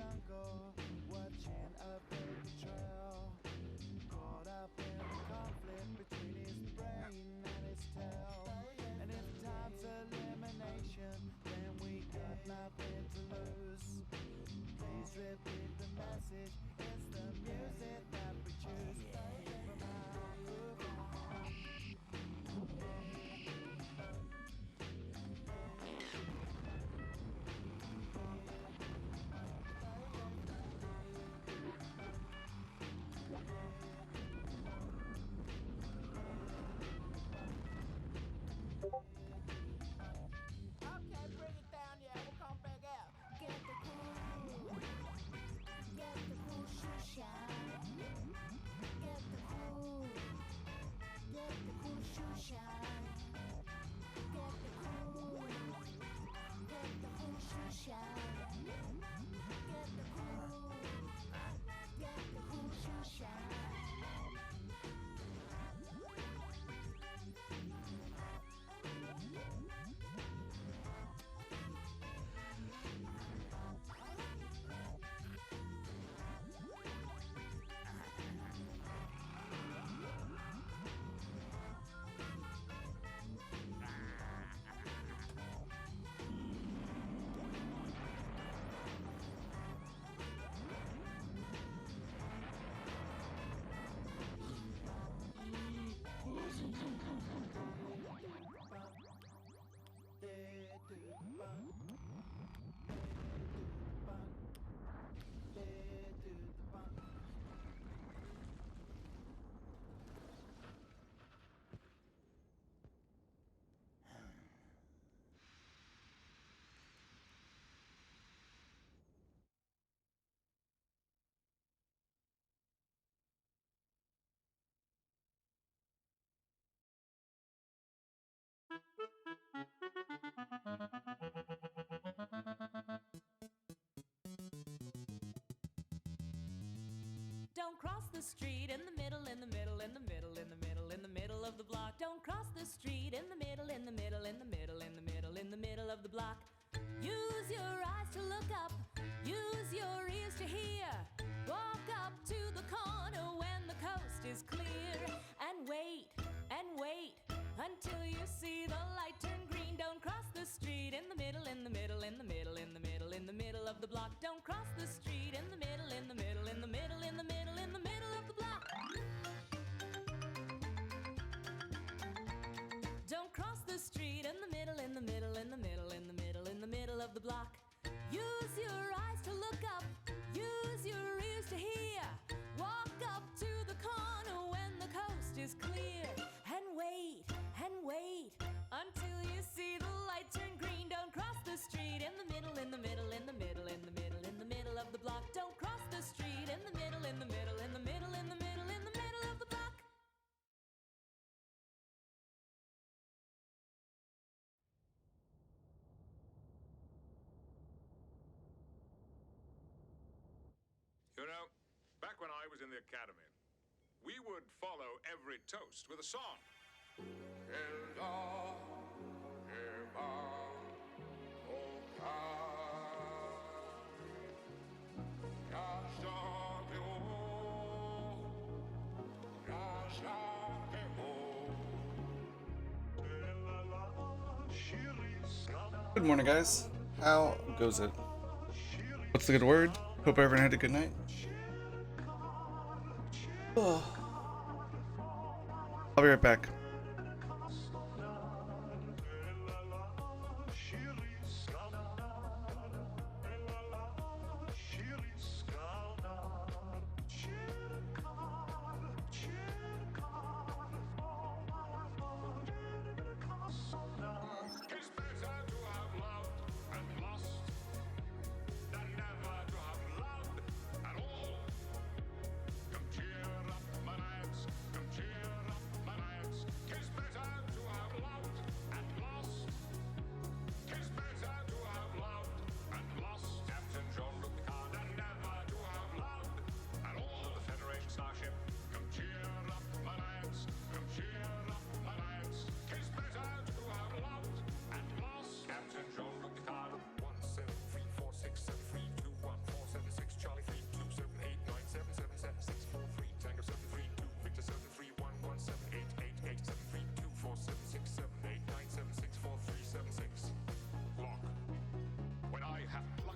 jungle, watching a baby trail. Caught up in the conflict between his brain and his tail. And if time's elimination, then we got nothing to lose. Please repeat the message, it's the music that we choose. From our groove. Okay, bring it down, yeah, we'll come back out. Get the cool shoe shine. Get the cool shoe shine. Get the cool shoe shine. Get the cool shoe shine. Don't cross the street in the middle, in the middle, in the middle, in the middle, in the middle of the block. Don't cross the street in the middle, in the middle, in the middle, in the middle, in the middle of the block. Use your eyes to look up, use your ears to hear. Walk up to the corner when the coast is clear. And wait until you see the light turn green. Don't cross the street in the middle, in the middle, in the middle, in the middle, in the middle of the block. Don't cross the street in the middle, in the middle, in the middle, in the middle, in the middle of the block. Don't cross the street in the middle, in the middle, in the middle, in the middle, in the middle of the block. Use your eyes to look up, use your ears to hear. Walk up to the corner when the coast is clear. And wait until you see the light turn green. Don't cross the street in the middle, in the middle, in the middle, in the middle, in the middle of the block. Don't cross the street in the middle, in the middle, in the middle, in the middle, in the middle of the block. You know, back when I was in the academy, we would follow every toast with a song. Good morning, guys. How goes it? What's the good word? Hope everyone had a good night. Oh. I'll be right back. It's better to have loved and lost than never to have loved at all. Come cheer up my nights, come cheer up my nights.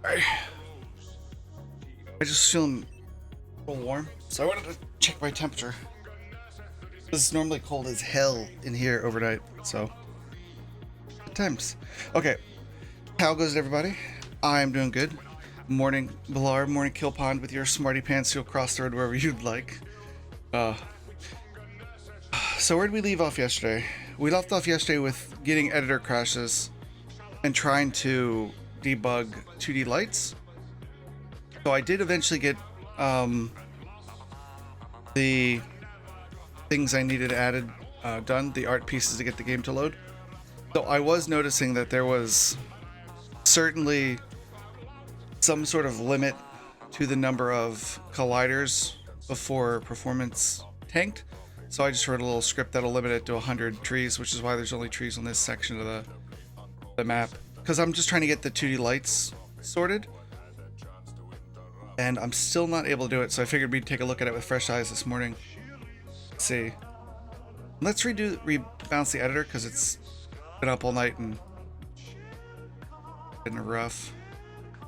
I just feeling a little warm, so I wanted to check my temperature. It's normally cold as hell in here overnight, so good times. Okay, how goes it, everybody? I'm doing good. Morning Blar, morning Kill Pond with your smarty pants. You'll cross the road wherever you'd like. So where did we leave off yesterday? We left off yesterday with getting editor crashes and trying to debug 2D lights. So I did eventually get the things I needed added done, the art pieces to get the game to load. So I was noticing that there was certainly some sort of limit to the number of colliders before performance tanked. So I just wrote a little script that'll limit it to 100 trees, which is why there's only trees on this section of the map. Because I'm just trying to get the 2D lights sorted. And I'm still not able to do it, so I figured we'd take a look at it with fresh eyes this morning. Let's see. Let's rebalance the editor, because it's been up all night and been rough.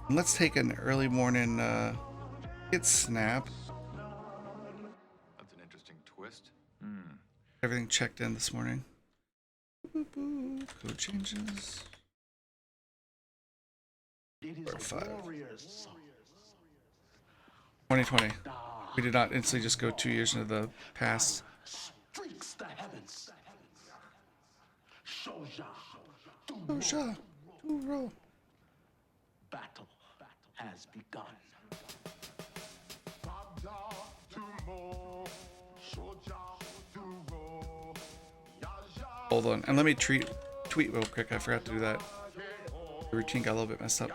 And let's take an early morning hit snap. That's an interesting twist. Everything checked in this morning. Code changes. 5. 2020. We did not instantly just go 2 years into the past. Streaks the heavens. Shoja. Shoja. Roll. Battle has begun. Hold on, and let me tweet real quick. I forgot to do that. The routine got a little bit messed up.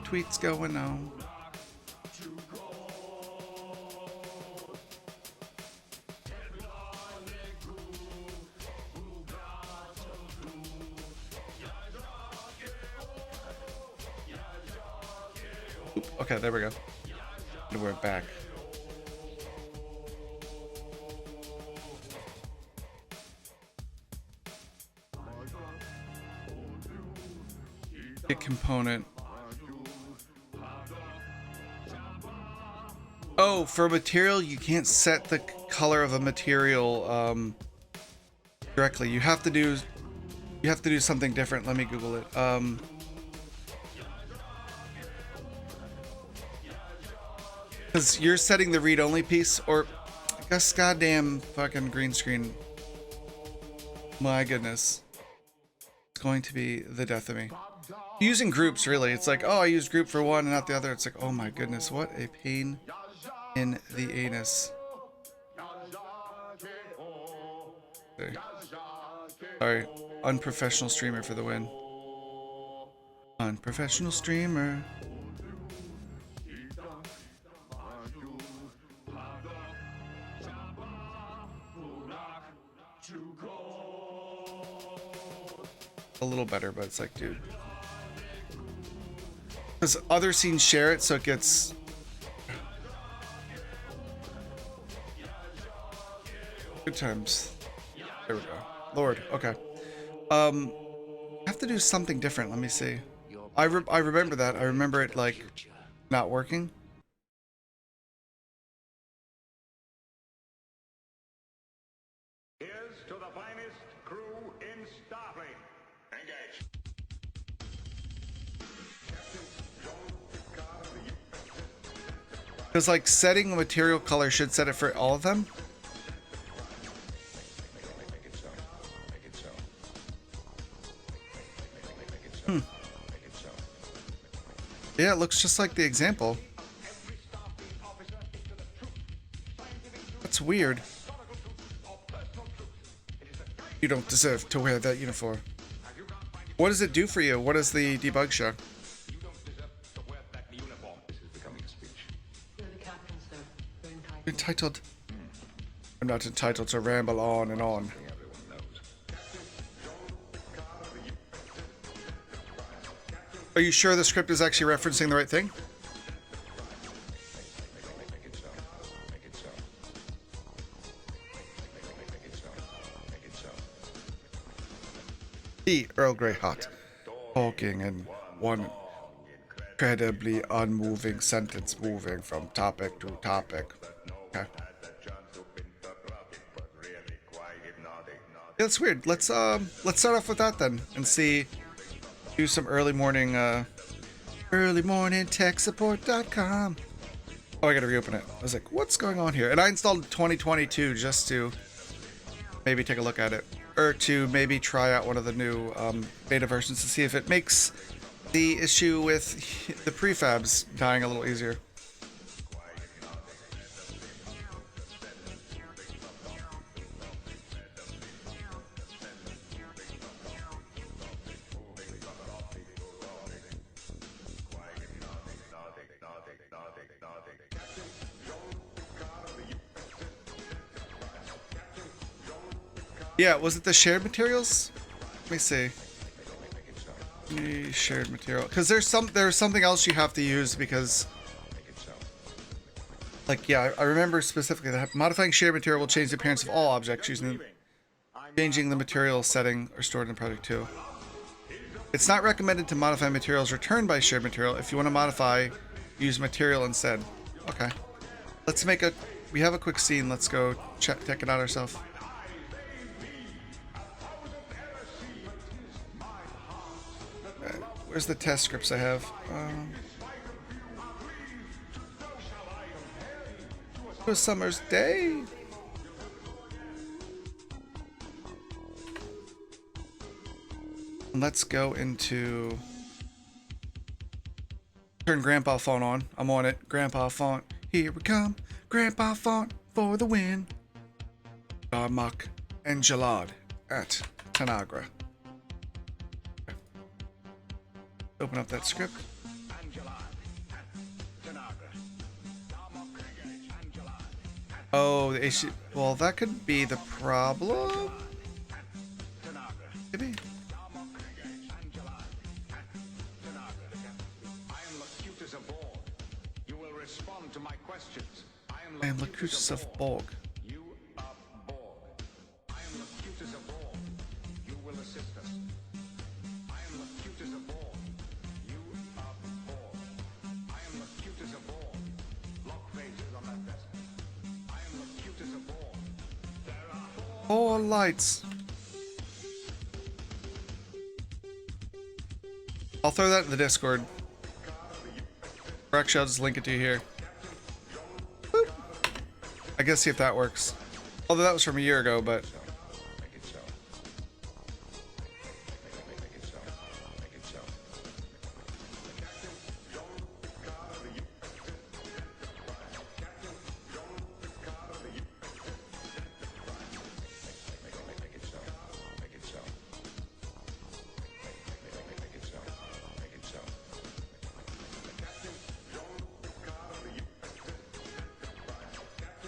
Tweets going on. Okay, there we go. And we're back. Get component. Oh, for material, you can't set the color of a material directly. You have to do something different. Let me Google it. Because you're setting the read-only piece, or I guess goddamn fucking green screen. My goodness. It's going to be the death of me. Using groups, really. It's like, oh, I used group for one and not the other. It's like, oh my goodness, what a pain in the anus. Okay. Sorry, unprofessional streamer for the win. Unprofessional streamer. A little better, but it's like, dude. Because other scenes share it, so it gets... Good times. There we go. Lord, okay. I have to do something different. Let me see. I remember that. I remember it, like, not working. Here's to the finest crew in Starfleet. Engage. Because, like, setting a material color should set it for all of them. Yeah, it looks just like the example. That's weird. You don't deserve to wear that uniform. What does it do for you? What does the debug show? Entitled. I'm not entitled to ramble on and on. Are you sure the script is actually referencing the right thing? Tea, Earl Grey hot. Talking in one incredibly unmoving sentence, moving from topic to topic. Okay. Yeah, that's weird. Let's start off with that then and see. Do some early morning techsupport.com. Oh, I gotta reopen it. I was like, what's going on here? And I installed 2022 just to maybe take a look at it. Or to maybe try out one of the new beta versions to see if it makes the issue with the prefabs dying a little easier. Yeah, was it the shared materials? Let me see. Shared material, because there's something else you have to use because, like, yeah, I remember specifically that modifying shared material will change the appearance of all objects changing the material setting or stored in project 2. It's not recommended to modify materials returned by shared material. If you want to modify, use material instead. Okay, let's make a. We have a quick scene. Let's go check it out ourselves. Where's the test scripts I have? It was summer's day. Let's go into... Turn Grandpa Font on. I'm on it. Grandpa Font. Here we come. Grandpa Font for the win. Darmok and Jalad at Tanagra. Open up that script. Oh, the issue. Well, that could be the problem. Maybe. I am Locutus of Borg. Oh, lights. I'll throw that in the Discord. Or actually, I'll just link it to you here. Boop. I guess see if that works. Although that was from a year ago, but...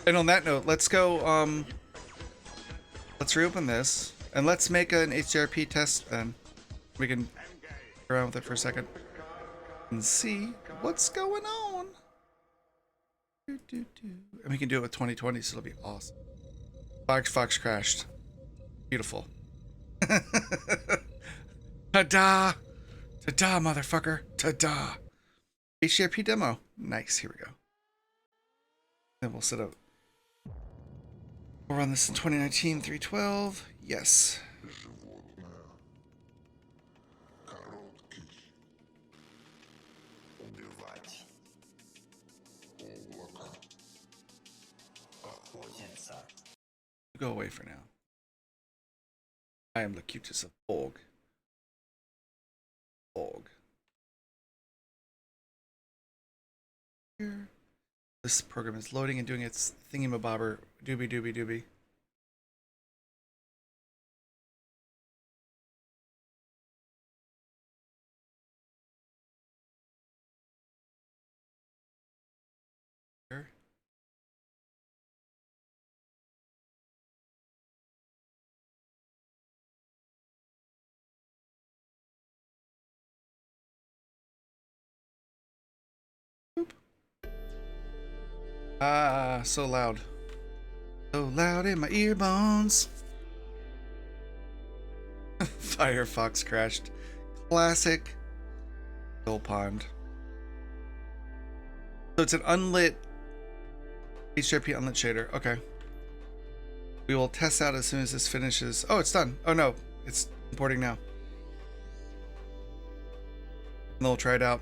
And on that note, let's go, let's reopen this, and let's make an HDRP test then. We can play around with it for a second and see what's going on. And we can do it with 2020, so it'll be awesome. Fox crashed. Beautiful. Ta-da! Ta-da, motherfucker! Ta-da! HDRP demo. Nice, here we go. Then we'll set up. We'll run this in 2019, 312. Yes. Go away for now. I am Locutus of Borg. Here. This program is loading and doing its thingy-mabobber, doobie. Here. Ah, so loud. So loud in my ear bones. Firefox crashed. Classic Kill Pond. So it's an unlit HRP unlit shader. Okay. We will test out as soon as this finishes. Oh, it's done. Oh no, it's importing now. And then we'll try it out.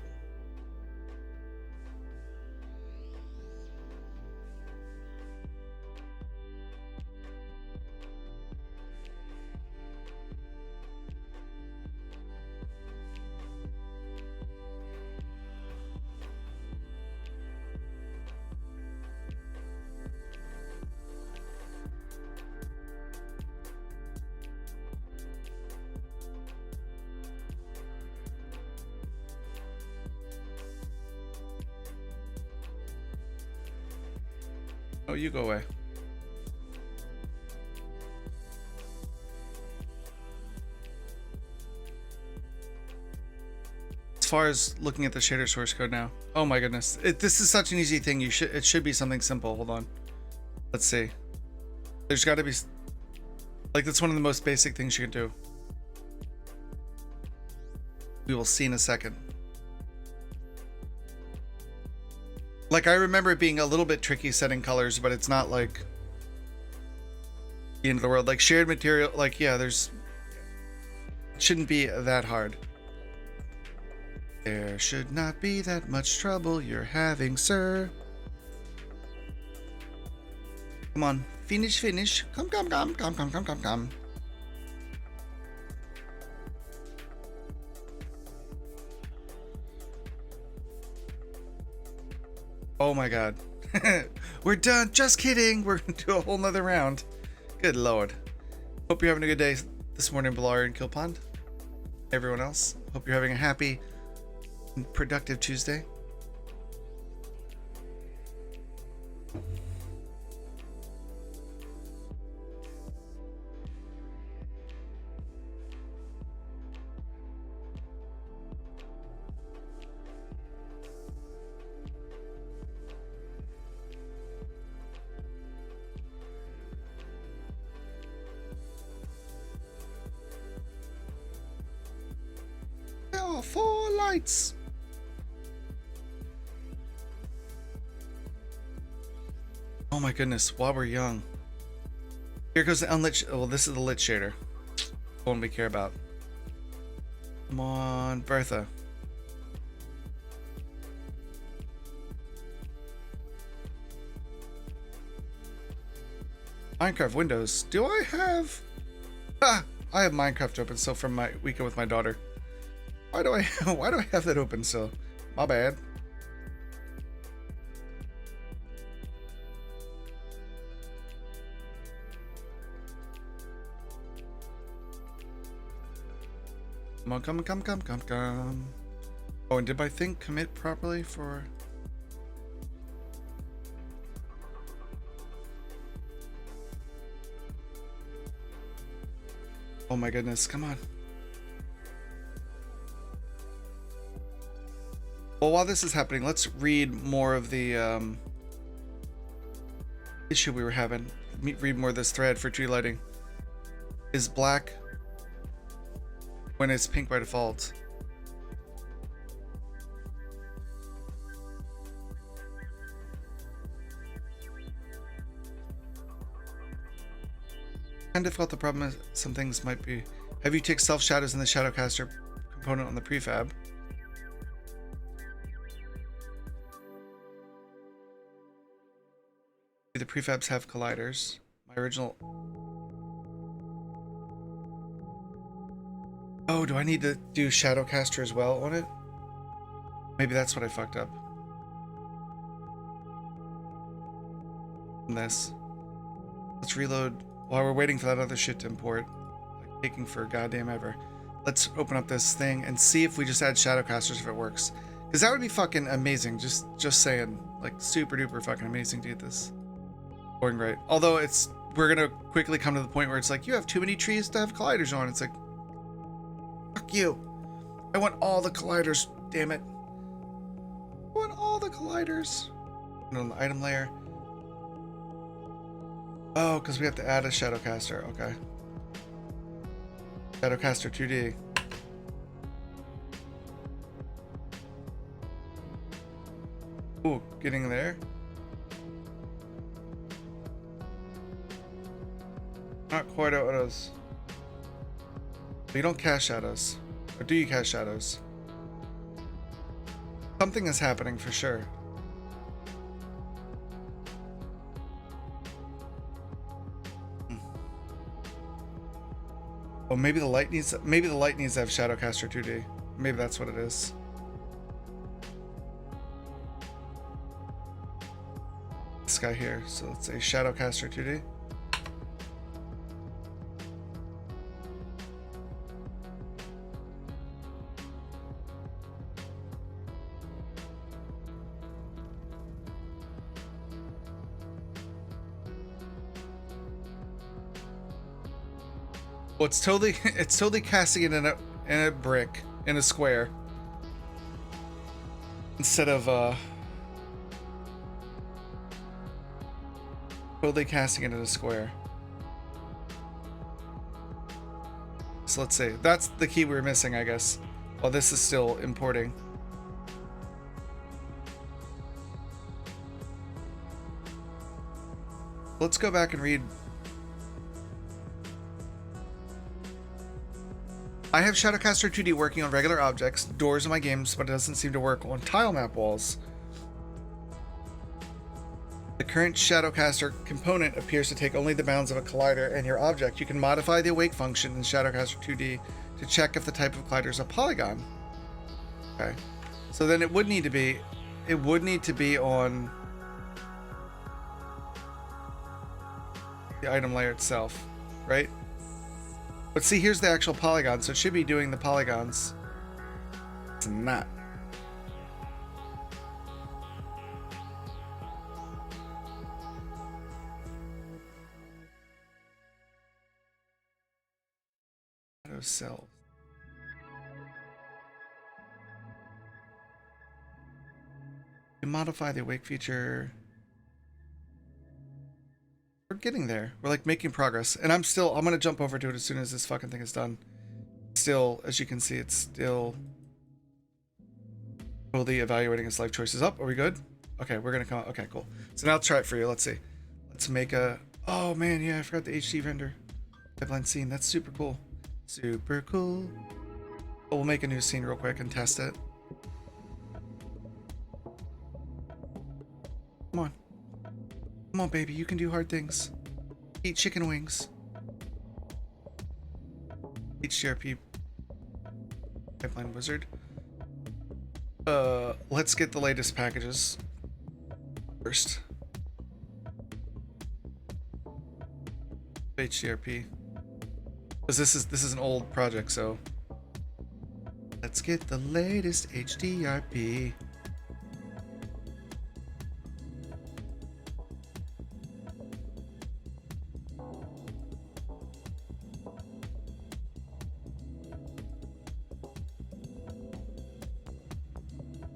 Oh, you go away. As far as looking at the shader source code now. Oh my goodness. This is such an easy thing. It should be something simple. Hold on. Let's see. There's got to be like that's one of the most basic things you can do. We will see in a second. Like, I remember it being a little bit tricky setting colors, but it's not like the end of the world. Like, shared material, like, yeah, it shouldn't be that hard. There should not be that much trouble you're having, sir. Come on, finish. Come. Oh my god. We're done. Just kidding. We're going to do a whole nother round. Good lord. Hope you're having a good day this morning, Ballari and Kill Pond. Everyone else. Hope you're having a happy and productive Tuesday. There are 4 lights. Oh my goodness, while we're young. Here goes the unlit. Well, this is the lit shader. The one we care about. Come on, Bertha. Minecraft Windows. Do I have? Ah, I have Minecraft open still from my weekend with my daughter. Why do I have that open still? My bad. Come on. Oh, and did my thing commit properly for? Oh my goodness, come on. Well, while this is happening, let's read more of the issue we were having. Read more of this thread for tree lighting. Is black when it's pink by default. Kind of difficult. The problem is some things might be. Have you take self shadows in the Shadowcaster component on the prefab? Do the prefabs have colliders? My original. Oh, do I need to do Shadowcaster as well on it? Maybe that's what I fucked up. On this. Let's reload while we're waiting for that other shit to import. Like taking for goddamn ever. Let's open up this thing and see if we just add Shadowcasters if it works. Because that would be fucking amazing. Just saying. Like super duper fucking amazing to get this going right. Although we're gonna quickly come to the point where it's like, you have too many trees to have colliders on. It's like, fuck you. I want all the colliders, damn it. I want all the colliders. And on the item layer. Oh, because we have to add a Shadowcaster. Okay. Shadowcaster 2D. Ooh, getting there. Not quite out us. You don't cast shadows. Or do you cast shadows? Something is happening for sure. Oh, maybe the light needs to have Shadowcaster 2D. Maybe that's what it is. This guy here. So let's say Shadowcaster 2D. Well, it's totally casting it in a brick, in a square, instead of totally casting it in a square. So let's see. That's the key we were missing, I guess. While this is still importing. Let's go back and read. I have Shadowcaster 2D working on regular objects, doors in my games, but it doesn't seem to work on tile map walls. The current Shadowcaster component appears to take only the bounds of a collider and your object. You can modify the awake function in Shadowcaster 2D to check if the type of collider is a polygon. Okay. So then it would need to be on the item layer itself, right? But see, here's the actual polygon, so it should be doing the polygons. It's not. Shadow cells. You modify the awake feature. We're getting there. We're like making progress. And I'm gonna jump over to it as soon as this fucking thing is done. Still, as you can see, it's still totally evaluating its life choices. Up. Are we good? Okay, we're gonna come. Okay, cool. So now I'll try it for you. Let's see. Let's make a. Oh man, yeah, I forgot the HD render pipeline scene. That's super cool. Super cool. But we'll make a new scene real quick and test it. Come on. Come on, baby. You can do hard things. Eat chicken wings. HDRP pipeline wizard. Let's get the latest packages first. HDRP. Because this is an old project, so let's get the latest HDRP.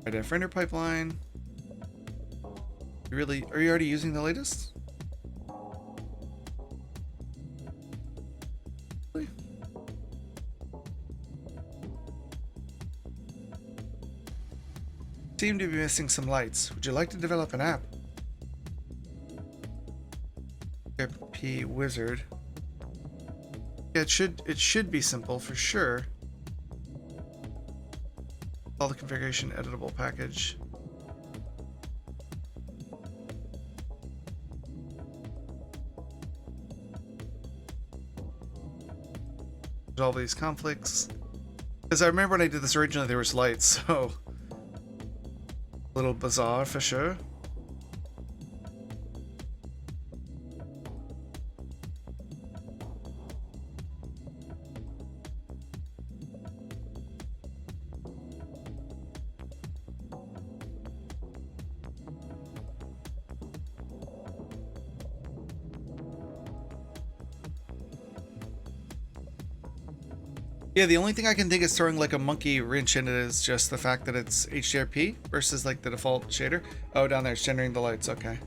Def render pipeline. Are you already using the latest? Really? Seem to be missing some lights. Would you like to develop an app? P wizard. Yeah, it should be simple for sure. All the configuration editable package. Resolve these conflicts. Because I remember when I did this originally, there was lights, so a little bizarre for sure. Yeah, the only thing I can think is throwing like a monkey wrench in it is just the fact that it's HDRP versus like the default shader. Oh, down there, it's generating the lights. Okay.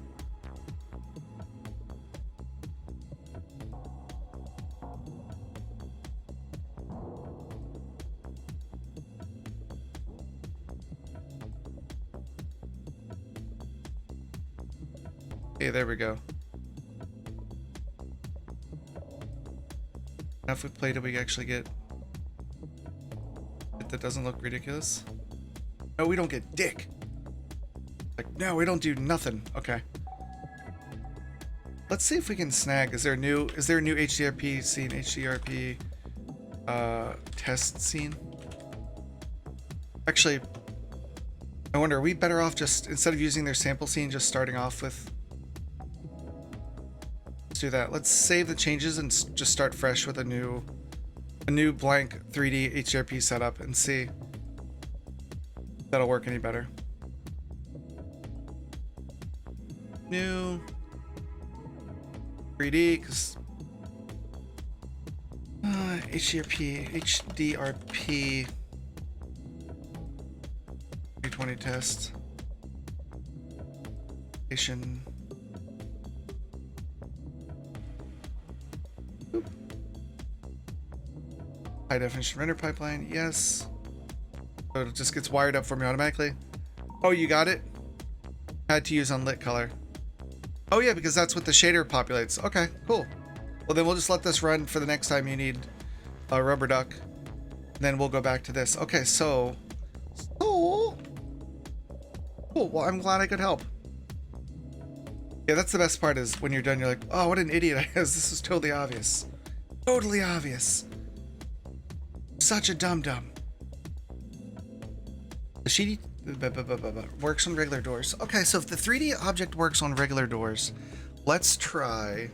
Hey, there we go. Now if we play, do we actually get it that doesn't look ridiculous? No, we don't get dick. Like, no, we don't do nothing. Okay. Let's see if we can snag. Is there a new HDRP scene? HDRP test scene? Actually, I wonder, are we better off just, instead of using their sample scene, just starting off with... Let's do that. Let's save the changes and just start fresh with a new blank 3D HDRP setup and see if that'll work any better. New 3D, because HDRP 320 test station. Boop. High definition render pipeline, yes. So it just gets wired up for me automatically. Oh, you got it? Had to use unlit color. Oh yeah, because that's what the shader populates. Okay, cool. Well, then we'll just let this run for the next time you need a rubber duck. Then we'll go back to this. Okay, so cool. Well, I'm glad I could help. Yeah, that's the best part, is when you're done, you're like, oh, what an idiot I was. This is totally obvious. Totally obvious. Such a dum-dum. The sheety works on regular doors. Okay, so if the 3D object works on regular doors, let's try.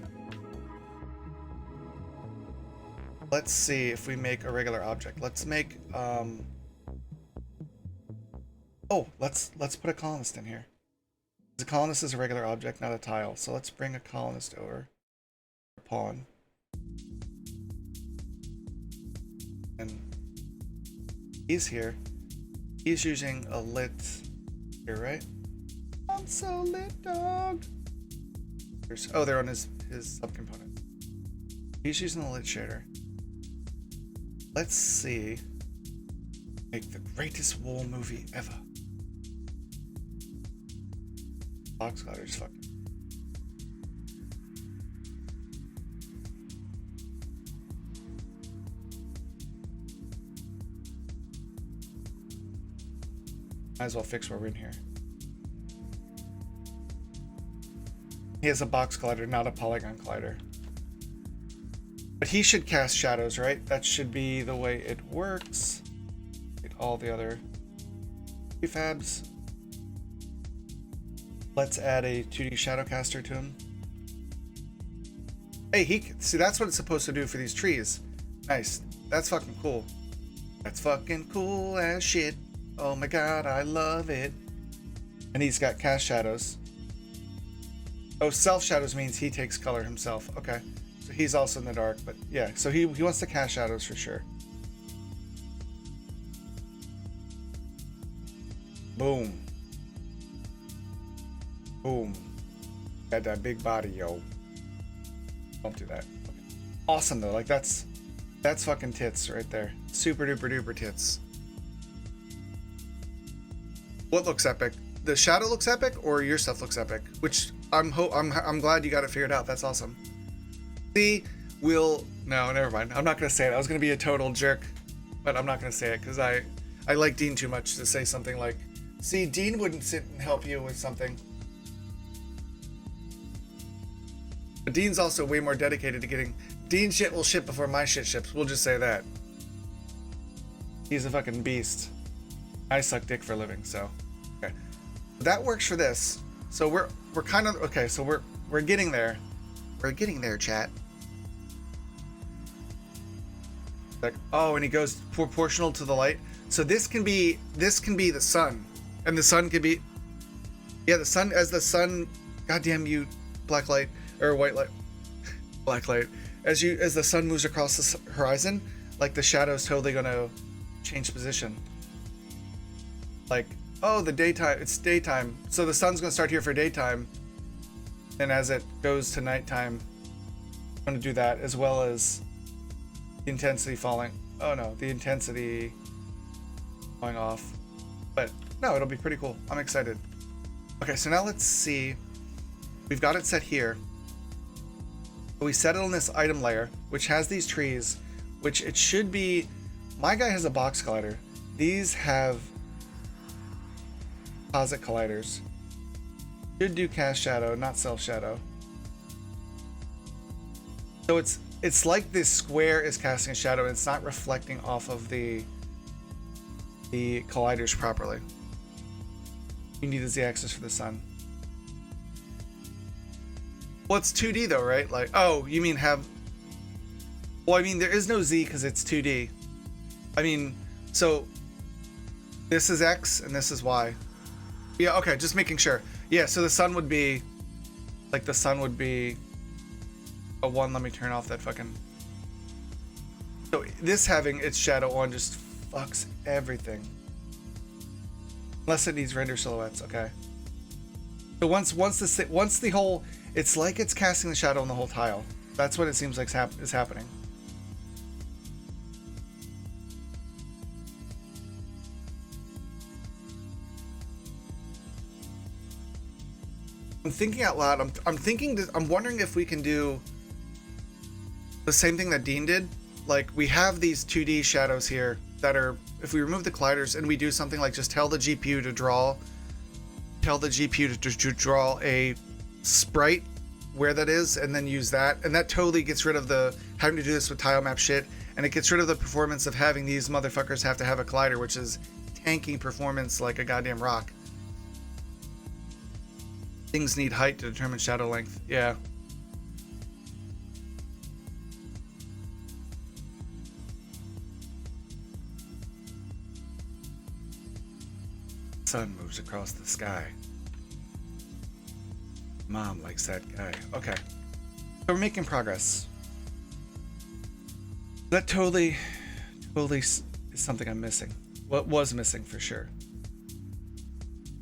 Let's see if we make a regular object. Let's make oh, let's put a colonist in here. The colonist is a regular object, not a tile. So let's bring a colonist over. A pawn. And he's here. He's using a lit here, right? I'm so lit, dog. Oh, they're on his subcomponent. He's using the lit shader. Let's see. Make the greatest wool movie ever. Box cutters, fuck. Might as well fix where we're in here. He has a box collider, not a polygon collider. But he should cast shadows, right? That should be the way it works. Get all the other prefabs. Let's add a 2D shadow caster to him. Hey, see, that's what it's supposed to do for these trees. Nice. That's fucking cool. That's fucking cool as shit. Oh my god, I love it. And he's got cast shadows. Oh, self shadows means he takes color himself. Okay. So he's also in the dark, but yeah. So he wants to cast shadows for sure. Boom. Boom. Got that big body, yo. Don't do that. Okay. Awesome though. Like that's fucking tits right there. Super duper duper tits. What looks epic? The shadow looks epic, or your stuff looks epic? Which I'm glad you got it figured out. That's awesome. See, no, never mind. I'm not gonna say it. I was gonna be a total jerk, but I'm not gonna say it because I like Dean too much to say something like, see, Dean wouldn't sit and help you with something. But Dean's also way more dedicated to getting... Dean's shit will ship before my shit ships. We'll just say that. He's a fucking beast. I suck dick for a living, so... Okay. That works for this. So we're kind of... Okay, so we're getting there. We're getting there, chat. Like, oh, and he goes proportional to the light. So this can be the sun. And the sun can be... Yeah, the sun... As the sun... Goddamn you, black light... Or white light, black light. As the sun moves across the horizon, like the shadow's totally gonna change position. Like, oh, the daytime, it's daytime. So the sun's gonna start here for daytime. And as it goes to nighttime, I'm gonna do that, as well as the intensity falling. Oh no, the intensity going off. But no, it'll be pretty cool. I'm excited. Okay, so now let's see. We've got it set here. We set it on this item layer, which has these trees, which it should be. My guy has a box collider. These have composite colliders. Should do cast shadow, not self shadow. So it's like this square is casting a shadow and it's not reflecting off of the colliders properly. You need the z-axis for the sun. Well, it's 2D though, right? Like, oh, you mean have... Well, I mean, there is no Z because it's 2D. I mean, so this is X and this is Y. Yeah, okay, just making sure. Yeah, so the sun would be... Like, the sun would be a 1. Let me turn off that fucking... So this having its shadow on just fucks everything. Unless it needs render silhouettes, okay. So once the whole... It's like it's casting the shadow on the whole tile. That's what it seems like is happening. I'm thinking out loud. I'm wondering if we can do the same thing that Dean did. Like, we have these 2D shadows here that are, if we remove the colliders and we do something like just tell the GPU to draw a sprite where that is, and then use that, and that totally gets rid of the having to do this with tile map shit, and it gets rid of the performance of having these motherfuckers have to have a collider, which is tanking performance like a goddamn rock. Things need height to determine shadow length. Yeah. Sun moves across the sky. Mom likes that guy. Okay. So we're making progress. That totally is something I'm missing. What was missing for sure.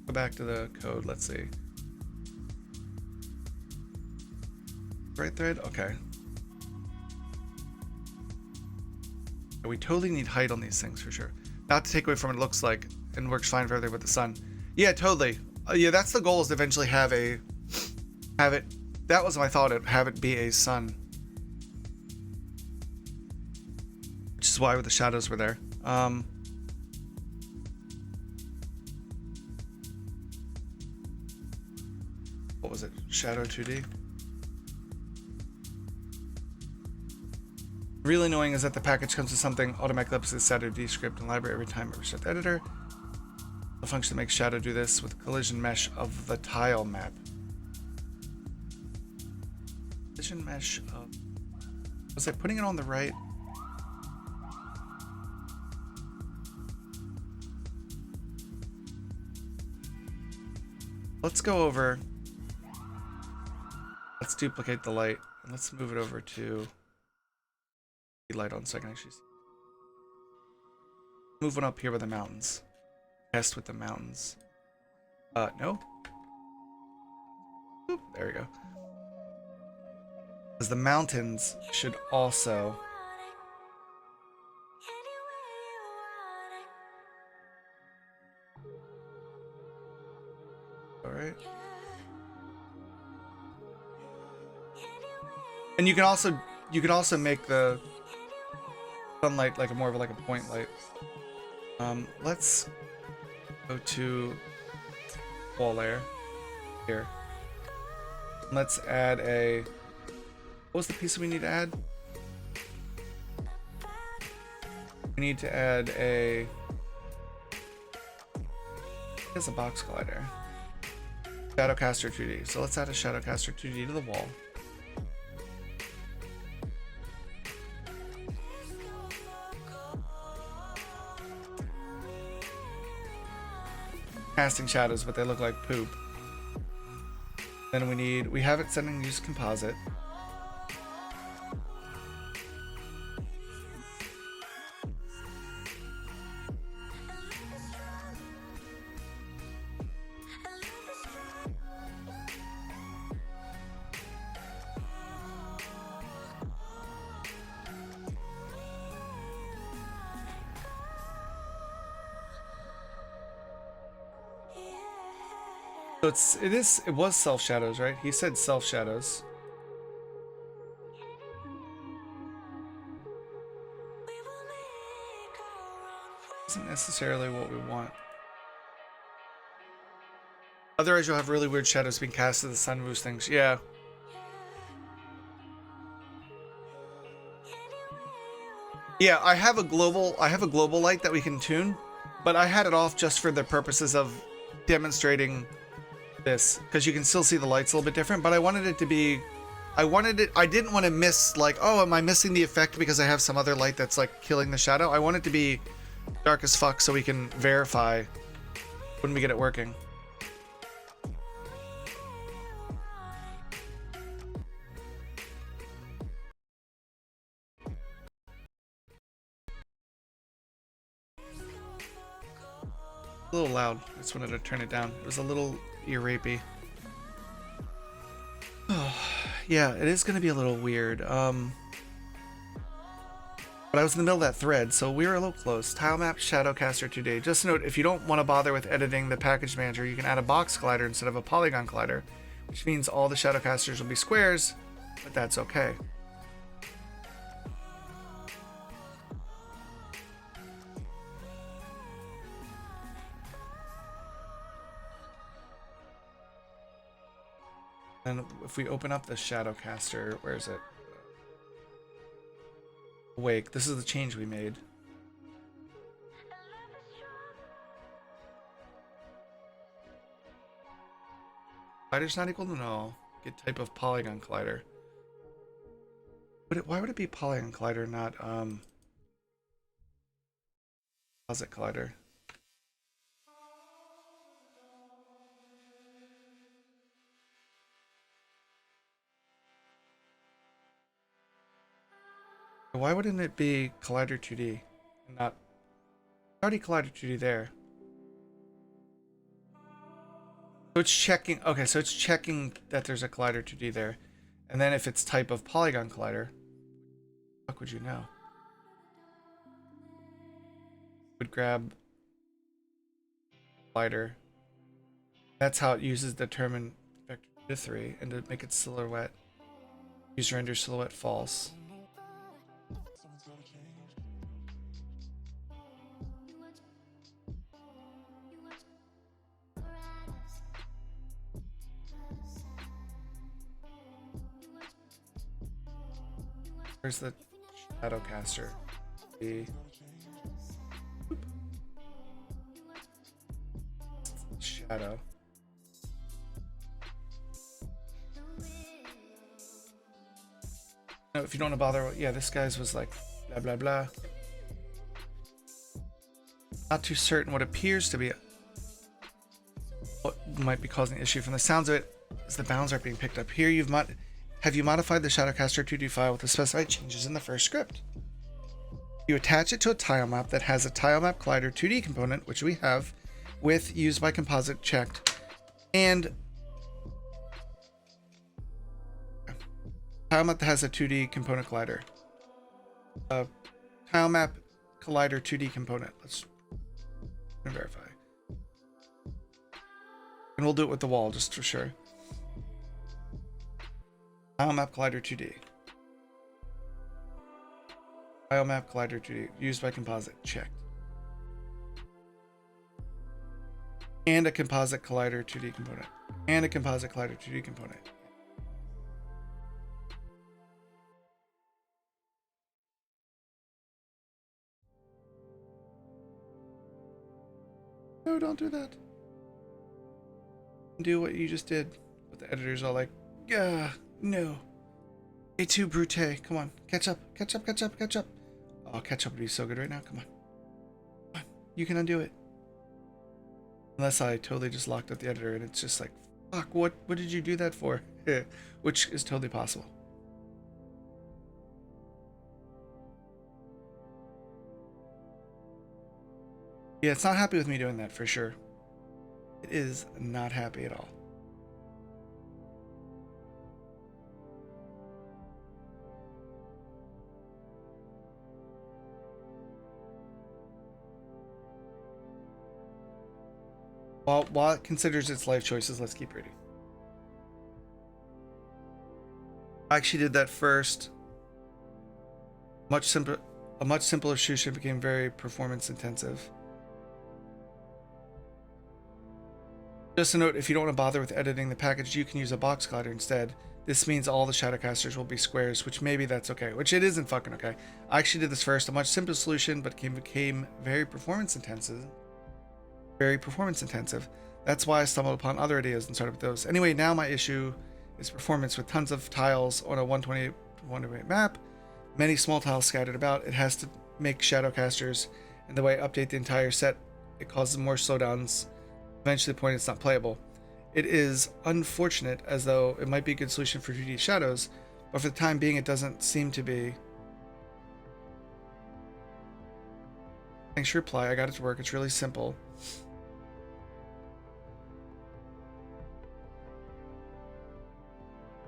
Go back to the code. Let's see. Right thread? Okay. We totally need height on these things for sure. Not to take away from what it looks like, and works fine for everything with the sun. Yeah, totally. Yeah, that's the goal, is to eventually have it. That was my thought. Have it be a sun, which is why the shadows were there. What was it? Shadow 2D. Really annoying is that the package comes with something automatically updates the shadow D script in library every time I restart the editor. The function makes shadow do this with collision mesh of the tile map. Collision mesh of... Was I putting it on the right? Let's go over. Let's duplicate the light and let's move it over to light on so I can actually see. Move one up here with the mountains. Test with the mountains. No. Oop, there we go. Because the mountains should also... Alright. And you can also make the sunlight like more of like a point light. Let's go to wall layer here. Let's add a... What was the piece we need to add? We need to add a... It's a box collider. Shadowcaster 2D. So let's add a Shadowcaster 2D to the wall. Casting shadows, but they look like poop. Then we have it sending use composite. So it was self shadows, right? He said self shadows. Isn't necessarily what we want. Otherwise, you'll have really weird shadows being cast as the sun moves things. Yeah. Yeah, I have a global light that we can tune, but I had it off just for the purposes of demonstrating this, because you can still see the lights a little bit different, but I wanted it to be, I didn't want to miss, like, oh, am I missing the effect because I have some other light that's like killing the shadow? I want it to be dark as fuck so we can verify when we get it working. A little loud. I just wanted to turn it down. It was a little ear rapey. Oh, yeah, it is going to be a little weird. But I was in the middle of that thread, so we were a little close. Tilemap Shadowcaster 2D. Just note, if you don't want to bother with editing the package manager, you can add a box collider instead of a polygon collider, which means all the Shadowcasters will be squares, but that's okay. And if we open up the Shadowcaster, where is it? Awake. This is the change we made. Collider's not equal to null. Get type of polygon collider. Why would it be polygon collider, not composite collider? Why wouldn't it be Collider 2D and not already Collider 2D there? So it's checking. Okay, so it's checking that there's a Collider 2D there, and then if it's type of polygon collider, fuck would you know? Would grab Collider. That's how it uses determine vector to 3 and to make it silhouette. Use render silhouette false. Where's the Shadowcaster? The shadow. No, if you don't want to bother, yeah, this guy's was like blah blah blah. Not too certain what appears to be what might be causing the issue. From the sounds of it, is the bounds aren't being picked up. Here have you modified the Shadowcaster 2D file with the specified changes in the first script? You attach it to a tile map that has a tilemap collider 2D component, which we have, with used by composite checked, and tilemap that has a 2D component collider. Tilemap collider 2D component. Let's verify. And we'll do it with the wall just for sure. Tilemap collider 2D. Tilemap collider 2D used by composite checked. And a composite collider 2D component. And a composite collider 2D component. No, don't do that. Do what you just did. But the editor's all like, yeah, no. A2 Brute, come on. Catch up, catch up, catch up, catch up. Oh, catch up would be so good right now. Come on. Come on. You can undo it. Unless I totally just locked up the editor and it's just like, fuck, what did you do that for? Which is totally possible. Yeah, it's not happy with me doing that for sure. It is not happy at all. While it considers its life choices, let's keep reading. I actually did that first. A much simpler solution became very performance intensive. Just a note, if you don't want to bother with editing the package, you can use a box collider instead. This means all the Shadowcasters will be squares, which maybe that's okay, which it isn't fucking okay. I actually did this first, a much simpler solution, but became very performance intensive. That's why I stumbled upon other ideas and started with those. Anyway, now my issue is performance with tons of tiles on a 128 map, many small tiles scattered about. It has to make Shadowcasters, and the way I update the entire set, it causes more slowdowns. Eventually the point it's not playable. It is unfortunate, as though it might be a good solution for 2D shadows, but for the time being it doesn't seem to be. Thanks for your reply. I got it to work. It's really simple.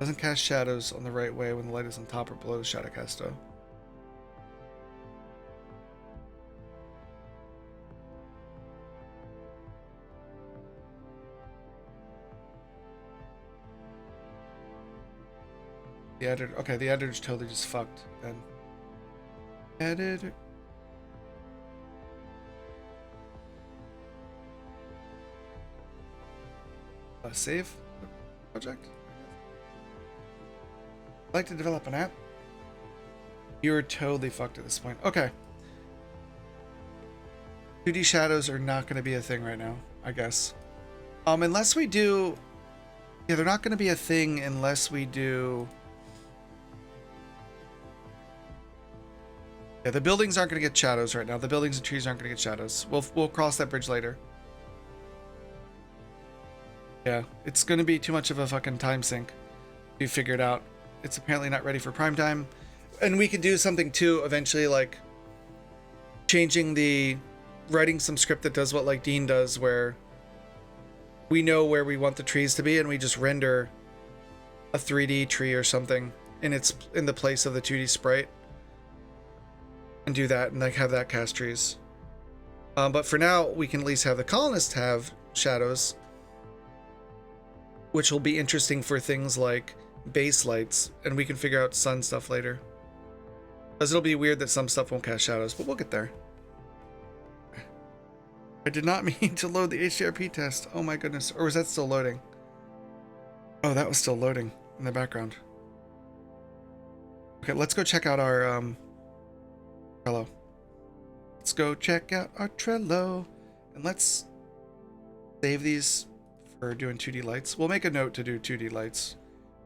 Doesn't cast shadows on the right way when the light is on top or below the Shadowcaster. The editor. Okay, the editor's totally just fucked then. Editor. Save the project. I'd like to develop an app. You're totally fucked at this point. Okay. 2D shadows are not going to be a thing right now, I guess. Unless we do. Yeah, they're not going to be a thing unless we do. Yeah, the buildings aren't going to get shadows right now. The buildings and trees aren't going to get shadows. We'll cross that bridge later. Yeah, it's going to be too much of a fucking time sink. We figured out. It's apparently not ready for prime time. And we could do something too eventually, like writing some script that does what like Dean does, where we know where we want the trees to be and we just render a 3D tree or something in the place of the 2D sprite. And do that and like have that cast trees. But for now, we can at least have the colonists have shadows, which will be interesting for things like base lights, and we can figure out sun stuff later. Because it'll be weird that some stuff won't cast shadows, but we'll get there. I did not mean to load the HDRP test. Oh my goodness. Or was that still loading? Oh, that was still loading in the background. Okay, let's go check out our Trello. Let's go check out our Trello. And let's save these for doing 2D lights. We'll make a note to do 2D lights.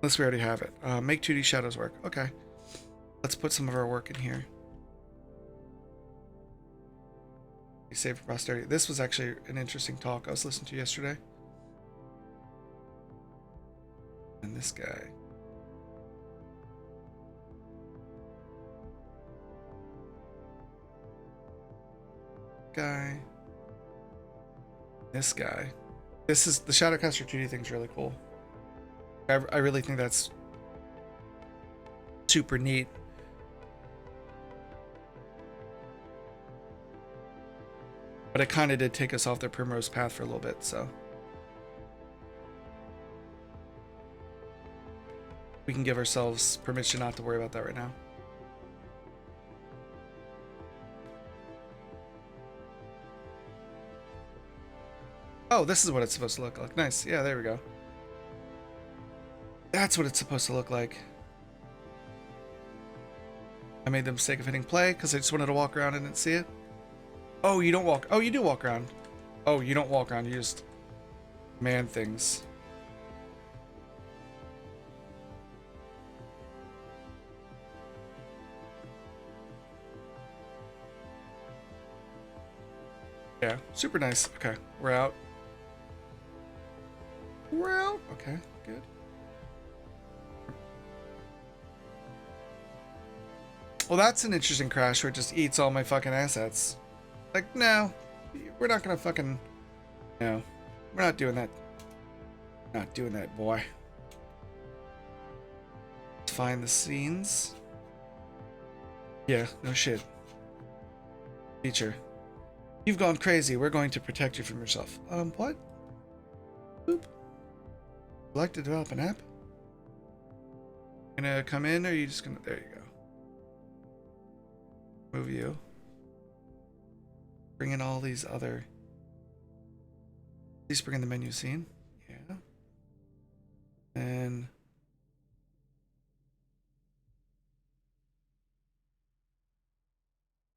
Unless we already have it. Make 2D shadows work. Okay. Let's put some of our work in here. Save for posterity. This was actually an interesting talk I was listening to yesterday. And this guy. This guy. This is the Shadowcaster 2D thing's really cool. I really think that's super neat. But it kind of did take us off the primrose path for a little bit, so we can give ourselves permission not to worry about that right now. Oh, this is what it's supposed to look like. Nice. Yeah, there we go. That's what it's supposed to look like. I made the mistake of hitting play because I just wanted to walk around and didn't see it. Oh, you don't walk. Oh, you do walk around. Oh, you don't walk around. You just man things. Yeah, super nice. Okay, we're out. We're out. Okay, good. Well, that's an interesting crash where it just eats all my fucking assets. Like, no, we're not gonna fucking... No, we're not doing that. Not doing that, boy. Let's find the scenes. Yeah, no shit. Teacher. You've gone crazy. We're going to protect you from yourself. What? you like to develop an app? Gonna come in, or are you just gonna? There you go. Move you. Bring in all these other. Please bring in the menu scene. Yeah. And.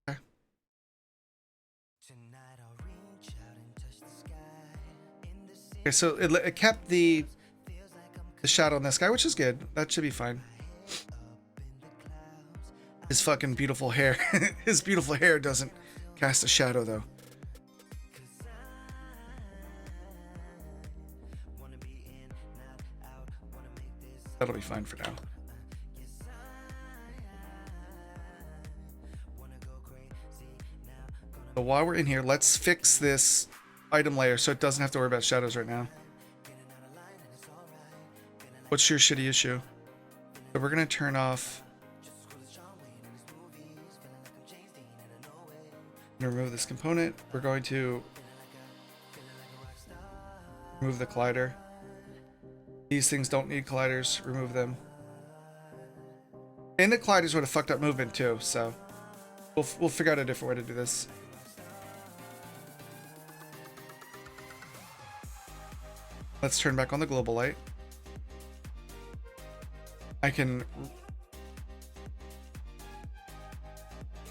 Okay. Okay, so it kept the shadow in this guy, which is good. That should be fine. His fucking beautiful hair. His beautiful hair doesn't cast a shadow, though. That'll be fine for now. So while we're in here, let's fix this item layer so it doesn't have to worry about shadows right now. What's your shitty issue? So we're gonna turn off. Remove this component. We're going to remove the collider. These things don't need colliders. Remove them. And the colliders would have fucked up movement too, so we'll figure out a different way to do this. Let's turn back on the global light. I can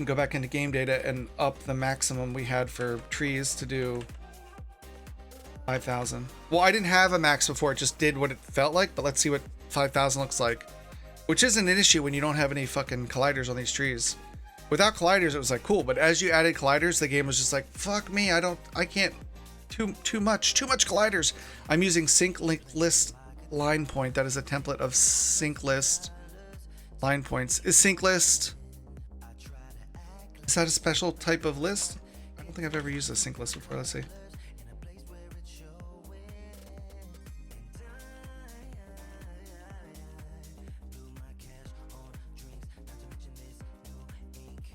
go back into game data and up the maximum we had for trees to do 5,000. Well, I didn't have a max before, it just did what it felt like, but let's see what 5,000 looks like. Which isn't an issue when you don't have any fucking colliders on these trees. Without colliders, it was like cool, but as you added colliders, the game was just like, fuck me, I can't, too much colliders. I'm using sync list line point. That is a template of sync list line points. Is sync list, is that a special type of list? I don't think I've ever used a sync list before. Let's see.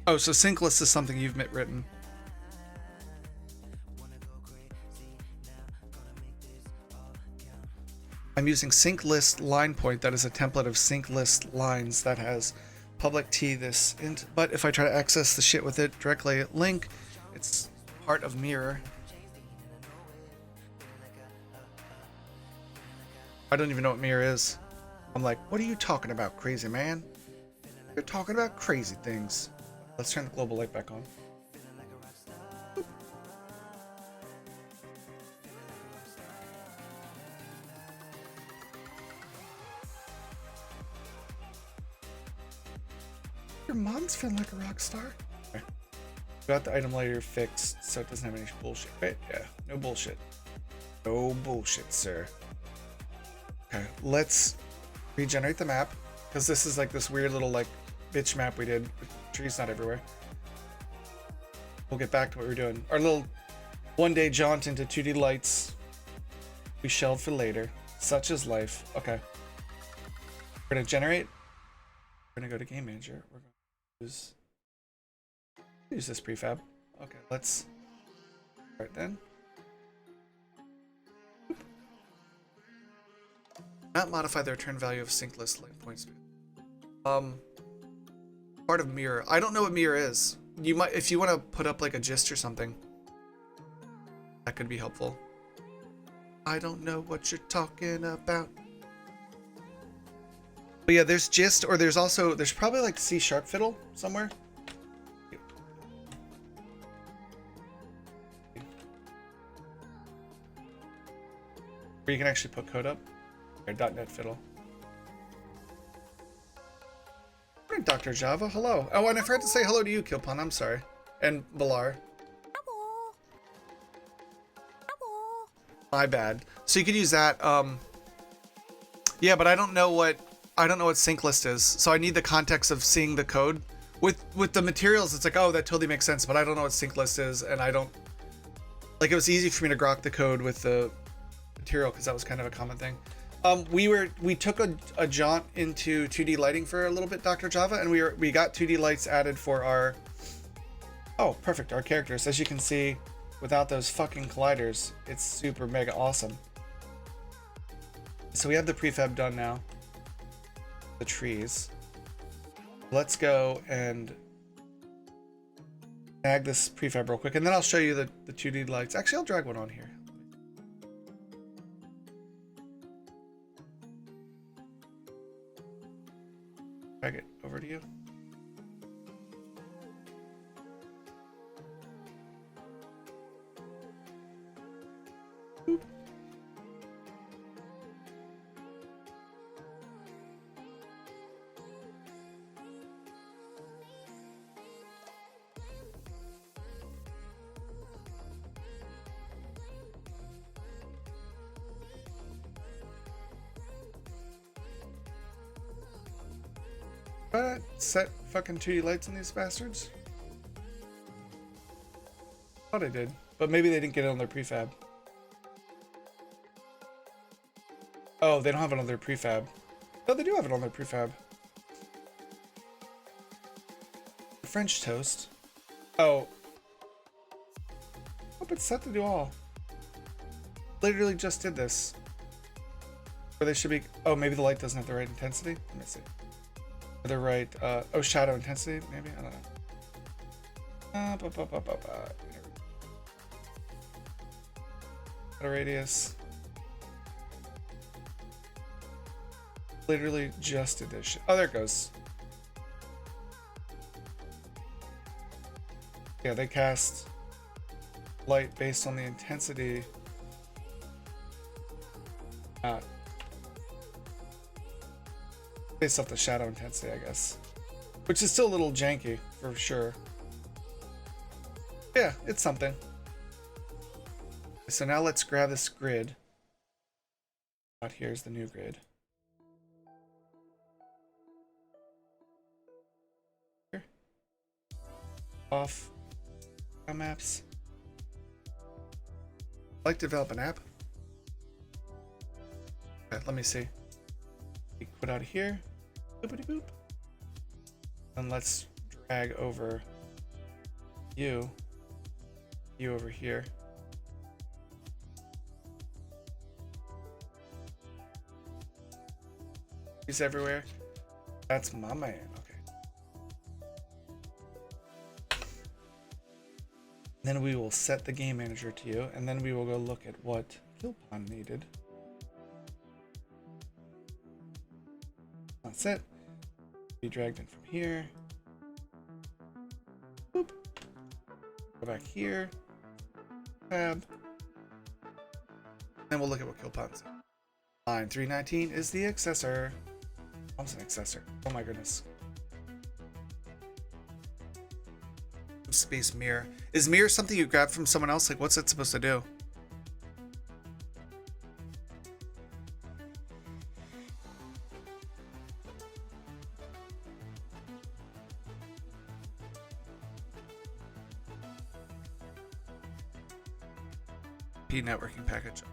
Oh, so sync list is something you've written. I'm using sync list line point. That is a template of sync list lines that has public t this int. But if I try to access the shit with it directly at link, it's part of mirror. I don't even know what mirror is. I'm like, what are you talking about, crazy man? You're talking about crazy things. Let's turn the global light back on. Your mom's feeling like a rock star. Okay. Got the item layer fixed so it doesn't have any bullshit. Right? Yeah, no bullshit. No bullshit, sir. Okay, let's regenerate the map because this is like this weird little like bitch map we did with trees not everywhere. We'll get back to what we're doing. Our little one-day jaunt into 2D lights we shelved for later. Such is life. Okay. We're gonna generate. We're gonna go to game manager. We're gonna use this prefab. Okay, let's start then. Not modify the return value of sync list link points. Part of mirror. I don't know what mirror is. You might, if you want to put up like a gist or something, that could be helpful. I don't know what you're talking about. But yeah, there's gist, or there's probably like C# fiddle somewhere. Where you can actually put code up. Or .NET fiddle. Dr. Java, hello. Oh, and I forgot to say hello to you, Kilpon. I'm sorry. And Valar. My bad. So you could use that. Yeah, but I don't know what sync list is. So I need the context of seeing the code. With the materials, it's like, oh, that totally makes sense. But I don't know what sync list is, and I don't. Like, it was easy for me to grok the code with the material because that was kind of a common thing. We took a jaunt into 2D lighting for a little bit, Dr. Java, and we got 2D lights added for our, oh, perfect, our characters. As you can see, without those fucking colliders, it's super mega awesome. So we have the prefab done now. The trees. Let's go and snag this prefab real quick, and then I'll show you the 2D lights. Actually, I'll drag one on here. Drag it over to you. Boop. Set fucking 2D lights on these bastards? Thought I did, but maybe they didn't get it on their prefab. Oh, they don't have it on their prefab. No, they do have it on their prefab. French toast. Oh. Hope it's set to do all. Literally just did this. Or they should be. Oh, maybe the light doesn't have the right intensity. Let me see. The right, oh, shadow intensity, maybe? I don't know. Shadow radius. Literally just did this shit. Oh, there it goes. Yeah, they cast light based on the intensity. Based off the shadow intensity, I guess. Which is still a little janky, for sure. Yeah, it's something. So now let's grab this grid. Here's the new grid. Here. Off. Maps. I'd like to develop an app. Okay, let me see. Put out of here. Boopity boop. And let's drag over you over here. He's everywhere. That's my man. Okay. Then we will set the game manager to you, and then we will go look at what Killpon needed. That's it. Be dragged in from here. Boop. Go back here. Tab. And we'll look at what Killpon said. Line 319 is the accessor. What's an accessor? Oh my goodness. Space mirror. Is mirror something you grab from someone else? Like, what's it supposed to do? Networking package.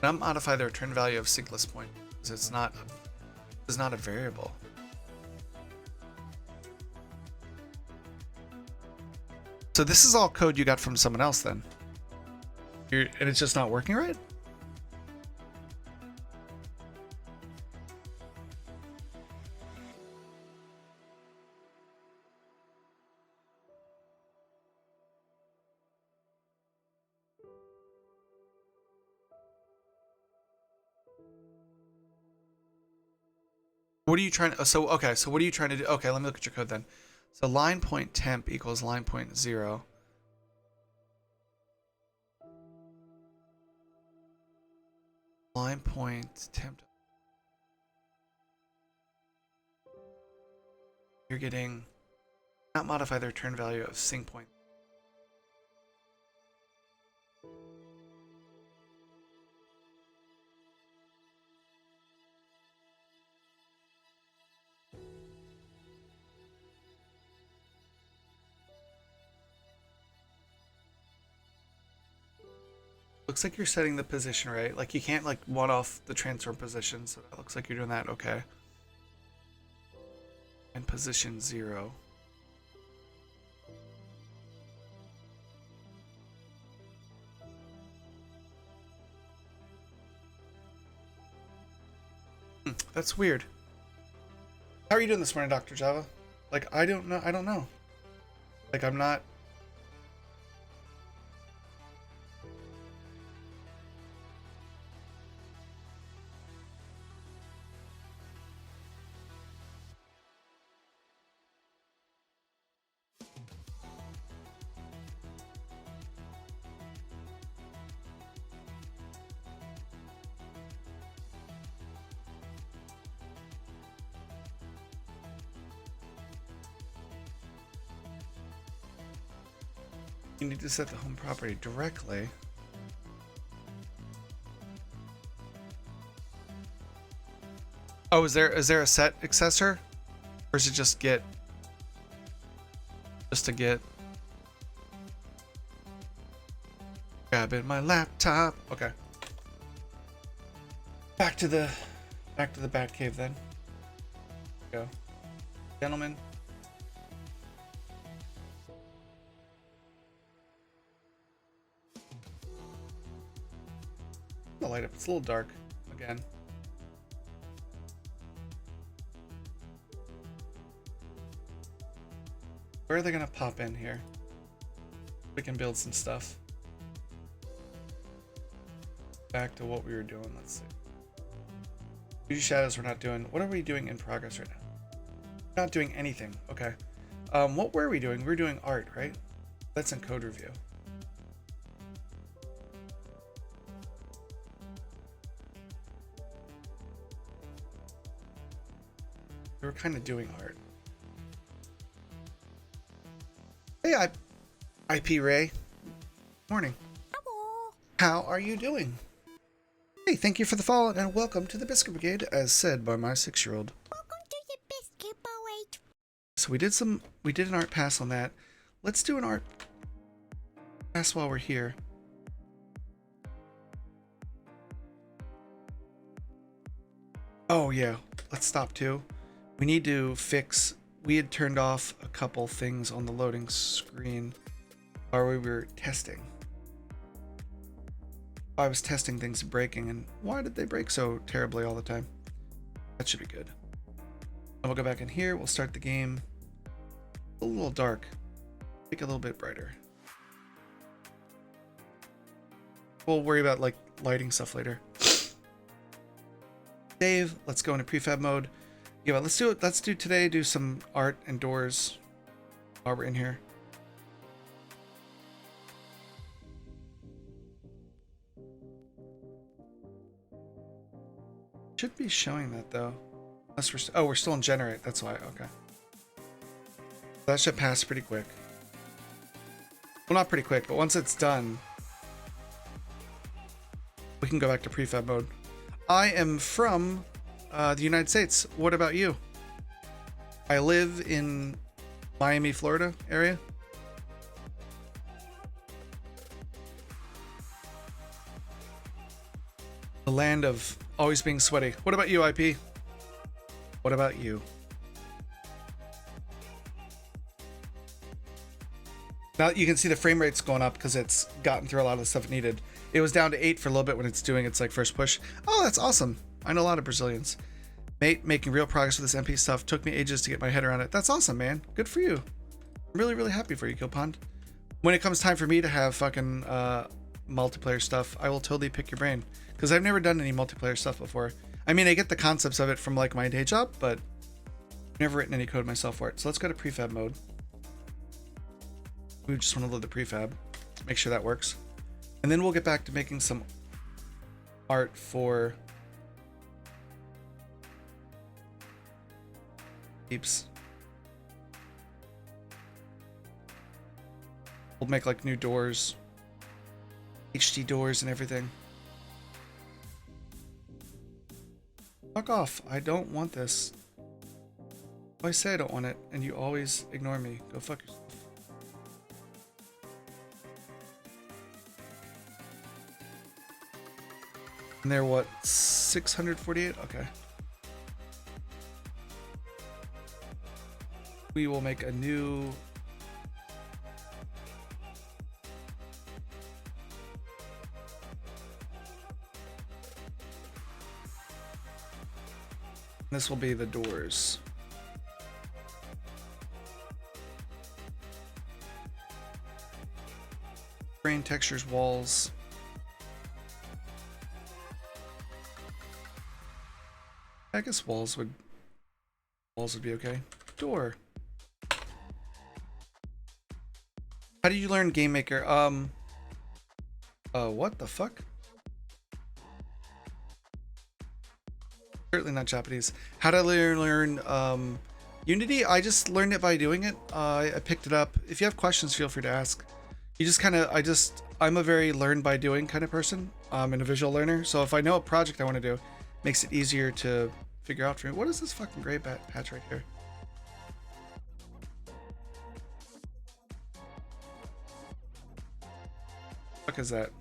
Now modify the return value of sync-list point because it's not a variable. So this is all code you got from someone else then. And it's just not working right? What are you trying to, so what are you trying to do? Okay, let me look at your code then. So line point temp equals line point 0. Line point temp. You're getting, not modify the return value of sync point. Looks like you're setting the position right. Like you can't like one off the transform position, so it looks like you're doing that okay. and position 0. That's weird. How are you doing this morning, Dr. Java? Like, I don't know. Like, I'm not... You need to set the home property directly. Oh, is there a set accessor? Or is it just get? Just to get? Grabbing my laptop. Okay. Back to the bat cave then. Go. Gentlemen. The light up. It's a little dark again. Where are they gonna pop in here? We can build some stuff. Back to what we were doing. Let's see. Beauty shadows we're not doing. What are we doing in progress right now? Not doing anything. Okay. What were we doing? We were doing art, right? That's in code review. We were kind of doing art. Hey, IP Ray. Morning. Hello. How are you doing? Hey, thank you for the follow and welcome to the Biscuit Brigade, as said by my 6-year-old. Welcome to the Biscuit Brigade. So we did an art pass on that. Let's do an art pass while we're here. Oh yeah, let's stop too. We need to fix, we had turned off a couple things on the loading screen while we were testing. I was testing things breaking, and why did they break so terribly all the time? That should be good. And we'll go back in here, we'll start the game. A little dark. Make it a little bit brighter. We'll worry about like lighting stuff later. Dave, let's go into prefab mode. Yeah, let's do it. Let's do some art and doors while we're in here. Should be showing that though. Unless we're still in generate. That's why. Okay. That should pass pretty quick. Well, not pretty quick, but once it's done, we can go back to prefab mode. I am from the United States. What about you? I live in Miami, Florida area. The land of always being sweaty. What about you, IP? What about you? Now you can see the frame rate's going up because it's gotten through a lot of the stuff it needed. It was down to 8 for a little bit when it's doing its like first push. Oh, that's awesome. I know a lot of Brazilians. Mate, making real progress with this MP stuff. Took me ages to get my head around it. That's awesome, man. Good for you. I'm really, really happy for you, Killpond. When it comes time for me to have fucking multiplayer stuff, I will totally pick your brain. Because I've never done any multiplayer stuff before. I mean, I get the concepts of it from like my day job, but I've never written any code myself for it. So let's go to prefab mode. We just want to load the prefab. Make sure that works. And then we'll get back to making some art for Peeps. We'll make like new doors, HD doors and everything. Fuck off. I don't want this. I say I don't want it, and you always ignore me. Go fuck yourself. And they're what? 648? Okay. we will make a new this will be the doors. Grain textures, walls. I guess walls would be okay. Door. How did you learn Game Maker? What the fuck? Certainly not Japanese. How did I learn Unity? I just learned it by doing it. I picked it up. If you have questions, feel free to ask. You just kind of, I'm a very learn by doing kind of person. I'm a visual learner. So if I know a project I want to do, it makes it easier to figure out for me. What is this fucking gray patch right here? What the fuck is that?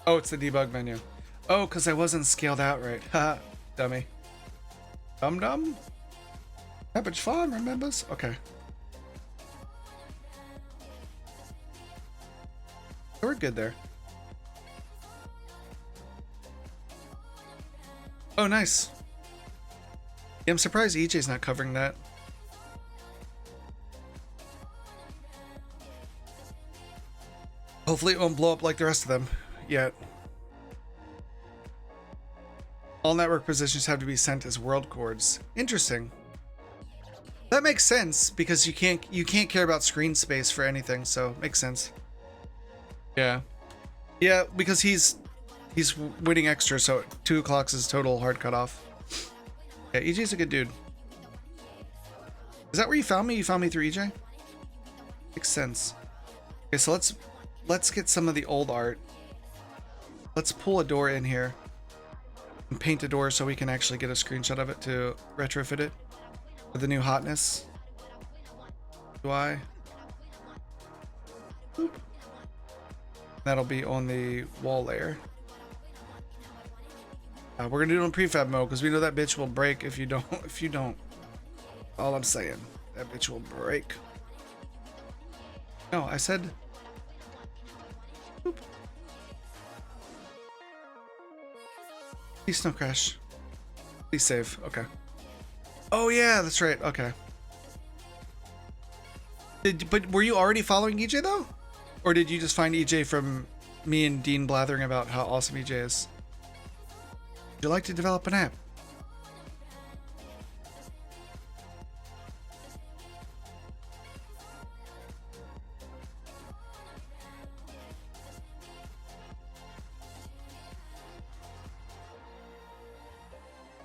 Oh, it's the debug menu. Oh, because I wasn't scaled out right. Ha, dummy. Dum-dum? Cabbage Farm, remembers? Okay. We're good there. Oh, nice. Yeah, I'm surprised EJ's not covering that. Hopefully it won't blow up like the rest of them yet. All network positions have to be sent as world coords. Interesting. That makes sense because you can't care about screen space for anything, so it makes sense. Yeah. Yeah, because he's winning extra, so 2 o'clock is total hard cutoff. Yeah, EJ's a good dude. Is that where you found me? You found me through EJ? Makes sense. Okay, so let's get some of the old art. Let's pull a door in here and paint a door so we can actually get a screenshot of it to retrofit it with the new hotness. UI. Boop. That'll be on the wall layer. We're gonna do it in prefab mode because we know that bitch will break if you don't. If you don't, all I'm saying, that bitch will break. No, I said. Boop. Please no crash. Please save. Okay. Oh yeah, that's right. Okay. But were you already following EJ though, or did you just find EJ from me and Dean blathering about how awesome EJ is? Would you like to develop an app?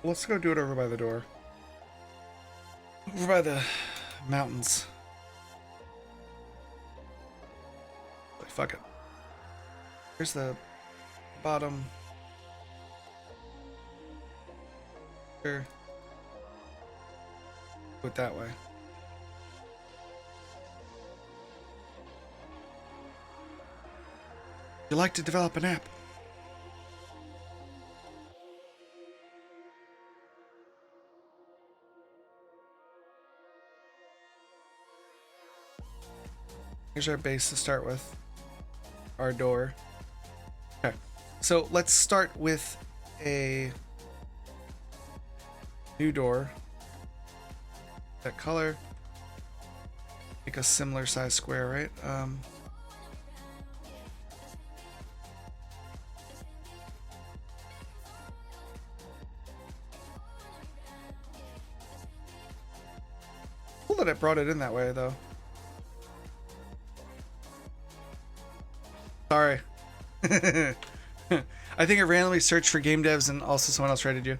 Let's go do it over by the door. Over by the mountains. Like, fuck it. Here's the bottom. Sure. Do it that way. You like to develop an app? Here's our base to start with. Our door. Okay. So let's start with a new door. That color. Make a similar size square, right? Cool that it brought it in that way, though. Sorry. I think I randomly searched for game devs and also someone else rated you.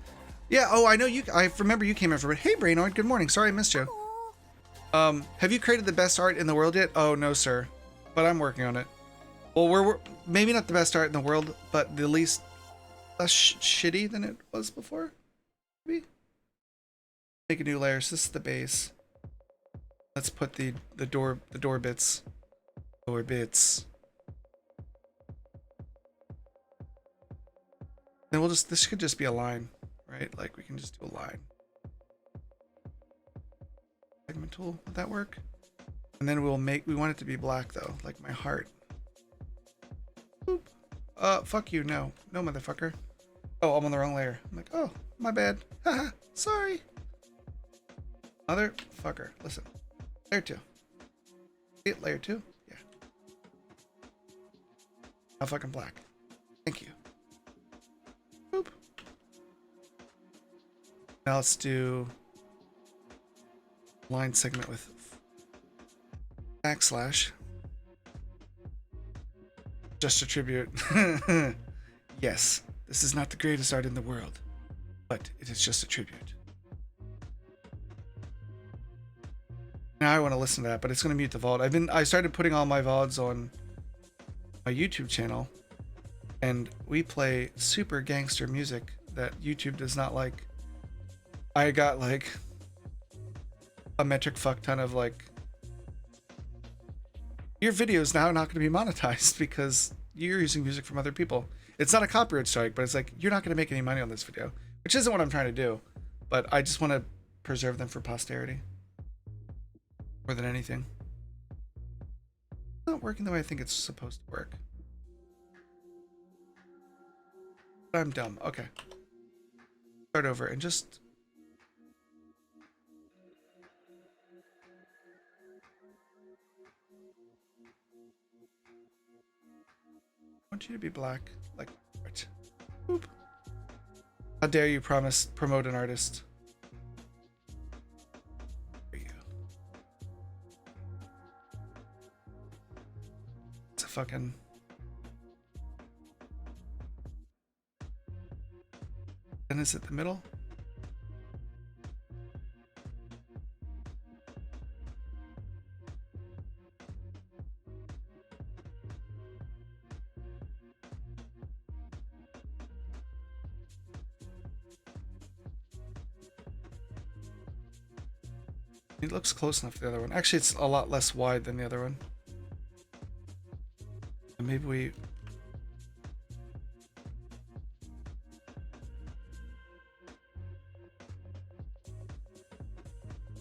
Yeah, oh, I know you. I remember you came in for it. Hey, Brainoid, good morning. Sorry I missed you. Have you created the best art in the world yet? Oh, no, sir. But I'm working on it. Well, we're maybe not the best art in the world, but the least less shitty than it was before. Maybe. Make a new layer. So this is the base. Let's put the door bits lower bits. Then we'll just, this could just be a line, right? Like we can just do a line. Segment tool, would that work? And then we'll make, we want it to be black though, like my heart. Boop. Fuck you, no. No, motherfucker. Oh, I'm on the wrong layer. I'm like, oh, my bad. Haha, sorry. Motherfucker, listen. Layer 2. See it, layer 2? Yeah. Now fucking black. Thank you. Boop. Now let's do line segment with backslash. Just attribute. Yes, this is not the greatest art in the world, but it is just a tribute. Now I want to listen to that, but it's going to mute the VOD. I started putting all my VODs on my YouTube channel, and we play super gangster music that YouTube does not like. I got like a metric fuck ton of like, your video is now not going to be monetized because you're using music from other people. It's not a copyright strike, but it's like, you're not going to make any money on this video, which isn't what I'm trying to do, but I just want to preserve them for posterity more than anything. It's not working the way I think it's supposed to work. But I'm dumb. Okay. Start over and just... I want you to be black, like right. Boop. How dare you promote an artist? There you go. It's a fucking... Then is it the middle? It looks close enough to the other one. Actually, it's a lot less wide than the other one. And maybe we...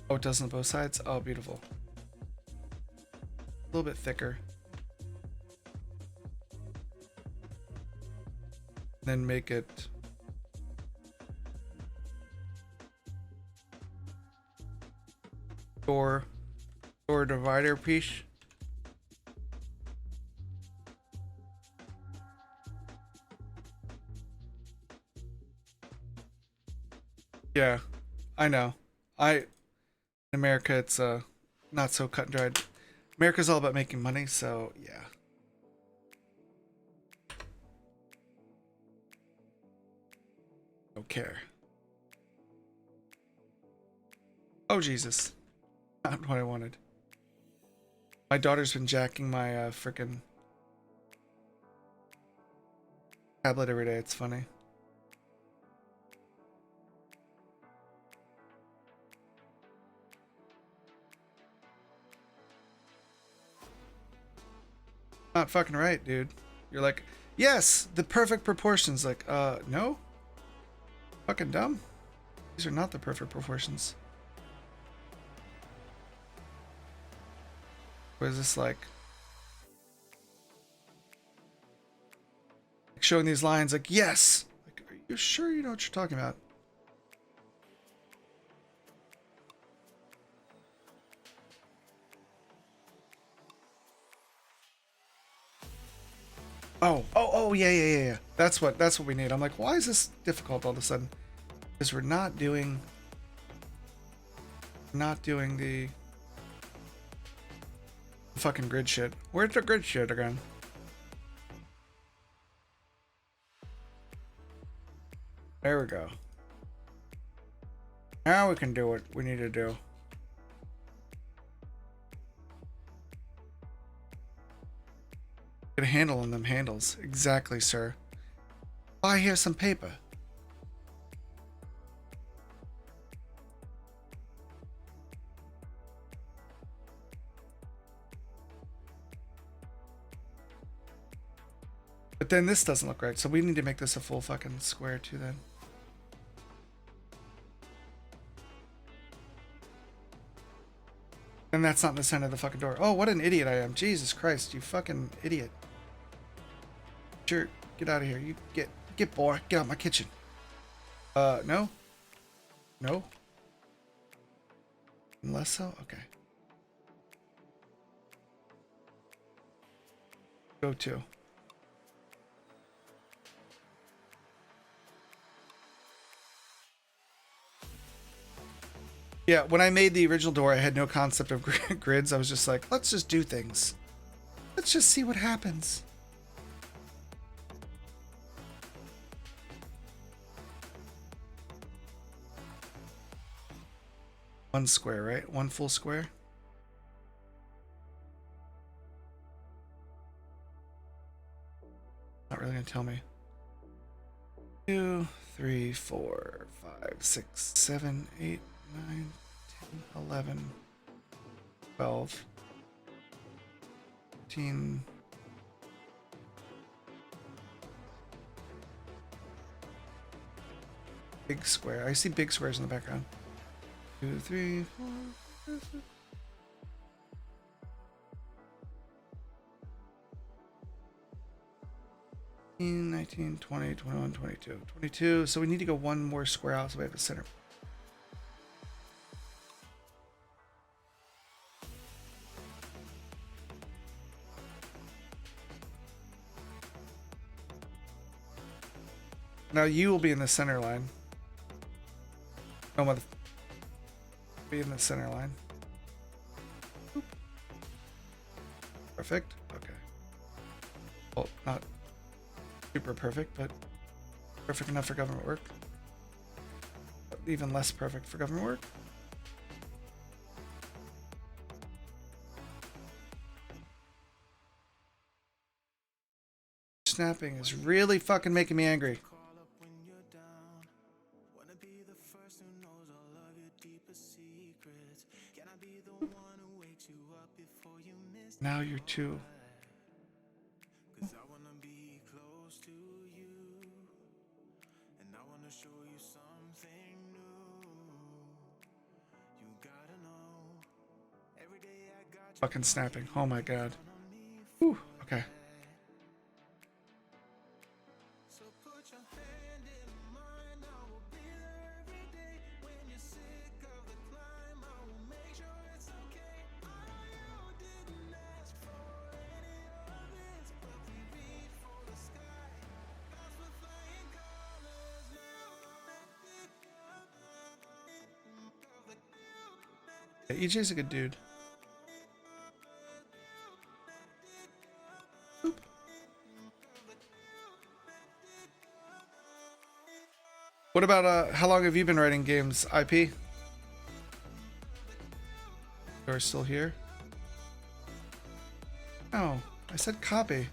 Oh, it does on both sides? Oh, beautiful. A little bit thicker. Then make it... Or divider piece. Yeah, I know. In America, it's not so cut and dried. America's all about making money, so yeah. Don't care. Oh Jesus. Not what I wanted. My daughter's been jacking my frickin' tablet every day. It's funny. Not fucking right, dude. You're like, yes, the perfect proportions. Like, no. Fucking dumb. These are not the perfect proportions. What is this like? Showing these lines like, yes! Like, are you sure you know what you're talking about? Oh, yeah. That's what we need. I'm like, why is this difficult all of a sudden? Because we're not doing the fucking grid shit. Where's the grid shit again? There we go. Now we can do what we need to do. Get a handle on them handles. Exactly, sir. Buy here some paper. But then this doesn't look right, so we need to make this a full fucking square too then. And that's not in the center of the fucking door. Oh, what an idiot I am. Jesus Christ, you fucking idiot. Sure, get out of here. You get boy, get out my kitchen. No? No? Unless so? Okay. Go to. Yeah, when I made the original door, I had no concept of grids. I was just like, let's just do things. Let's just see what happens. One square, right? One full square. Not really gonna tell me. 2, 3, 4, 5, 6, 7, 8, 9, 10, 11, 12, 13. Big square. I see big squares in the background. 2, 3, 4, 5, 6. 19, 20, 21, 22. 22. So we need to go one more square out so we have the center. Now you will be in the center line. Oh, mother. Be in the center line. Oop. Perfect. Okay. Well, not super perfect, but perfect enough for government work. But even less perfect for government work. Snapping is really fucking making me angry. Now you're two. Fucking snapping. Oh my god. Whew. Okay. Yeah, EJ's a good dude. Oop. What about how long have you been writing games, IP? You're still here? Oh, I said copy.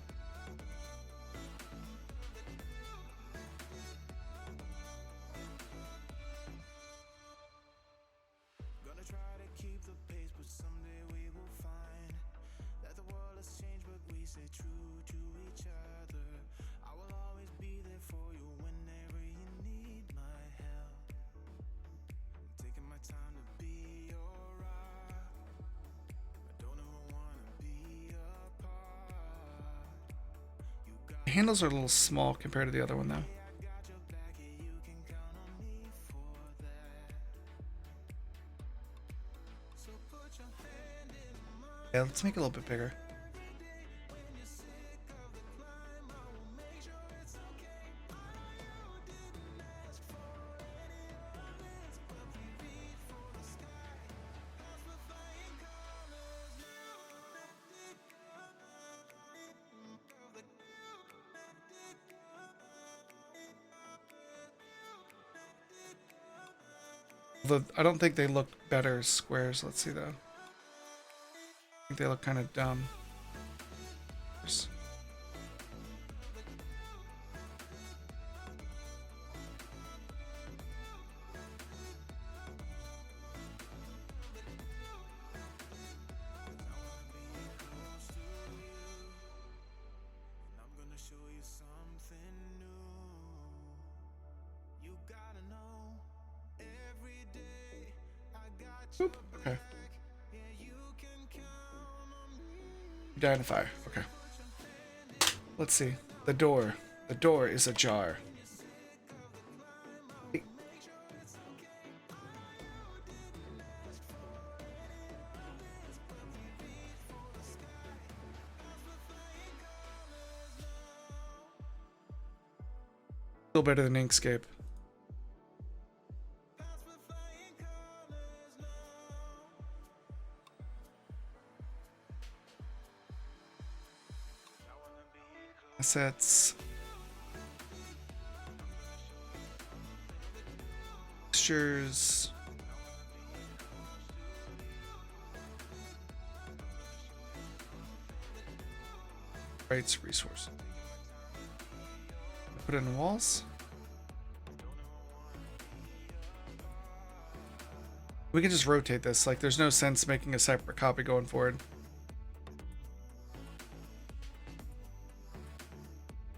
Handles are a little small compared to the other one though. Yeah, let's make it a little bit bigger. I don't think they look better as squares. Let's see though. I think they look kind of dumb. Boop. Okay. You die in a fire. Okay. Let's see. The door. The door is ajar. Still better than Inkscape. Assets. Textures. Rights, resource. Put it in walls. We can just rotate this. Like, there's no sense making a separate copy going forward.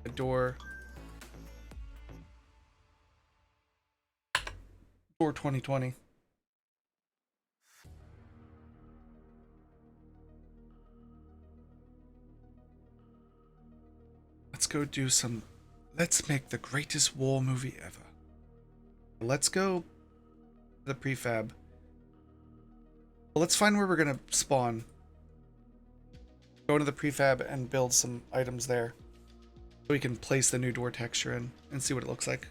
A door. Door 2020. Let's go do some... Let's make the greatest war movie ever. Let's go to the prefab. Well, let's find where we're going to spawn. Go into the prefab and build some items there. So we can place the new door texture in and see what it looks like.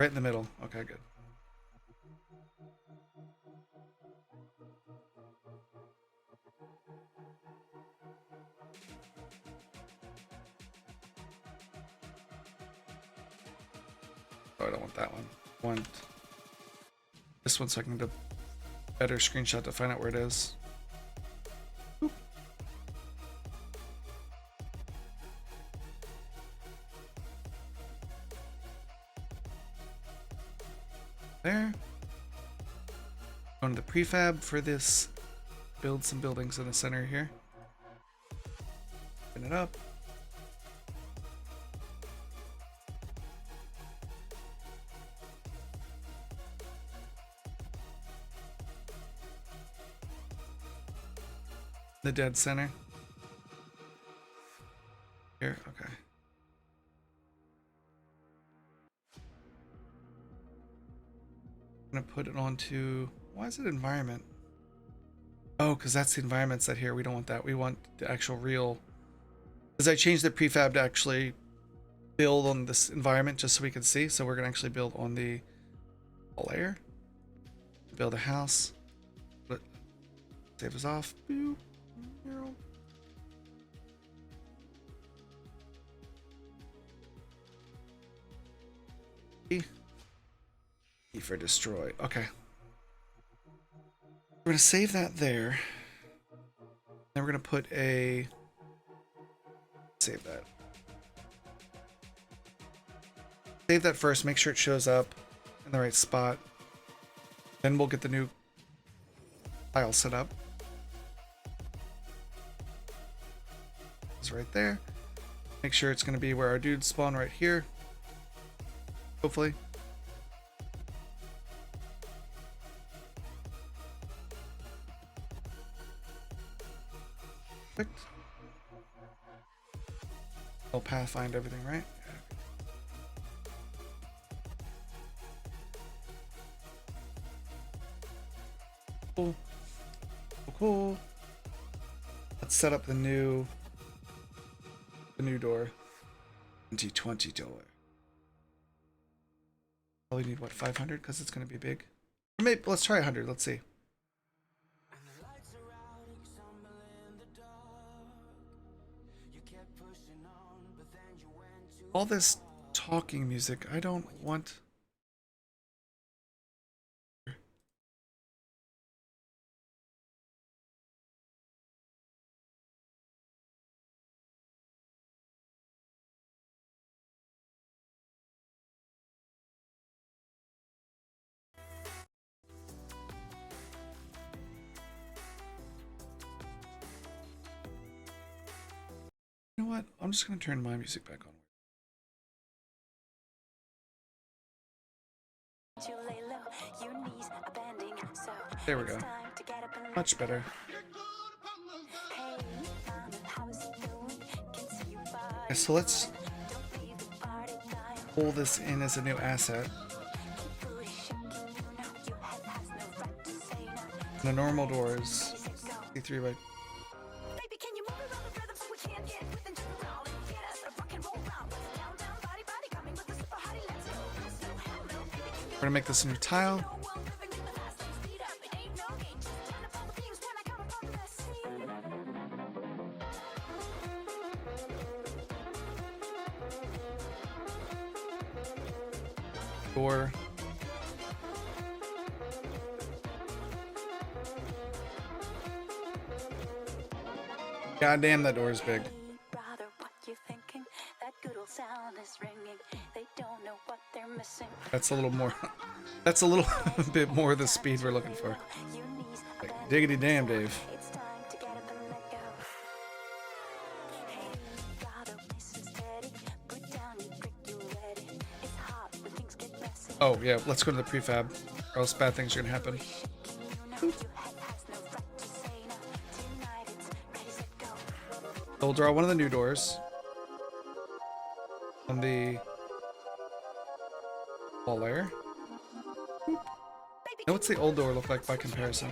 Right in the middle. Okay, good. Oh, I don't want that one. I want this one so I can get a better screenshot to find out where it is. Oop. There. Going to the prefab for this. Build some buildings in the center here. Open it up. The dead center. Here, okay. I'm gonna put it onto, why is it environment? Oh, because that's the environment set here. We don't want that. We want the actual real, because I changed the prefab to actually build on this environment just so we can see. So we're gonna actually build on the layer. Build a house. Save us off. Boop. E for destroy. Okay. We're going to save that there. Then we're going to put a... Save that. Save that first. Make sure it shows up in the right spot. Then we'll get the new file set up. It's right there. Make sure it's going to be where our dudes spawn right here. Hopefully. Perfect. I'll pathfind everything, right? Cool. Cool. Let's set up the new door. 2020 door. Probably need what, 500 because it's going to be big. Or maybe let's try 100. Let's see. All this talking music, I don't want. You know what? I'm just going to turn my music back on. There we go. Much better. Okay, so let's pull this in as a new asset. The normal doors. C3 by. We're gonna make this a new tile. Door. God damn, that door is big. Brother, what you thinking? That good old sound is ringing. They don't know what they're missing. That's a little more. That's a little bit more the speed we're looking for. Like, diggity damn, Dave. It's time to get up and let go. Hey, brother, listen steady. Put down your brick, you ready. It's hot when things get messy. Oh yeah, let's go to the prefab, or else bad things are gonna happen. We'll draw one of the new doors on the wall layer. Now what's the old door look like by comparison?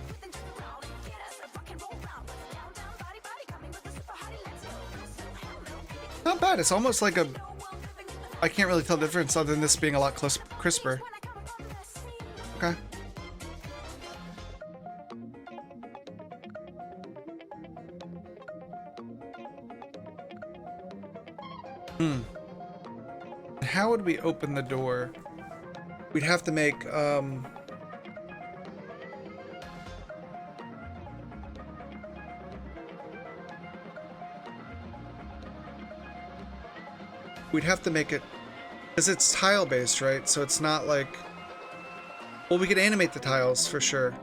Not bad. It's almost like a... I can't really tell the difference other than this being a lot crisper. Okay. How would we open the door? We'd have to make, we'd have to make it, because it's tile based, right? So it's not like, well, we could animate the tiles for sure.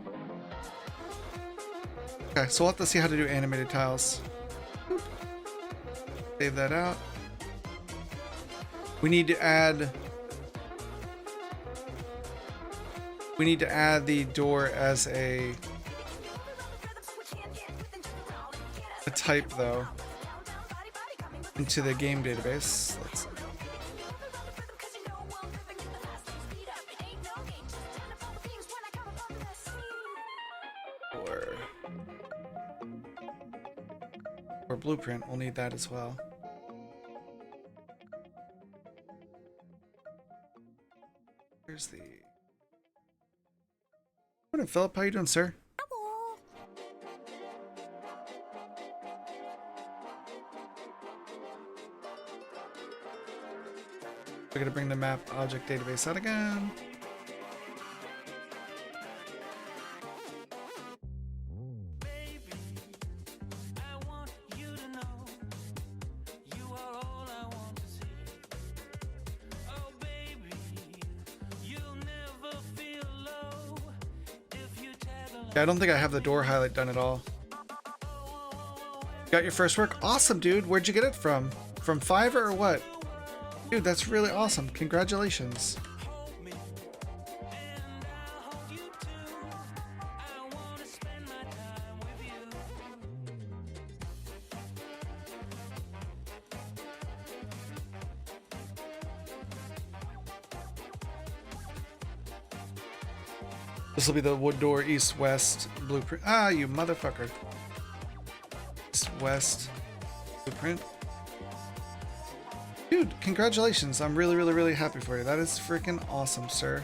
Okay, so we'll have to see how to do animated tiles. Save that out. We need to add the door as a type though into the game database. Let's see. Or blueprint, we'll need that as well. Here's the... Morning, Philip. How you doing, sir? We're gonna bring the map object database out again. Yeah, I don't think I have the door highlight done at all. Got your first work? Awesome, dude. Where'd you get it from? From Fiverr or what? Dude, that's really awesome. Congratulations. This will be the wood door east-west blueprint. Ah, you motherfucker. East-west blueprint. Dude, congratulations. I'm really, really, really happy for you. That is freaking awesome, sir.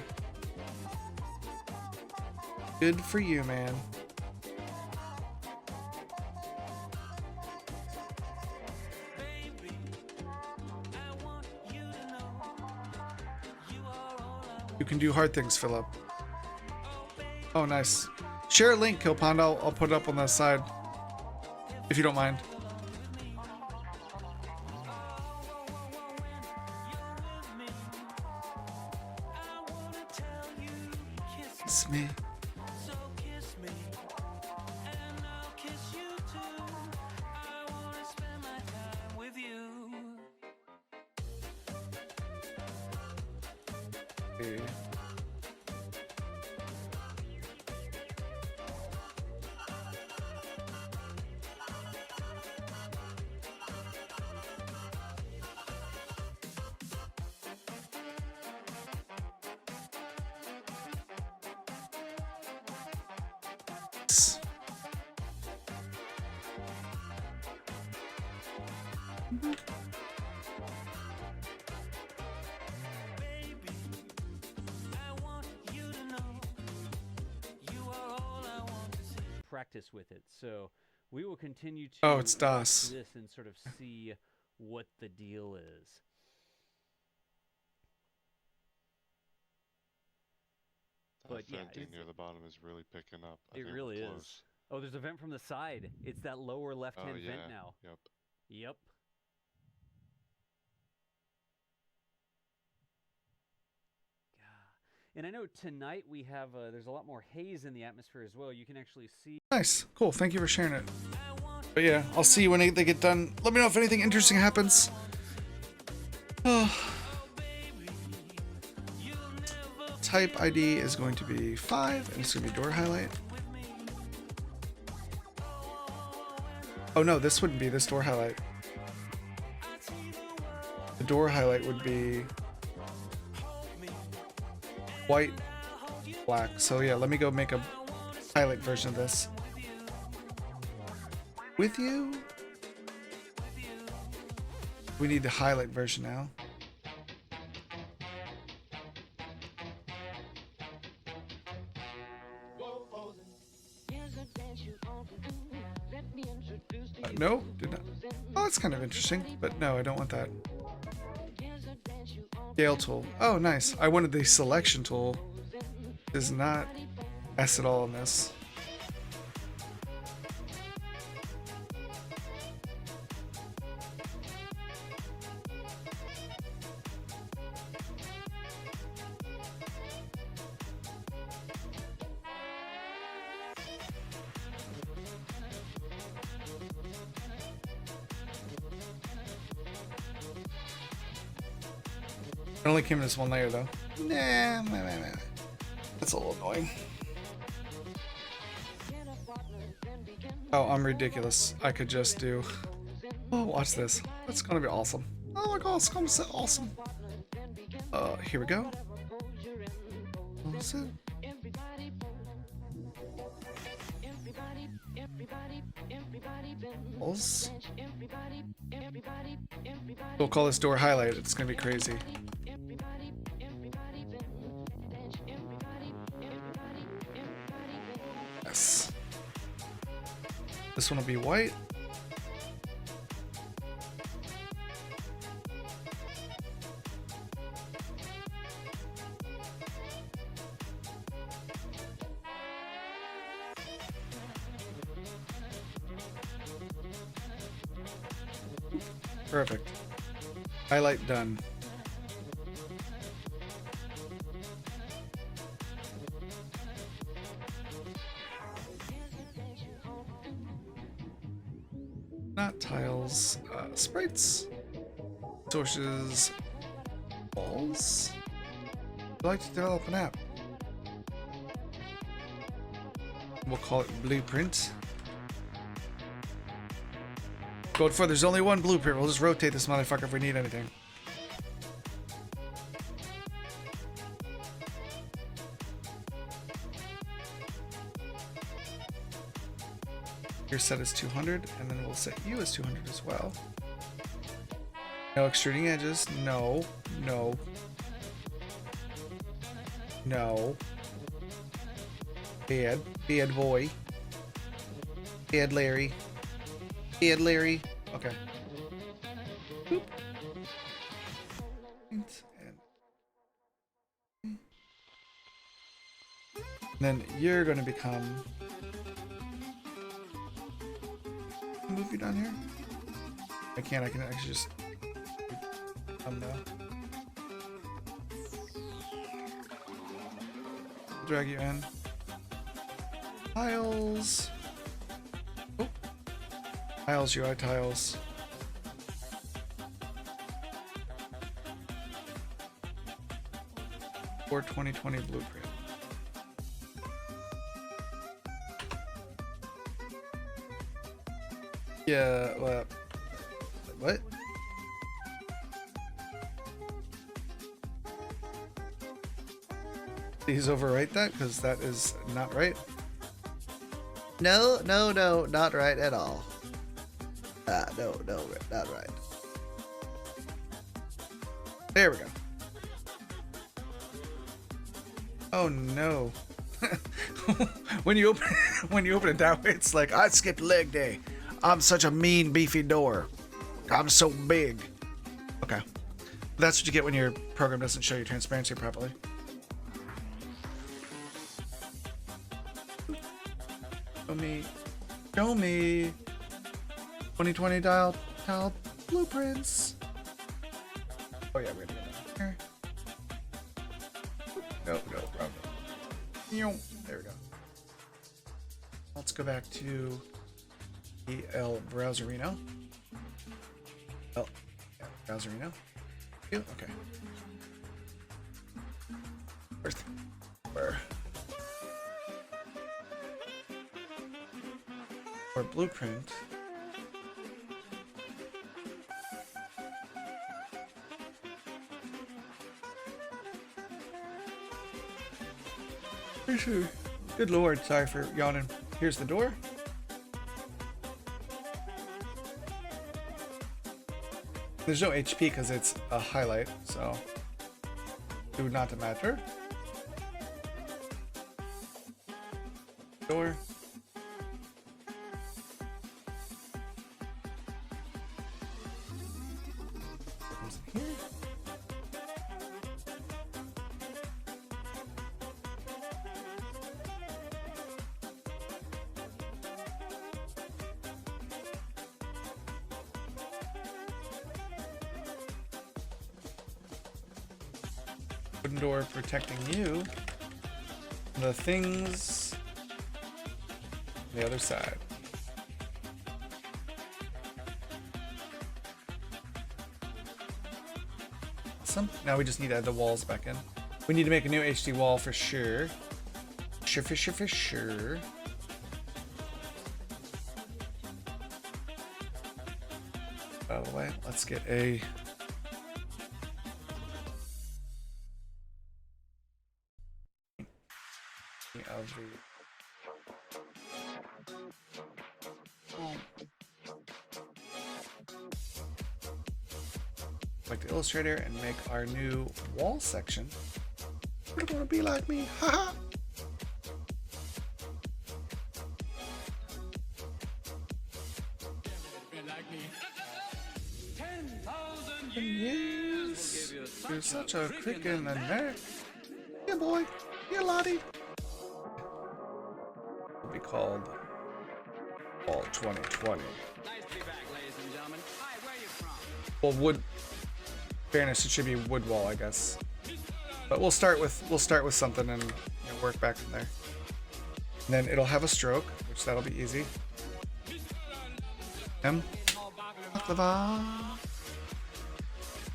Good for you, man. You can do hard things, Philip. Oh, nice. Share a link, Killpond. I'll put it up on the side. If you don't mind. Kiss me. Okay. Nice. Practice with it. So we will continue to Oh, it's DOS. do this and sort of see what the deal is. That But yeah, venting near the bottom is really picking up. I It think we're really is. close. Oh, there's a vent from the side. It's that lower Oh left-hand yeah. vent now. Yep. Yep. And I know tonight we have, there's a lot more haze in the atmosphere as well. You can actually see. Nice. Cool. Thank you for sharing it. But yeah, I'll see you when they get done. Let me know if anything interesting happens. Type ID is going to be 5, and it's going to be door highlight. Oh no, this wouldn't be this door highlight. The door highlight would be white, black. So yeah, let me go make a highlight version of this. With you? We need the highlight version now. No, did not. Oh, that's kind of interesting, but no, I don't want that. Scale tool. Oh, nice. I wanted the selection tool. Does not S at all in this. It only came in this one layer though. Nah. That's a little annoying. Oh, I'm ridiculous. I could just do. Oh, watch this. That's gonna be awesome. Oh my god, it's gonna be so awesome. Here we go. What's it? Pulse. We'll call this door highlight. It's gonna be crazy. Yes. This one will be white. Perfect. Highlight done. Not tiles, sprites, sources, balls. I'd like to develop an app. We'll call it Blueprint. Going for there's only one blueprint. We'll just rotate this motherfucker if we need anything. Your set is 200, and then we'll set you as 200 as well. No extruding edges. No. Bad boy. Bad Larry. Okay. Boop. And then you're going to become. Move you down here. I can actually just now. Drag you in. Tiles. Oh. Tiles, UI tiles. For 2020 blueprint. Yeah, what? Please overwrite that, because that is not right. No, no, no, not right at all. No, no, not right. There we go. Oh no. when you open it that way, it's like I skipped leg day. I'm such a mean beefy door. I'm so big. Okay. That's what you get when your program doesn't show you transparency properly. Show me. Show me. 2020 dial blueprints. Oh yeah, we're gonna get that here. No, wrong one. There we go. Let's go back to EL Browserino. Oh, yeah, Browserino. Okay. Where? Or blueprint. Good lord, sorry for yawning. Here's the door. There's no HP because it's a highlight, so do not matter. Door. Comes in here. Wooden door protecting you. The things on the other side. Awesome. Now we just need to add the walls back in. We need to make a new HD wall for sure. For sure. By the way, let's get a of like the Illustrator and make our new wall section. You don't want to be like me, haha. Yes, you're such a crick in the neck. Yeah, boy. Yeah, Lottie. Will be called Fall 2020. Nice to be back, ladies and gentlemen. Hi, where are you from? Well, wood. Fairness, it should be wood wall, I guess. But we'll start with something and work back from there. And then it'll have a stroke, which that'll be easy. Baklava.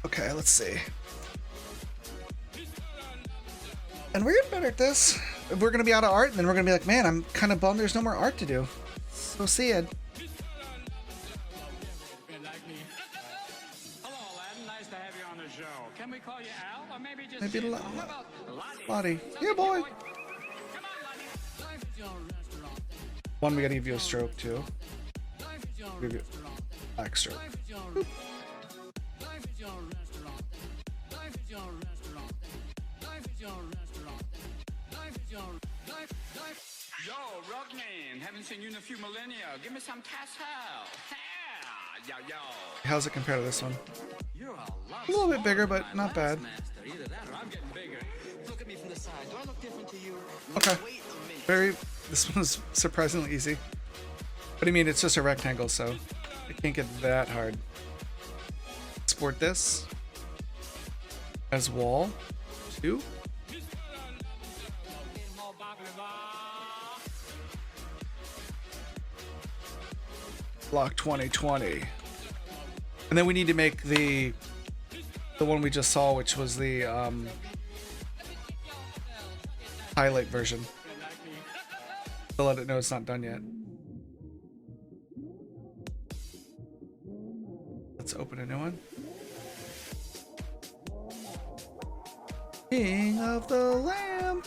Okay, let's see. And we're getting better at this. We're gonna be out of art, and then we're gonna be like, man, I'm kind of bummed there's no more art to do. So see it. Hello, Aladdin. Nice to have you on the show. Can we call you Al, or maybe just Maybe Sid? How about Lottie? Lottie. Yeah, boy. Come on, Lottie. Life is your restaurant. One, we gotta give you a stroke too. Life is your Give you restaurant. a back stroke. Life is your restaurant. Life is your restaurant. Life is your restaurant. Life is your restaurant. Life is your life. Yo, Rugman, haven't seen you in a few millennia. Give me some tassel. Yeah, yo. How's it compared to this one? You're a lot A little bit smaller bigger, than but my not bad. last master. Either that or I'm getting bigger. Look at me from the side. Do I look different to you? Okay. Wait a minute. This one was surprisingly easy. What do you mean? It's just a rectangle, so it can't get that hard. Export this as wall 2. Block 2020. And then we need to make the one we just saw, which was the highlight version, to let it know it's not done yet. Let's open a new one. King of the Lamb.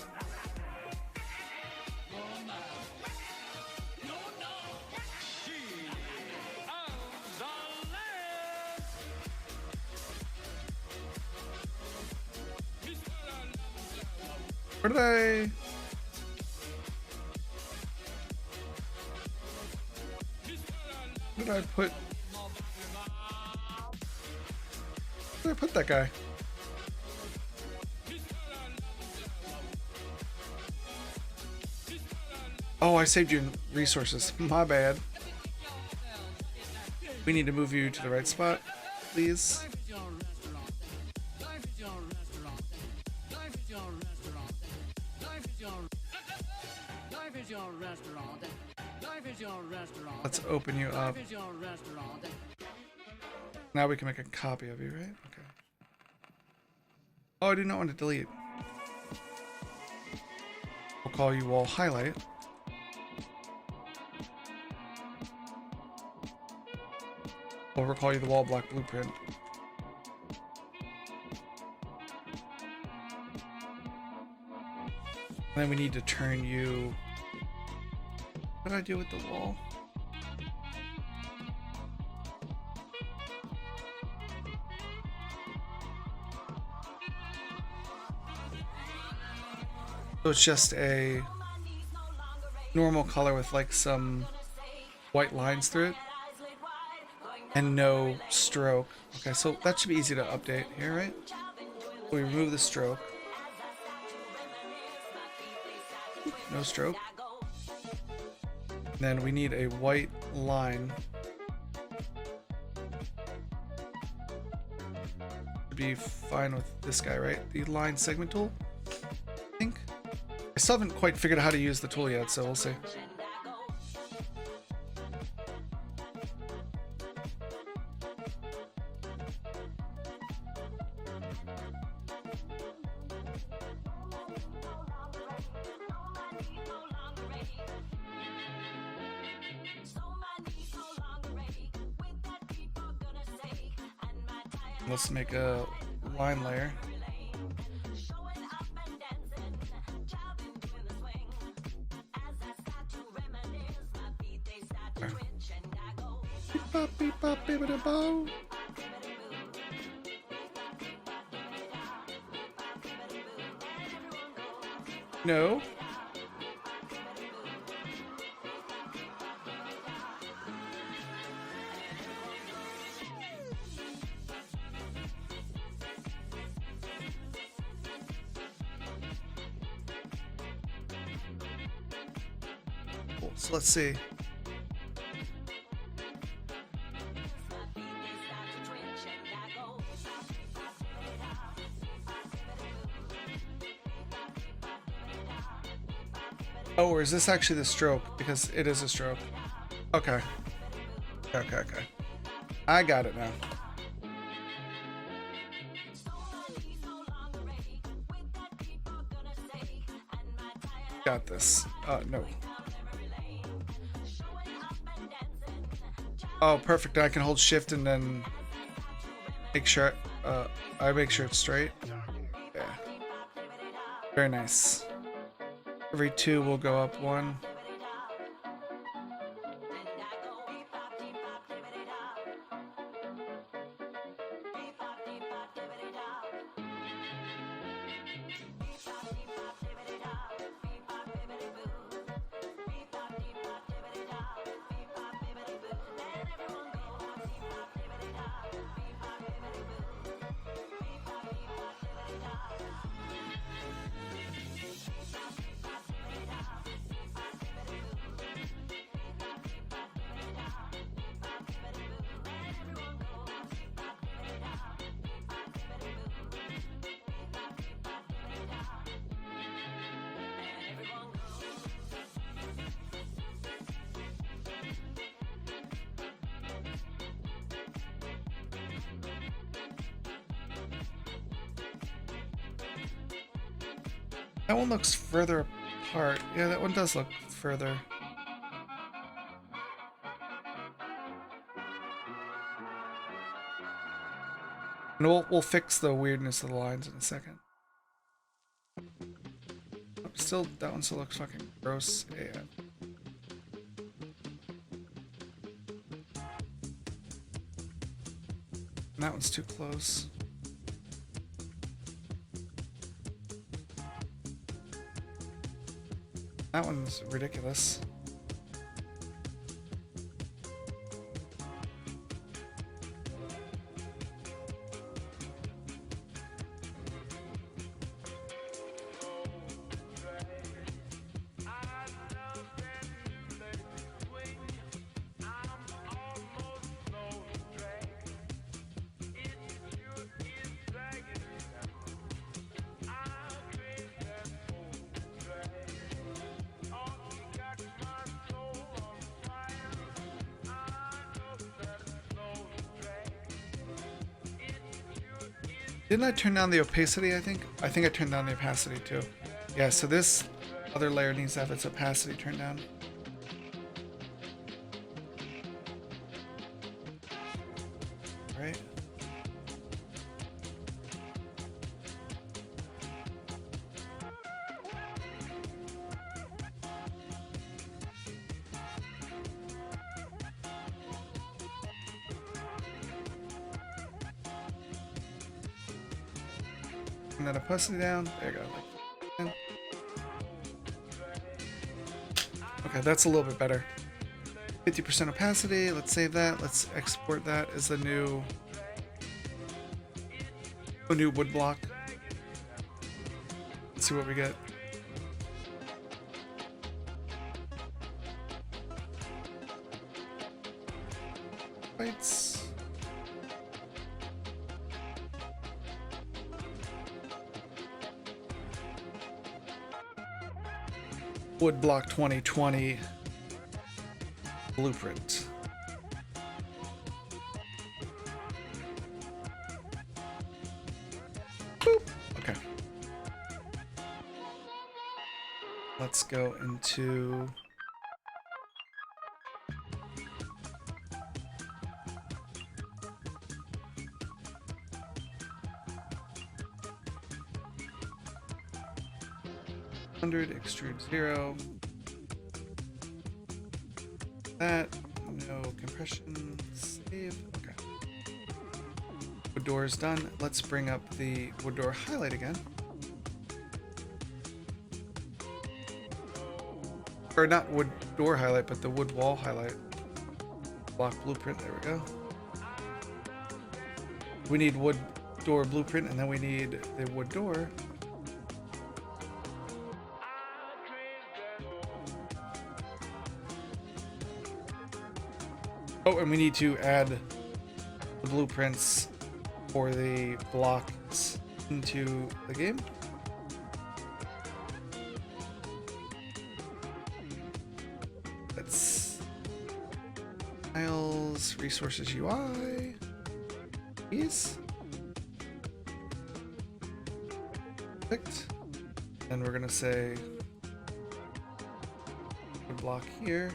Where did I? Where did I put? Where did I put that guy? Oh, I saved you in resources. My bad. We need to move you to the right spot, please. Let's open you up. Now we can make a copy of you, right? Okay. Oh, I do not want to delete. We'll call you wall highlight. We'll call you the wall block blueprint. And then we need to turn you. What did I do with the wall? So it's just a normal color with like some white lines through it and no stroke. Okay, so that should be easy to update here, right? We remove the stroke. No stroke. Then we need a white line. Should be fine with this guy, right? The line segment tool, I think. I still haven't quite figured out how to use the tool yet, so we'll see. Let's make a line layer. Beep, bop, beep, bop, bow. No. Cool. So let's see. Oh, or is this actually the stroke? Because it is a stroke. Okay. Okay. I got it now. Got this. No. Oh, perfect. I can hold shift and then make sure I make sure it's straight. Yeah. Very nice. Every 2 will go up 1. That one looks further apart. Yeah, that one does look further. And we'll fix the weirdness of the lines in a second. Still, that one still looks fucking gross. Yeah. And that one's too close. That one's ridiculous. Didn't I turn down the opacity, I think? I think I turned down the opacity too. Yeah, so this other layer needs to have its opacity turned down. Right? Turn that opacity down. There you go. Like, okay, that's a little bit better. 50% opacity. Let's save that. Let's export that as a new wood block. Let's see what we get. Bytes. Woodblock 2020 blueprint. Boop. Okay. Let's go into extrude 0. That, no compression, save. Okay. Wood door is done. Let's bring up the wood door highlight again. Or not wood door highlight, but the wood wall highlight. Block blueprint, there we go. We need wood door blueprint, and then we need the wood door. Oh, and we need to add the blueprints for the blocks into the game. That's files, resources UI. These. Perfect. And we're gonna say the block here.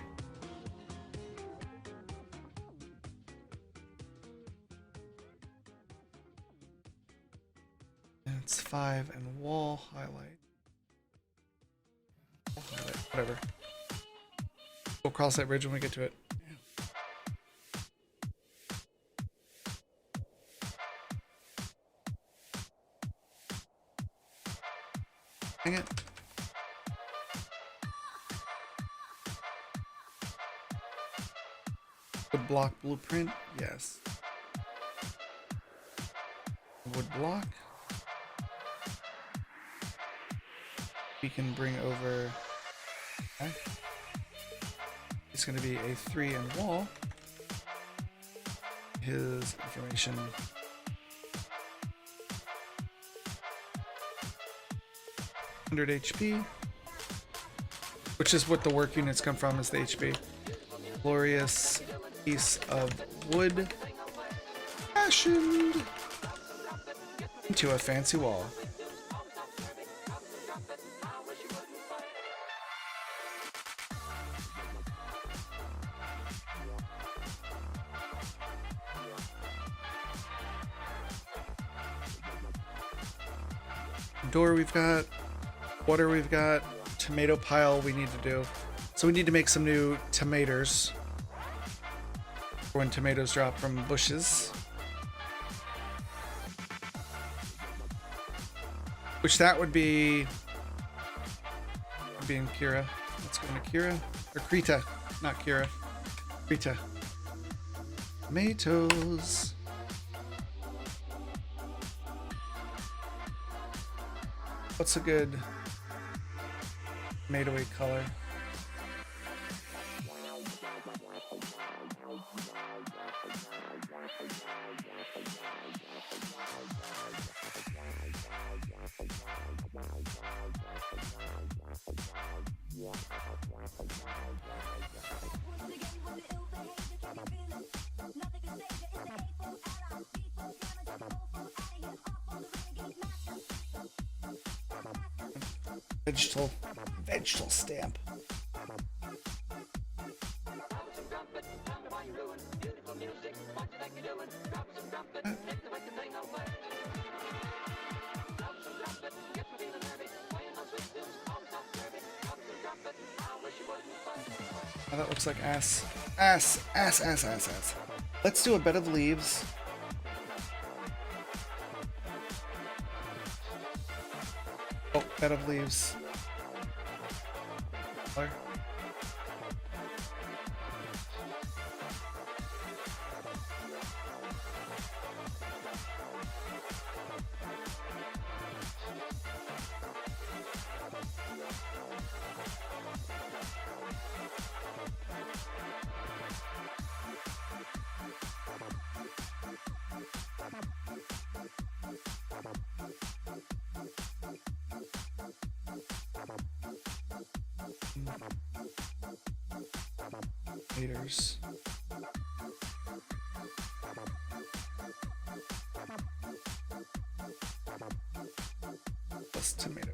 It's 5 and wall highlight. Wall highlight, whatever. We'll cross that bridge when we get to it. Hang it. Wood block blueprint, yes. Wood block. We can bring over. Okay. It's going to be a 3 and wall. His information. HP, which is what the work units come from, is the HP. Glorious piece of wood fashioned into a fancy wall. Door we've got. Water we've got. Tomato pile we need to do. So we need to make some new tomatoes for when tomatoes drop from bushes. Which that would be in Kira. Let's go to Kira. Or Krita. Not Kira. Krita. Tomatoes. What's a good tomatoey color? Vegetable stamp. Oh, that looks like ass. Ass. Let's do a bed of leaves. Oh, bed of leaves. Color. Haters. Plus tomato.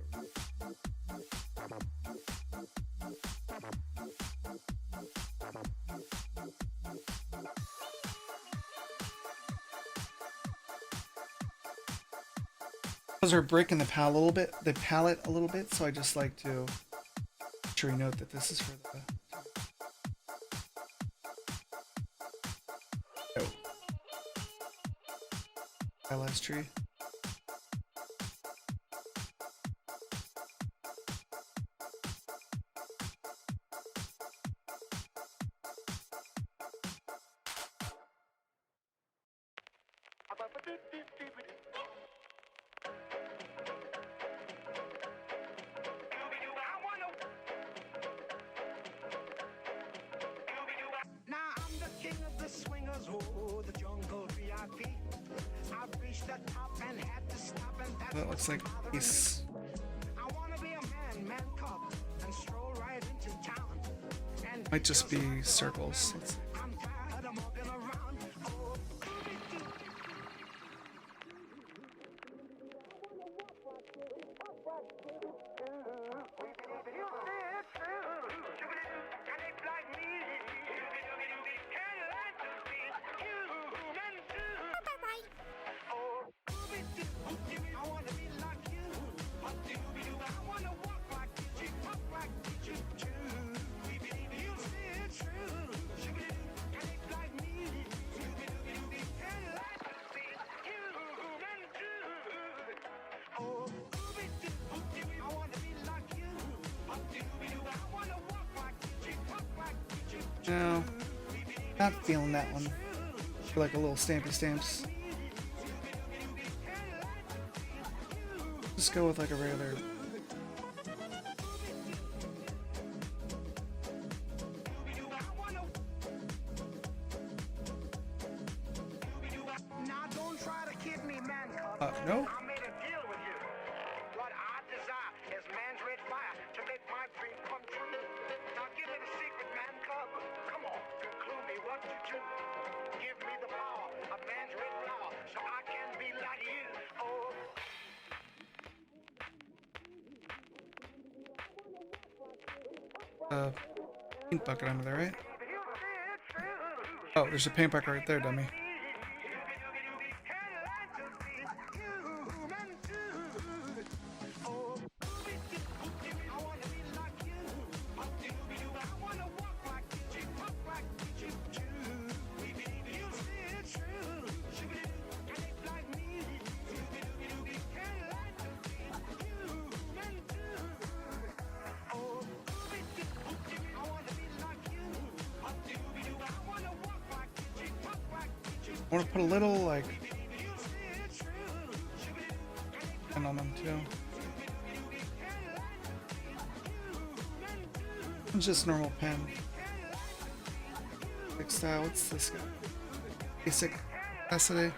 Those are breaking the palette a little bit, so I just like to sure you note that this is for the last tree. Now I'm the king of the swingers, oh, the jungle VIP. I've reached the top and had to stop, and that's That looks like peace. I wanna be a man cub, and stroll right into town. And Might just be circles. Let's see. I'm tired of walking around. Oh, I wanna be like you. I wanna walk like you, talk like you too. You see it's true. And it's like me. And life is human too. Oh, I wanna be like you. I wanna walk like you, talk like you too. No, not feeling that one. Feel like a little stampy stamps. Just go with like a regular. Now don't try to kid me, man cub. No. I made a deal with you. What I desire is man's red fire to make my dream come true. Now give me the secret, man cub. Come on, clue me what to do. Give me the power of man's red flower so I can be like you. Oh. Paint bucket under there, right? Oh, there's a paint bucket right there, dummy. I want to put a little like pen on them too. It's just normal pen. Big style. What's this guy? Basic capacity.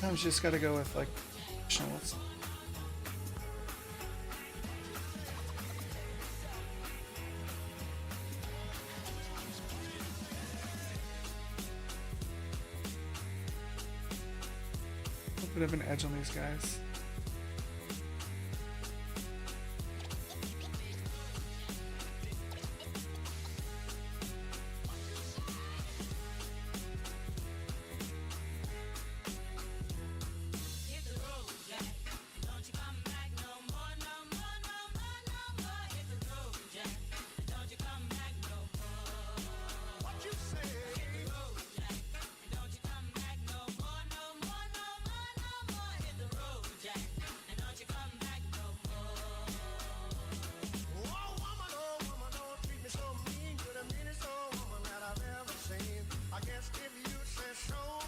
Sometimes you just gotta go with like professionals. A bit of an edge on these guys.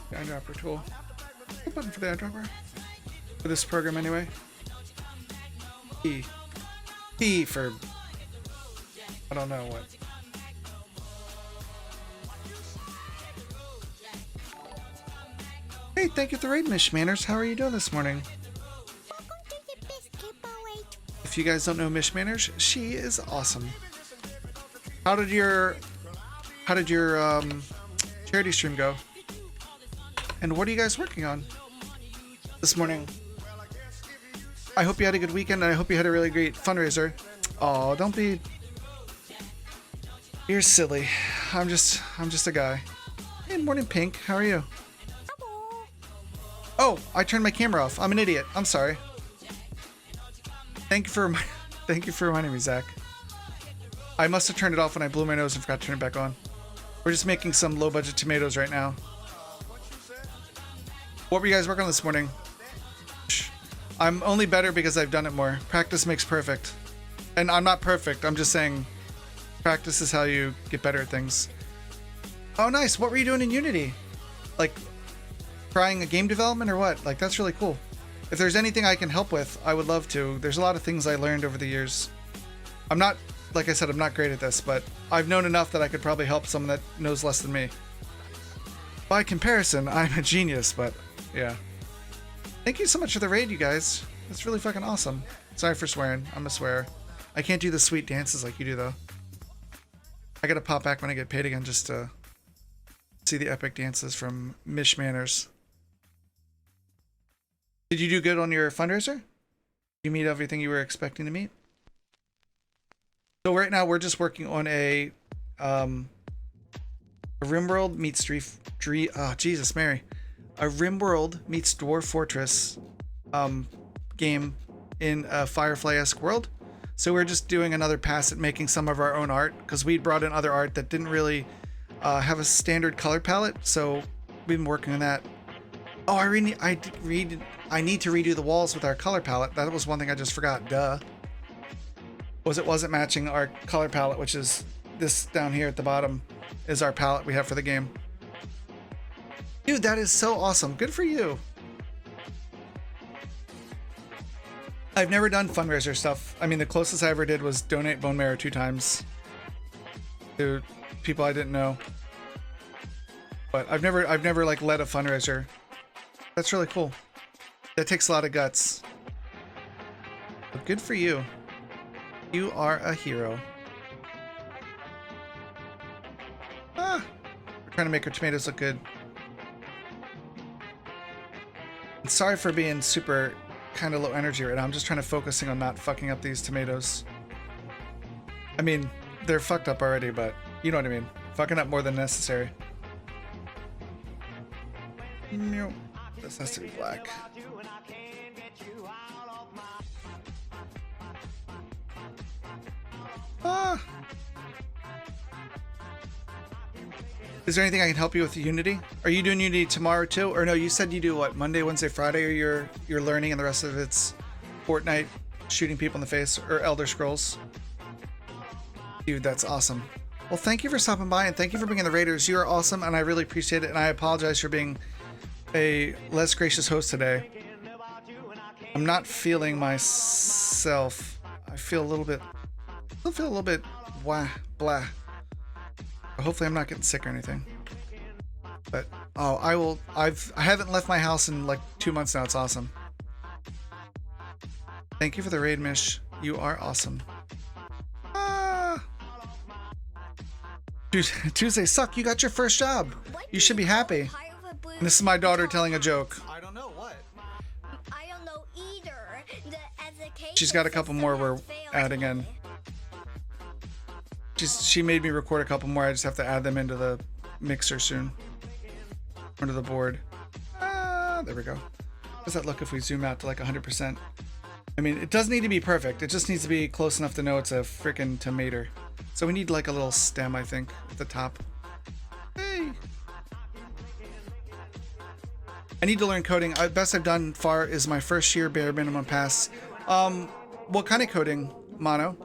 Eyedropper tool. What button for the eyedropper? For this program anyway. P. P for I don't know what. Hey, thank you for the raid, Mish Manners. How are you doing this morning? If you guys don't know Mish Manners, she is awesome. How did your charity stream go? And what are you guys working on this morning? I hope you had a good weekend, and I hope you had a really great fundraiser. Oh, don't be. You're silly. I'm just a guy. Hey, morning, Pink. How are you? Oh, I turned my camera off. I'm an idiot. I'm sorry. Thank you for reminding me, Zach. I must have turned it off when I blew my nose and forgot to turn it back on. We're just making some low-budget tomatoes right now. What were you guys working on this morning? I'm only better because I've done it more. Practice makes perfect. And I'm not perfect. I'm just saying practice is how you get better at things. Oh, nice. What were you doing in Unity? Like trying a game development or what? Like, that's really cool. If there's anything I can help with, I would love to. There's a lot of things I learned over the years. I'm not, like I said, I'm not great at this, but I've known enough that I could probably help someone that knows less than me. By comparison, I'm a genius, but yeah. Thank you so much for the raid, you guys. That's really fucking awesome. Sorry for swearing. I'm a swearer. I can't do the sweet dances like you do, though. I gotta pop back when I get paid again just to see the epic dances from Mish Manners. Did you do good on your fundraiser? Did you meet everything you were expecting to meet? So right now we're just working on a RimWorld meets oh Jesus Mary. A RimWorld meets Dwarf Fortress game in a Firefly-esque world. So we're just doing another pass at making some of our own art because we brought in other art that didn't really have a standard color palette. So we've been working on that. Oh, I need to redo the walls with our color palette. That was one thing I just forgot. Duh. It wasn't matching our color palette, which is this down here at the bottom is our palette we have for the game. Dude, that is so awesome. Good for you. I've never done fundraiser stuff. I mean, the closest I ever did was donate bone marrow 2 times to people I didn't know. But I've never like led a fundraiser. That's really cool. That takes a lot of guts. But good for you. You are a hero. Ah, we're trying to make our tomatoes look good. And sorry for being super kind of low energy right now. I'm just trying to focusing on not fucking up these tomatoes. I mean, they're fucked up already, but you know what I mean. Fucking up more than necessary. This has to be black. Ah. Is there anything I can help you with Unity? Are you doing Unity tomorrow too? Or no, you said you do what, Monday, Wednesday, Friday, or you're learning and the rest of it's Fortnite, shooting people in the face, or Elder Scrolls? Dude, that's awesome. Well, thank you for stopping by and thank you for being the Raiders. You are awesome and I really appreciate it, and I apologize for being a less gracious host today. I'm not feeling myself. I feel a little bit blah. Hopefully I'm not getting sick or anything. But I haven't left my house in like 2 months now. It's awesome. Thank you for the raid, Mish. You are awesome. Tuesday suck. You got your first job. You should be happy. And this is my daughter telling a joke. I don't know what. I don't know either. The education She's got a couple more we're adding in. She made me record a couple more. I just have to add them into the mixer soon. Under the board. There we go. How does that look if we zoom out to like 100%? I mean, it doesn't need to be perfect. It just needs to be close enough to know it's a freaking tomato. So we need like a little stem, I think, at the top. Hey! I need to learn coding. Best I've done far is my first year bare minimum pass. What kind of coding, Mono?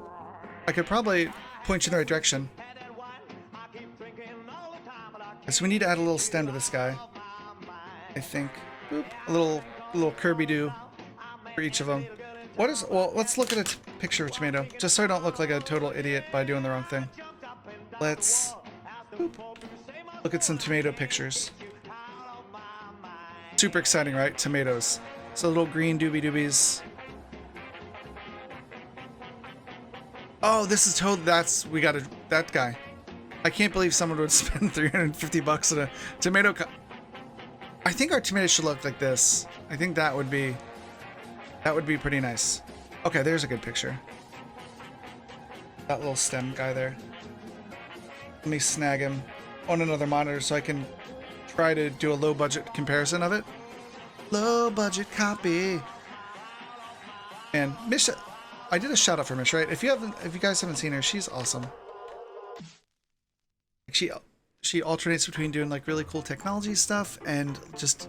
I could probably point you in the right direction. So we need to add a little stem to this guy. I think. Boop. A little Kirby do for each of them. Well, let's look at a picture of a tomato, just so I don't look like a total idiot by doing the wrong thing. Let's look at some tomato pictures. Super exciting, right? Tomatoes. So little green doobie-doobies. Oh, this is we got that guy. I can't believe someone would spend $350 on a tomato I think our tomato should look like this. I think that would be pretty nice. Okay, there's a good picture. That little stem guy there. Let me snag him on another monitor so I can try to do a low budget comparison of it. Low budget copy. And Mish, I did a shout out for Mish, right? If you guys haven't seen her, she's awesome. She alternates between doing like really cool technology stuff and just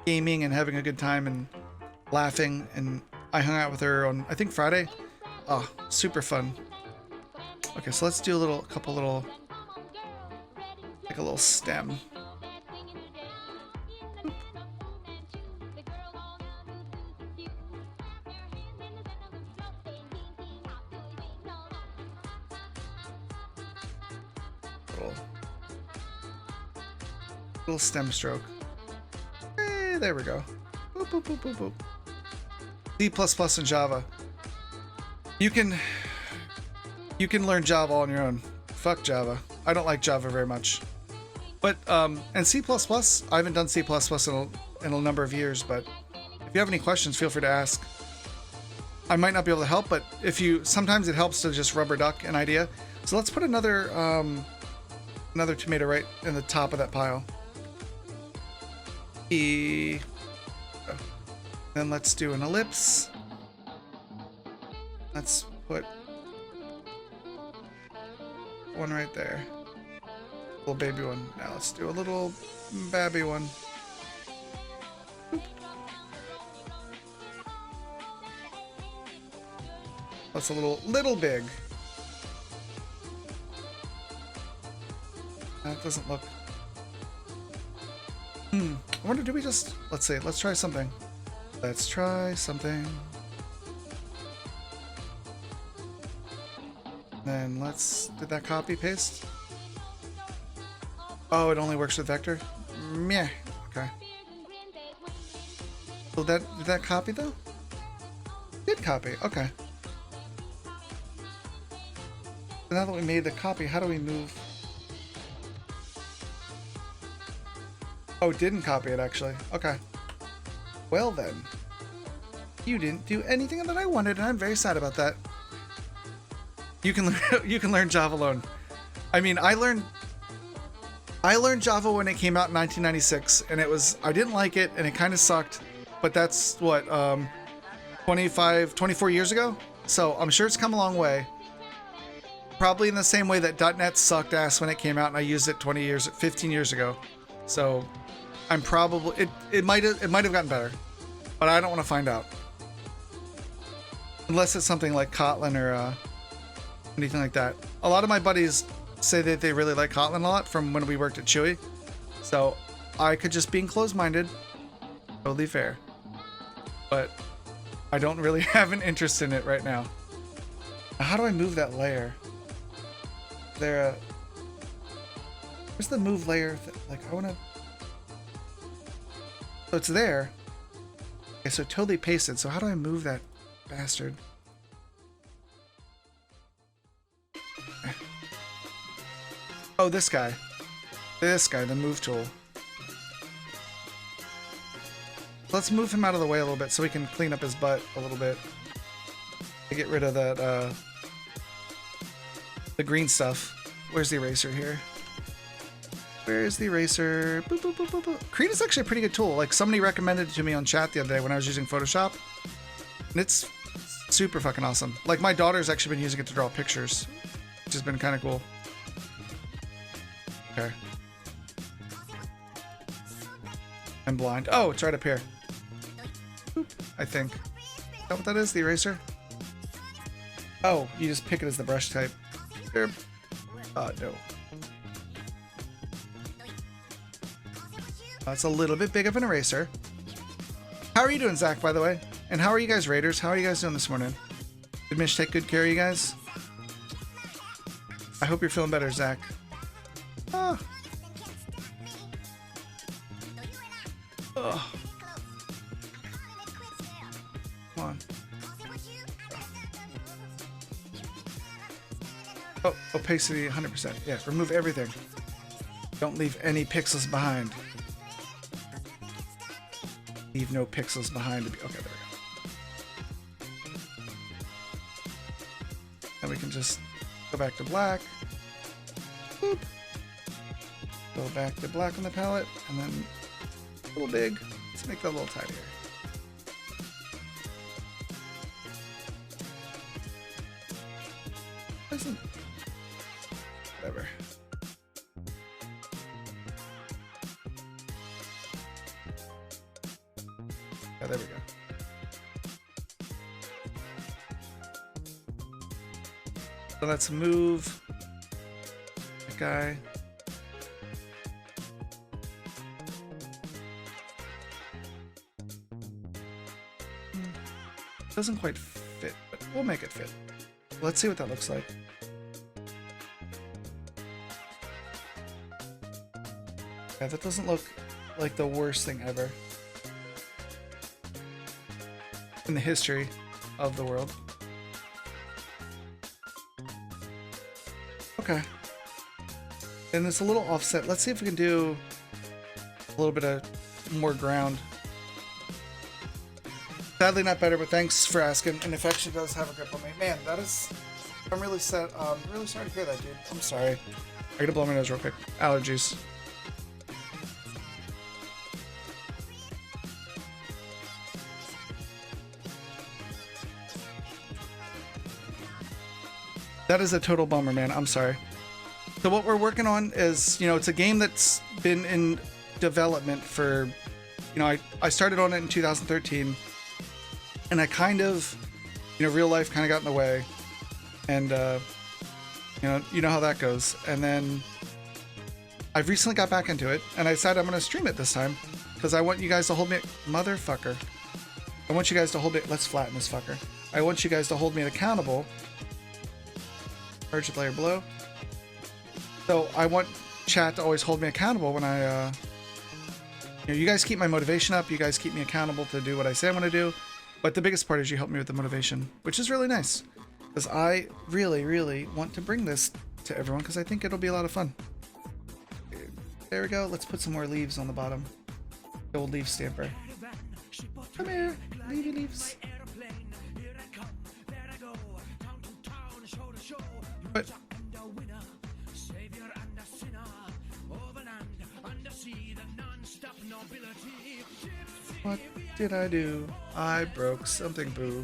gaming and having a good time and laughing. And I hung out with her on, I think, Friday. Oh, super fun. Okay, so let's do like a little stem. Little stem stroke. Hey, there we go. Boop, boop, boop, boop, boop. C++ and Java. You can learn Java on your own. Fuck Java. I don't like Java very much. But and C++, I haven't done C++ in a number of years, but if you have any questions, feel free to ask. I might not be able to help, but sometimes it helps to just rubber duck an idea. So let's put another tomato right in the top of that pile. Then let's do an ellipse. Let's put one right there. Little baby one. Now let's do a little babby one. That's a little big. That doesn't look. I wonder, do we just... Let's see. Let's try something. Let's try something. Then did that copy paste? Oh, it only works with vector? Meh. Okay. So did that copy though? Did copy. Okay. So now that we made the copy, how do we move? Oh, it didn't copy it actually. Okay. Well then. You didn't do anything that I wanted, and I'm very sad about that. You can learn Java alone. I mean, I learned Java when it came out in 1996, and I didn't like it, and it kind of sucked. But that's what 24 years ago. So I'm sure it's come a long way. probably in the same way that .NET sucked ass when it came out and I used it 15 years ago. So I'm probably, it might have gotten better, but I don't want to find out. Unless it's something like Kotlin or anything like that. A lot of my buddies say that they really like Kotlin a lot from when we worked at Chewy. So I could just be closed-minded, totally fair. But I don't really have an interest in it right now. How do I move that layer? Where's the move layer? Like I want to. So it's there. Okay, so totally pasted. So how do I move that bastard? Oh, this guy. This guy, the move tool. Let's move him out of the way a little bit so we can clean up his butt a little bit. To get rid of that, the green stuff. Where's the eraser here? Where's the eraser? Boop, boop, boop, boop, boop. Create is actually a pretty good tool. Like somebody recommended it to me on chat the other day when I was using Photoshop. And it's super fucking awesome. Like my daughter's actually been using it to draw pictures, which has been kind of cool. Okay. I'm blind. Oh, it's right up here. Boop, I think. Is that what that is? The eraser? Oh, you just pick it as the brush type. No. That's a little bit big of an eraser. How are you doing, Zach, by the way? And how are you guys, Raiders? How are you guys doing this morning? Did Mish take good care of you guys? I hope you're feeling better, Zach. Oh. Oh. Come on. Oh, opacity 100%. Yeah, remove everything. Don't leave any pixels behind. Leave no pixels behind. Okay, there we go. And we can just go back to black. Boop. Go back to black on the palette, and then a little big. Let's make that a little tidier. Whatever. Yeah, there we go. So let's move that guy. Doesn't quite fit, but we'll make it fit. Let's see what that looks like. Yeah, that doesn't look like the worst thing ever in the history of the world. Okay. And it's a little offset. Let's see if we can do a little bit of more ground. Sadly not better, but thanks for asking. And if actually does have a grip on me. Man, that is... I'm really sad. Really sorry to hear that, dude. I'm sorry. I gotta blow my nose real quick. Allergies. That is a total bummer, man. I'm sorry. So what we're working on is, you know, it's a game that's been in development for, you know, I started on it in 2013, and I kind of, you know, real life kind of got in the way, and you know how that goes. And then I've recently got back into it, and I decided I'm going to stream it this time because I want you guys to hold me, motherfucker. I want you guys to hold it. Let's flatten this fucker. I want you guys to hold me accountable. Merge the layer below. So I want chat to always hold me accountable when I, you guys keep my motivation up. You guys keep me accountable to do what I say I'm going to do. But the biggest part is you help me with the motivation, which is really nice. Because I really, really want to bring this to everyone because I think it'll be a lot of fun. There we go. Let's put some more leaves on the bottom. The old leaf stamper. Come here, leafy leaves. What? What did I do? I broke something, boo.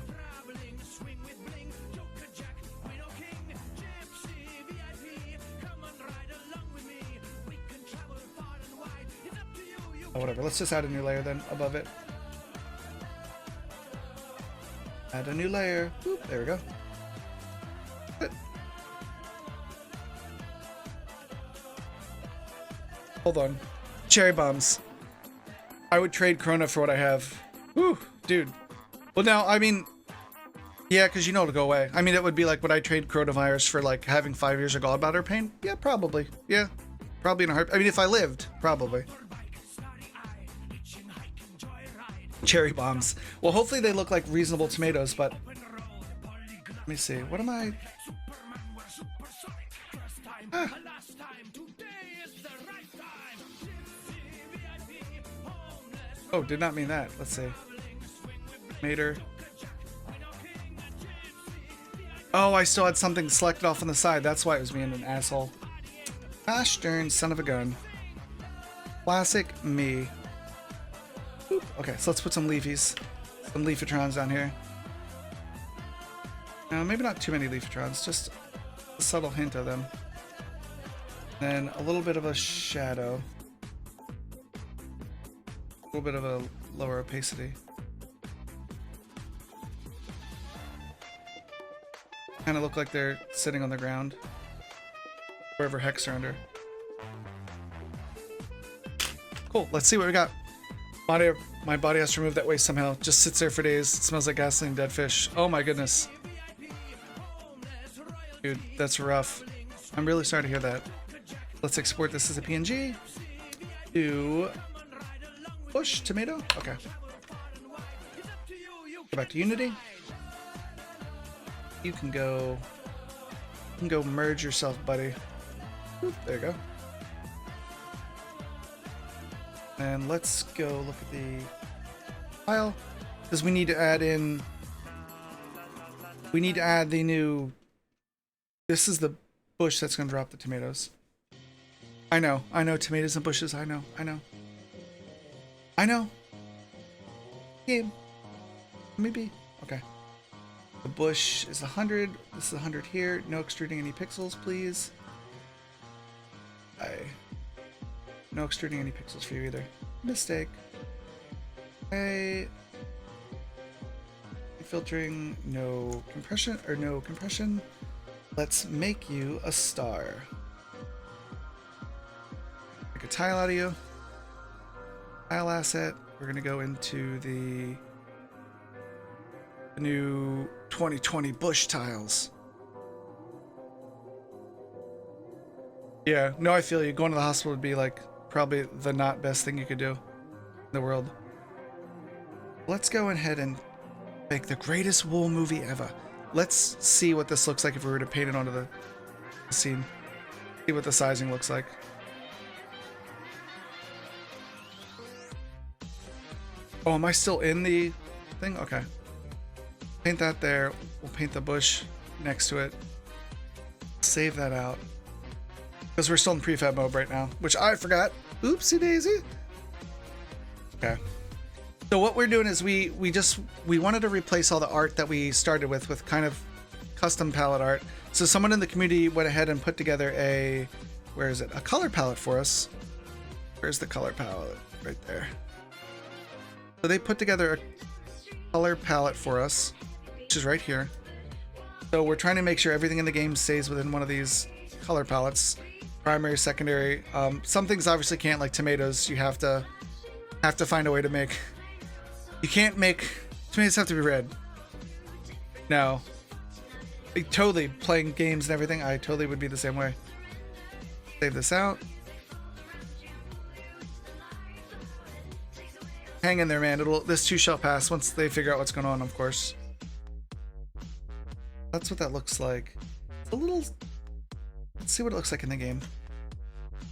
Oh, whatever. Let's just add a new layer then above it. Add a new layer. Boop, there we go. Good. Hold on. Cherry bombs. I would trade Corona for what I have. Woo, dude. Well, now, I mean, yeah, because you know it'll go away. I mean, it would be like, would I trade coronavirus for like having 5 years of gallbladder pain? Yeah, probably. Yeah, probably in a heart. I mean, if I lived, probably. Cherry bombs. Well, hopefully they look like reasonable tomatoes, but let me see. What am I? Ah. Oh, did not mean that. Let's see. Mater. Oh, I still had something selected off on the side. That's why it was being an asshole. Gosh darn son of a gun. Classic me. Boop. Okay, so let's put some leafies. Some leafitrons down here. No, maybe not too many leafitrons. Just a subtle hint of them. Then a little bit of a shadow. A little bit of a lower opacity. Kind of look like they're sitting on the ground. Wherever hex are under. Cool, let's see what we got. My body has to remove that waste somehow. Just sits there for days. It smells like gasoline, dead fish. Oh my goodness. Dude, that's rough. I'm really sorry to hear that. Let's export this as a PNG. To Bush tomato. Okay. Go back to Unity. You can go merge yourself, buddy. Oop, there you go. And let's go look at the file, because we need to add in. We need to add the new. This is the bush that's going to drop the tomatoes. I know, tomatoes and bushes. I know. Game. Maybe. Okay. The bush is 100. This is 100 here. No extruding any pixels, please. No extruding any pixels for you either. Mistake. Okay. Filtering. No compression or no compression. Let's make you a star. Make a tile out of you. Tile asset. We're gonna go into the new 2020 bush tiles. Yeah, no, I feel you. Going to the hospital would be like probably the not best thing you could do in the world. Let's go ahead and make the greatest wool movie ever. Let's see what this looks like if we were to paint it onto the scene. See what the sizing looks like. Oh, am I still in the thing? Okay. Paint that there. We'll paint the bush next to it. Save that out. Because we're still in prefab mode right now, which I forgot. Oopsie daisy. Okay. So what we're doing is we wanted to replace all the art that we started with kind of custom palette art. So someone in the community went ahead and put together a, where is it? A color palette for us. Where's the color palette? Right there. So they put together a color palette for us, which is right here. So we're trying to make sure everything in the game stays within one of these color palettes. Primary, secondary. Some things obviously can't, like tomatoes. You have to find a way to make. You can't make tomatoes have to be red. No. Totally playing games and everything. I totally would be the same way. Save this out. Hang in there, man. This too shall pass once they figure out what's going on, of course. That's what that looks like. It's a little. Let's see what it looks like in the game.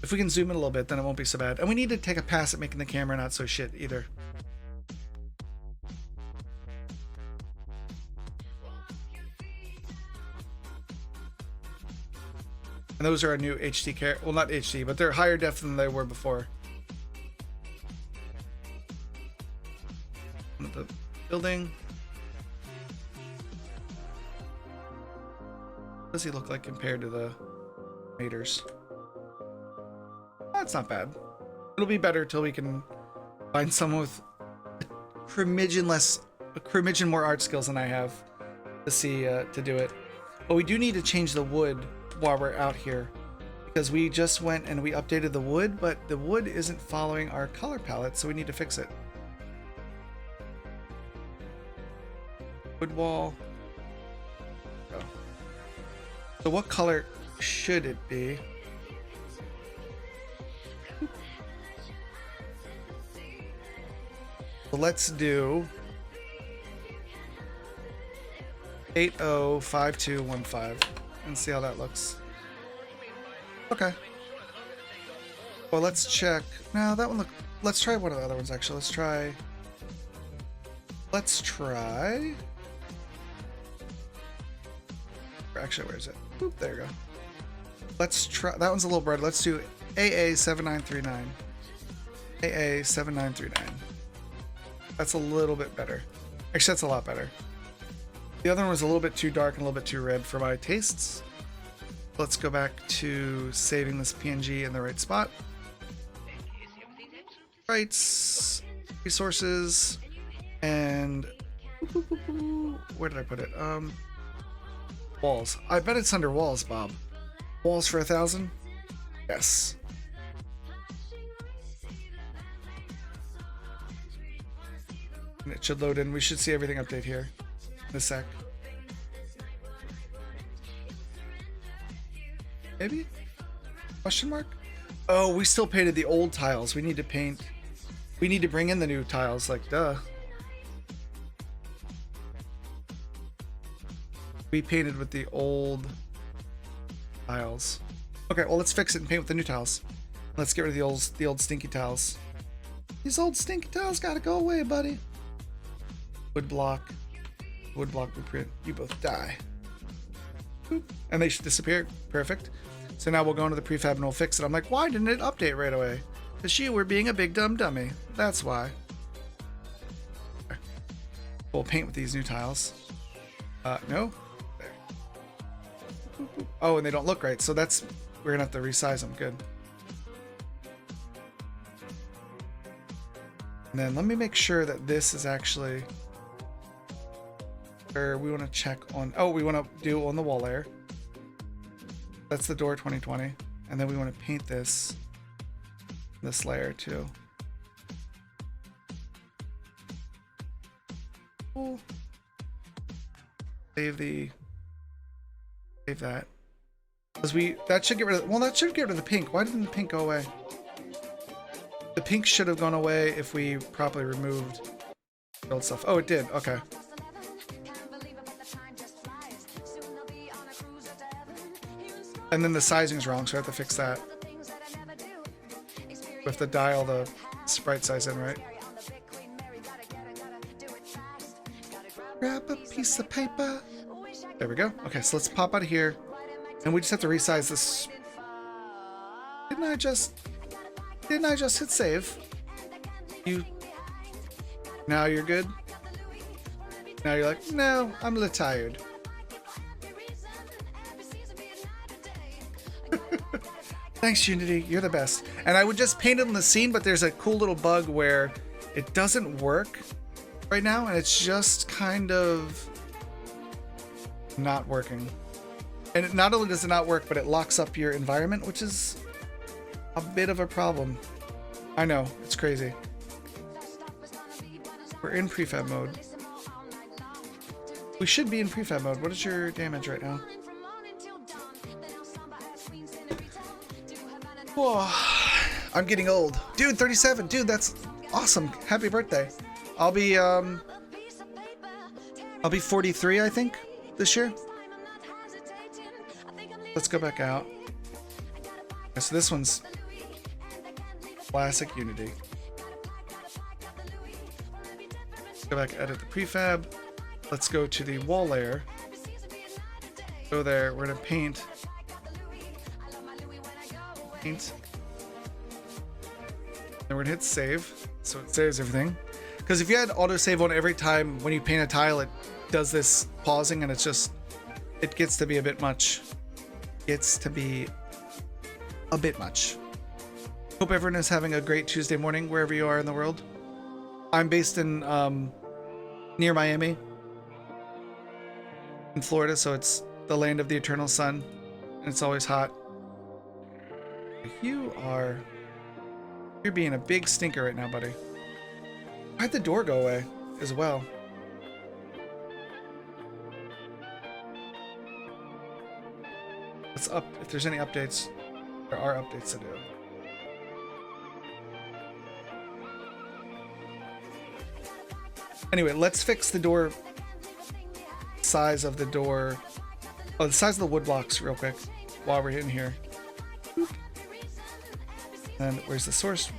If we can zoom in a little bit, then it won't be so bad. And we need to take a pass at making the camera not so shit either. And those are our new HD well, not HD, but they're higher def than they were before. The building. What does he look like compared to the maters? That's not bad. It'll be better till we can Find someone with a curmudgeon more art skills than I have to see to do it. But we do need to change the wood while we're out here, because we just went and we updated the wood, but the wood isn't following our color palette, so we need to fix it. Wood wall. Oh. So what color should it be? So let's do 805215 and see how that looks. Okay. Well, let's check. No, that one look. Let's try one of the other ones actually. Let's try. Actually, where is it? Boop, there you go. Let's try. That one's a little brighter. Let's do AA7939. AA7939. That's a little bit better. Actually, that's a lot better. The other one was a little bit too dark and a little bit too red for my tastes. Let's go back to saving this PNG in the right spot. Rights, resources, and where did I put it? Walls. I bet it's under walls, Bob. Walls for 1,000? Yes. And it should load in. We should see everything update here in a sec. Maybe? Question mark? Oh, we still painted the old tiles. We need to paint. We need to bring in the new tiles, like, duh. We painted with the old tiles. Okay, well, let's fix it and paint with the new tiles. Let's get rid of the old stinky tiles. These old stinky tiles gotta go away, buddy. Wood block blueprint. You both die. Boop. And they should disappear. Perfect. So now we'll go into the prefab and we'll fix it. I'm like, why didn't it update right away? Because you were being a big dumb dummy. That's why. Okay. We'll paint with these new tiles. No. There. Boop, boop. Oh, and they don't look right. So that's, we're gonna have to resize them. Good. And then let me make sure that this is actually where we want to check on. Oh, we want to do on the wall layer. That's the door 2020. And then we want to paint this layer too. Cool. Save that. Because that should get rid of, well, that should get rid of the pink. Why didn't the pink go away? The pink should have gone away if we properly removed the old stuff. Oh, it did. Okay. And then the sizing's wrong, so I have to fix that. We have to dial the sprite size in, right? Grab a piece of paper. There we go. Okay, so let's pop out of here. And we just have to resize this. Didn't I just hit save? Now you're good? Now you're like, no, I'm a little tired. Thanks, Unity. You're the best. And I would just paint it on the scene, but there's a cool little bug where it doesn't work right now, and it's just kind of not working. And it not only does it not work, but it locks up your environment, which is a bit of a problem. I know, it's crazy. We're in prefab mode. We should be in prefab mode. What is your damage right now? Whoa, I'm getting old. Dude, 37. Dude, that's awesome. Happy birthday. I'll be 43, I think, this year. Let's go back out. Okay, so this one's classic Unity. Let's go back, edit the prefab. Let's go to the wall layer. Go there. We're gonna paint. Then we're gonna hit save, so it saves everything. Because if you had autosave on every time when you paint a tile, it does this pausing, and it gets to be a bit much. Hope everyone is having a great Tuesday morning wherever you are in the world. I'm based in near Miami, in Florida, so it's the land of the eternal sun, and it's always hot. You're being a big stinker right now, buddy. Why'd the door go away as well? Let's up if there's any updates. There are updates to do. Anyway, let's fix the door size of the door. Oh, the size of the wood blocks real quick while we're in here. And where's the source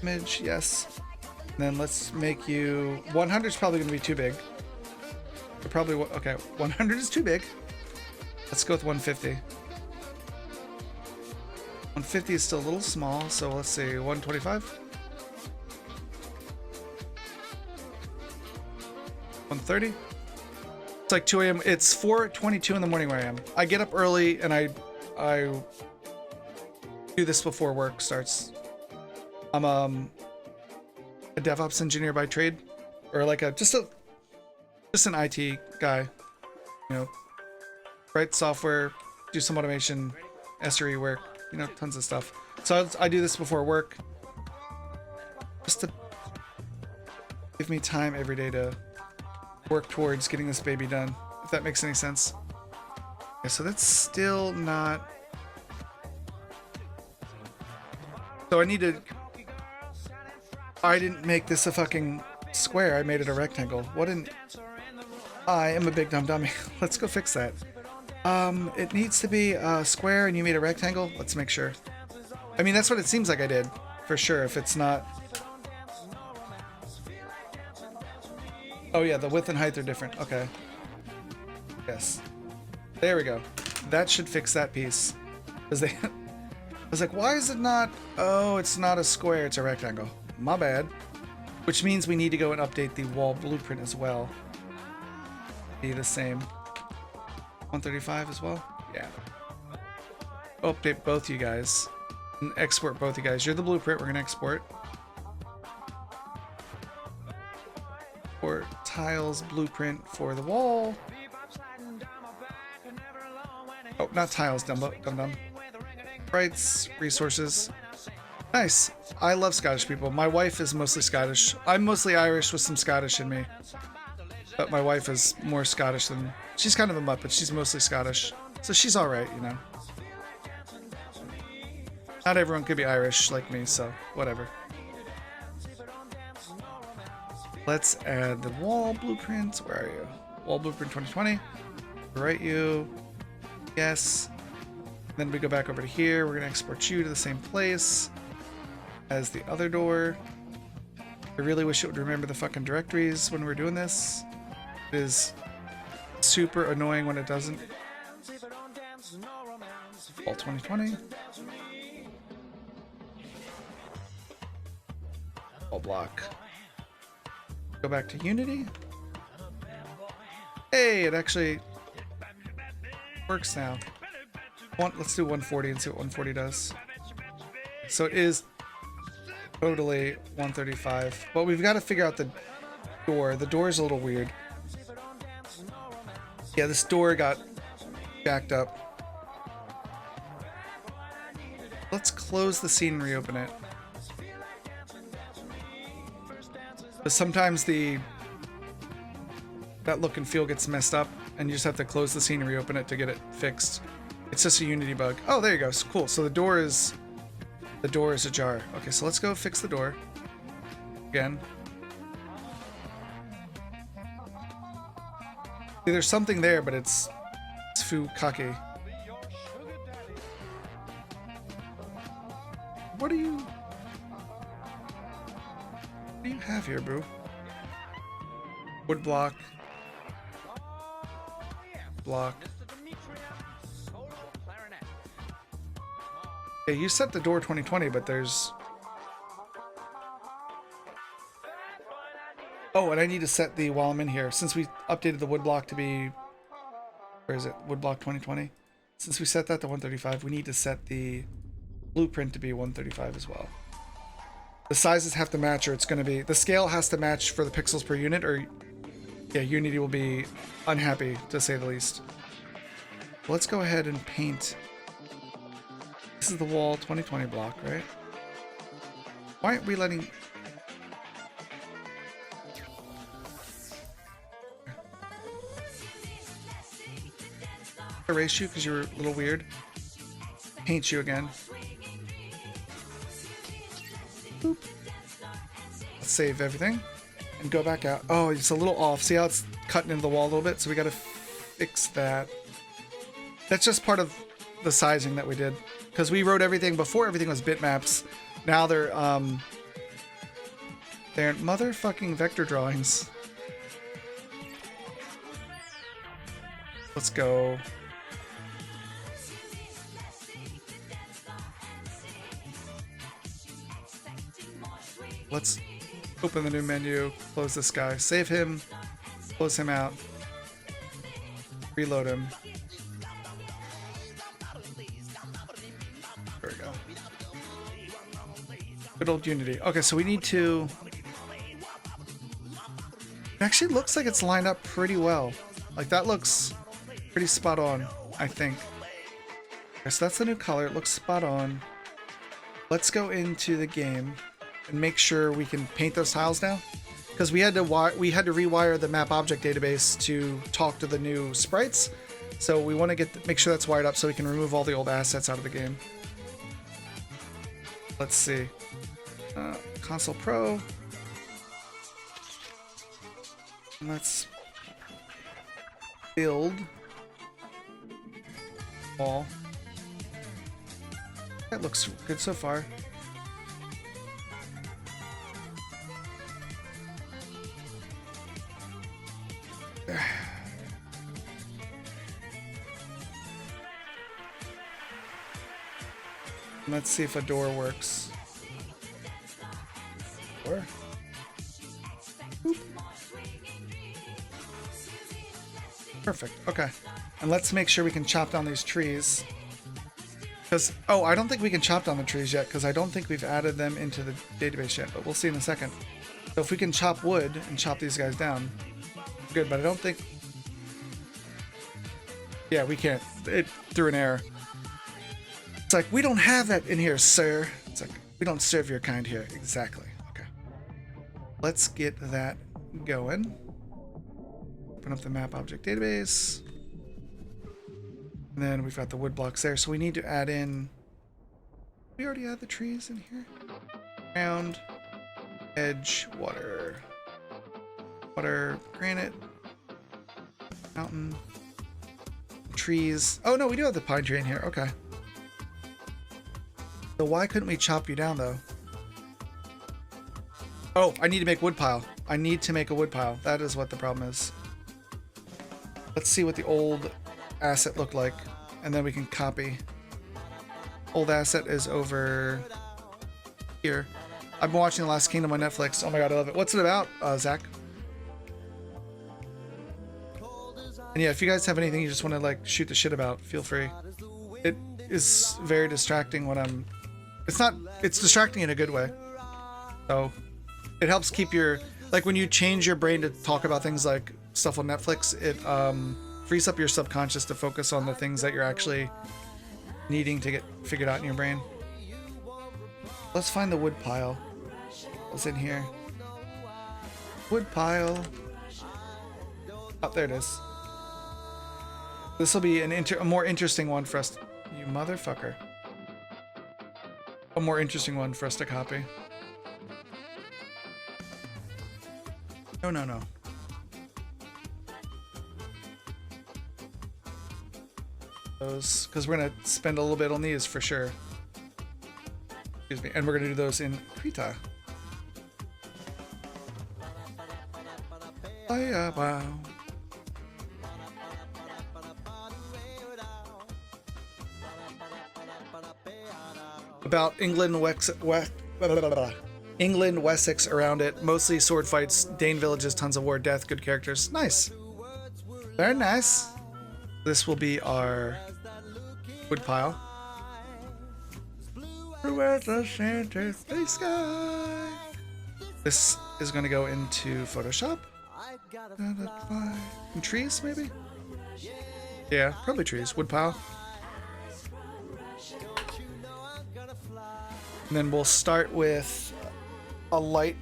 image? Yes. And then let's make you 100 is probably going to be too big. Probably okay. 100 is too big. Let's go with 150. 150 is still a little small, so let's say 125. 130. It's like 2 a.m. It's 4:22 in the morning where I am. I get up early and I do this before work starts. I'm a DevOps engineer by trade, or like just an IT guy. You know, write software, do some automation, SRE work. You know, tons of stuff. So I do this before work, just to give me time every day to work towards getting this baby done, if that makes any sense. Okay, so that's still not. So I need to. I didn't make this a fucking square. I made it a rectangle. What an. I am a big dumb dummy. Let's go fix that. It needs to be a square and you made a rectangle. Let's make sure. I mean, that's what it seems like I did, for sure. If it's not. Oh yeah, the width and height are different. Okay. Yes. There we go. That should fix that piece. Because they. I was like, why is it not? Oh, it's not a square. It's a rectangle. My bad. Which means we need to go and update the wall blueprint as well. Be the same. 135 as well? Yeah. Update both you guys. And export both you guys. You're the blueprint. We're going to export. Or tiles blueprint for the wall. Oh, not tiles, dum dum. Rights, resources. Nice. I love Scottish people. My wife is mostly Scottish. I'm mostly Irish with some Scottish in me. But my wife is more Scottish than... She's kind of a mutt, but she's mostly Scottish. So she's alright, you know. Not everyone could be Irish like me, so whatever. Let's add the wall blueprint. Where are you? Wall blueprint 2020. Write you. Yes. Then we go back over to here. We're going to export you to the same place as the other door. I really wish it would remember the fucking directories when we're doing this. It is super annoying when it doesn't. All 2020. All block. Go back to Unity. Hey, it actually works now. Let's do 140 and see what 140 does. So it is totally 135, but we've got to figure out the door. The door is a little weird. Yeah, this door got jacked up. Let's close the scene and reopen it. But sometimes that look and feel gets messed up, and you just have to close the scene and reopen it to get it fixed. It's just a Unity bug. Oh, there you go. Cool. So the door is ajar. Okay, so let's go fix the door again. See, there's something there, but it's fukake. What do you have here, bro? Wood block. Block. Okay, you set the door 2020, but there's... Oh, and I need to set the, while I'm in here, since we updated the wood block to be... Where is it? Wood block 2020. Since we set that to 135, we need to set the blueprint to be 135 as well. The sizes have to match, or it's going to be, the scale has to match for the pixels per unit, or yeah, Unity will be unhappy, to say the least. Let's go ahead and paint. This is the wall 2020 block, right? Why aren't we letting... Erase you because you're a little weird. Paint you again. Boop. Let's save everything and go back out. Oh, it's a little off. See how it's cutting into the wall a little bit? So we got to fix that. That's just part of the sizing that we did, because we wrote everything before everything was bitmaps. Now they're motherfucking vector drawings. Let's go. Let's open the new menu, close this guy, save him, close him out, reload him. There we go. Good old Unity. Okay, so we need to... It actually looks like it's lined up pretty well. Like, that looks pretty spot on, I think. Okay, so that's the new color. It looks spot on. Let's go into the game and make sure we can paint those tiles now, because we had to rewire the map object database to talk to the new sprites. So we want to make sure that's wired up so we can remove all the old assets out of the game. Let's see. Console Pro. Let's build wall. That looks good so far. Let's see if a door works. Door? Boop. Perfect. Okay. And let's make sure we can chop down these trees. Because, oh, I don't think we can chop down the trees yet, because I don't think we've added them into the database yet, but we'll see in a second. So if we can chop wood and chop these guys down, good, but I don't think... Yeah, we can't. It threw an error. It's like, we don't have that in here, sir. It's like, we don't serve your kind here. Exactly. Okay. Let's get that going. Open up the map object database. And then we've got the wood blocks there. So we need to add in... We already had the trees in here. Ground, edge, water. Water, granite, mountain, trees. Oh no, we do have the pine tree in here. Okay. So why couldn't we chop you down though? Oh, I need to make wood pile. I need to make a wood pile. That is what the problem is. Let's see what the old asset looked like, and then we can copy. Old asset is over here. I've been watching The Last Kingdom on Netflix. Oh my god, I love it. What's it about, Zach? And yeah, if you guys have anything you just want to like shoot the shit about, feel free. It is very distracting when I'm... It's distracting in a good way. So it helps keep your... Like when you change your brain to talk about things like stuff on Netflix, it frees up your subconscious to focus on the things that you're actually needing to get figured out in your brain. Let's find the wood pile. What's in here? Wood pile. Oh, there it is. This will be a more interesting one for us. You motherfucker. A more interesting one for us to copy. No, no, no. Those, because we're going to spend a little bit on these for sure. Excuse me. And we're going to do those in Krita. Wow. About England, Wessex around it. Mostly sword fights, Dane villages, tons of war, death, good characters. Nice. Very nice. This will be our wood pile. Where's the Santa sky? This is going to go into Photoshop. And trees, maybe? Yeah, probably trees. Woodpile. And then we'll start with a light.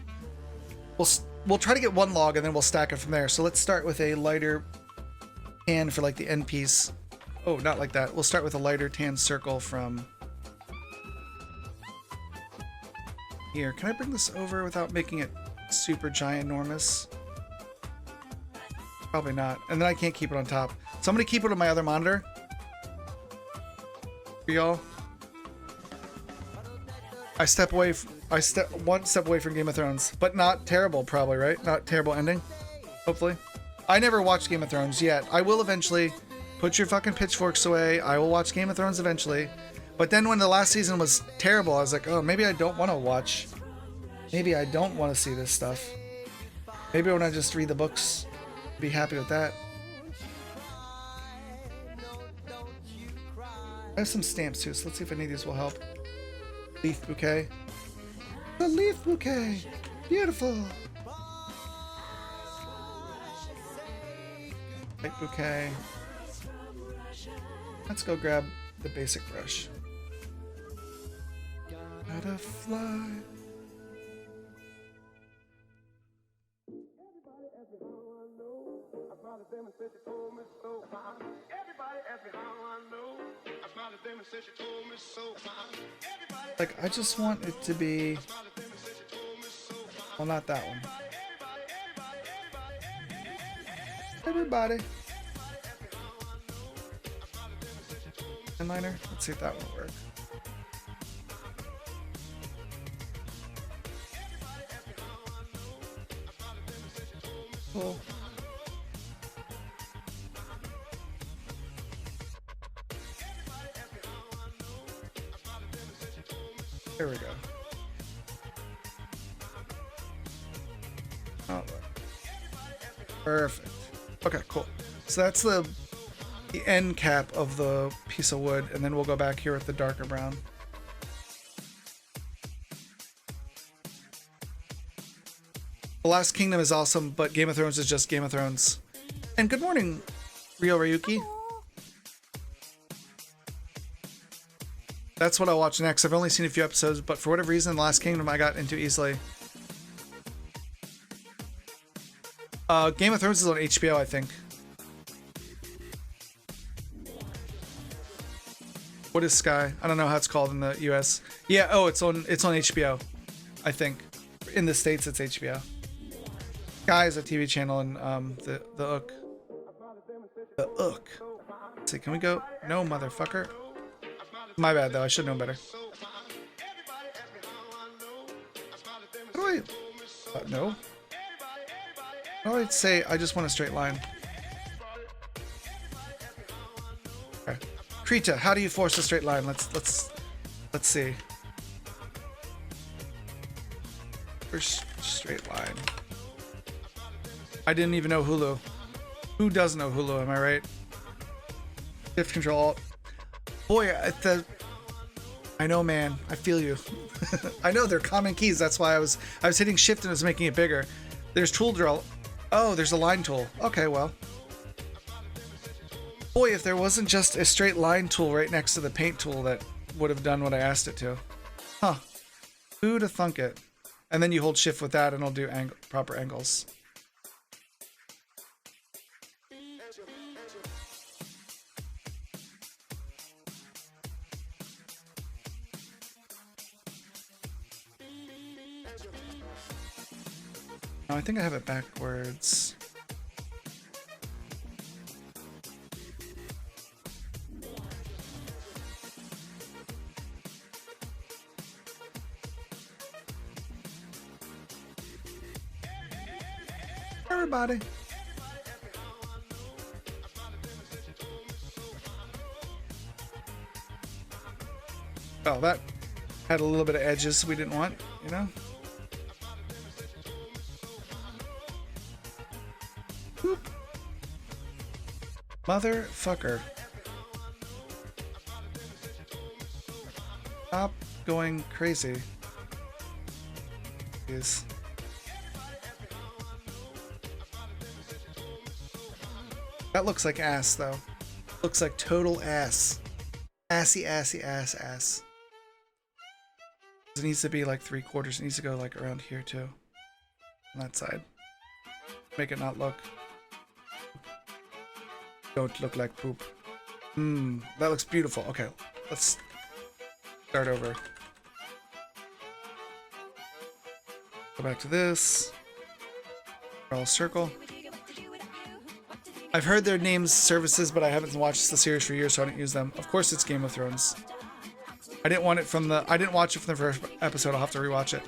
We'll try to get one log and then we'll stack it from there. So let's start with a lighter tan for like the end piece. Oh, not like that. We'll start with a lighter tan circle from here. Can I bring this over without making it super ginormous? Probably not. And then I can't keep it on top. So I'm going to keep it on my other monitor. For y'all. I step one step away from Game of Thrones, but not terrible, probably, right? Not terrible ending, hopefully. I never watched Game of Thrones yet. I will eventually. Put your fucking pitchforks away. I will watch Game of Thrones eventually. But then when the last season was terrible, I was like, oh, maybe I don't want to watch. Maybe I don't want to see this stuff. Maybe when I just read the books, be happy with that. I have some stamps too, so let's see if any of these will help. Leaf bouquet. The leaf bouquet. Beautiful. Light bouquet. Let's go grab the basic brush. Gotta fly. Like, I just want it to be... Well, not that one. Everybody. Inliner. Let's see if that will work. Cool. There we go. Oh, perfect. Okay, cool. So that's the end cap of the piece of wood, and then we'll go back here with the darker brown. The Last Kingdom is awesome, but Game of Thrones is just Game of Thrones. And good morning, Ryo Ryuki. That's what I'll watch next. I've only seen a few episodes, but for whatever reason, The Last Kingdom I got into easily. Game of Thrones is on HBO, I think. What is Sky? I don't know how it's called in the US. Yeah, oh, it's on HBO, I think. In the States, it's HBO. Sky is a TV channel in the Ook. The Ook. Let's see, can we go? No, motherfucker. My bad, though. I should know better. How do I... no. How do I say I just want a straight line? Okay. Krita, how do you force a straight line? Let's see. First straight line. I didn't even know Hulu. Who does know Hulu? Am I right? Shift Control Alt. Boy, I know, man. I feel you. I know they're common keys. That's why I was hitting Shift and it was making it bigger. There's Tool Drill. Oh, there's a line tool. Okay, well. Boy, if there wasn't just a straight line tool right next to the paint tool that would have done what I asked it to. Huh. Who'd have thunk it? And then you hold Shift with that and it'll do proper angles. No, I think I have it backwards. Everybody. Oh, that had a little bit of edges we didn't want, you know? Boop. Motherfucker. Stop going crazy. Jeez. That looks like ass, though. Looks like total ass. Assy, assy, ass. It needs to be like 3/4. It needs to go like around here, too. On that side. Make it not look. Don't look like poop. That looks beautiful. Okay, let's start over. Go back to this. Draw a circle. I've heard their names, services, but I haven't watched the series for years, so I don't use them. Of course, it's Game of Thrones. I didn't watch it from the first episode. I'll have to rewatch it.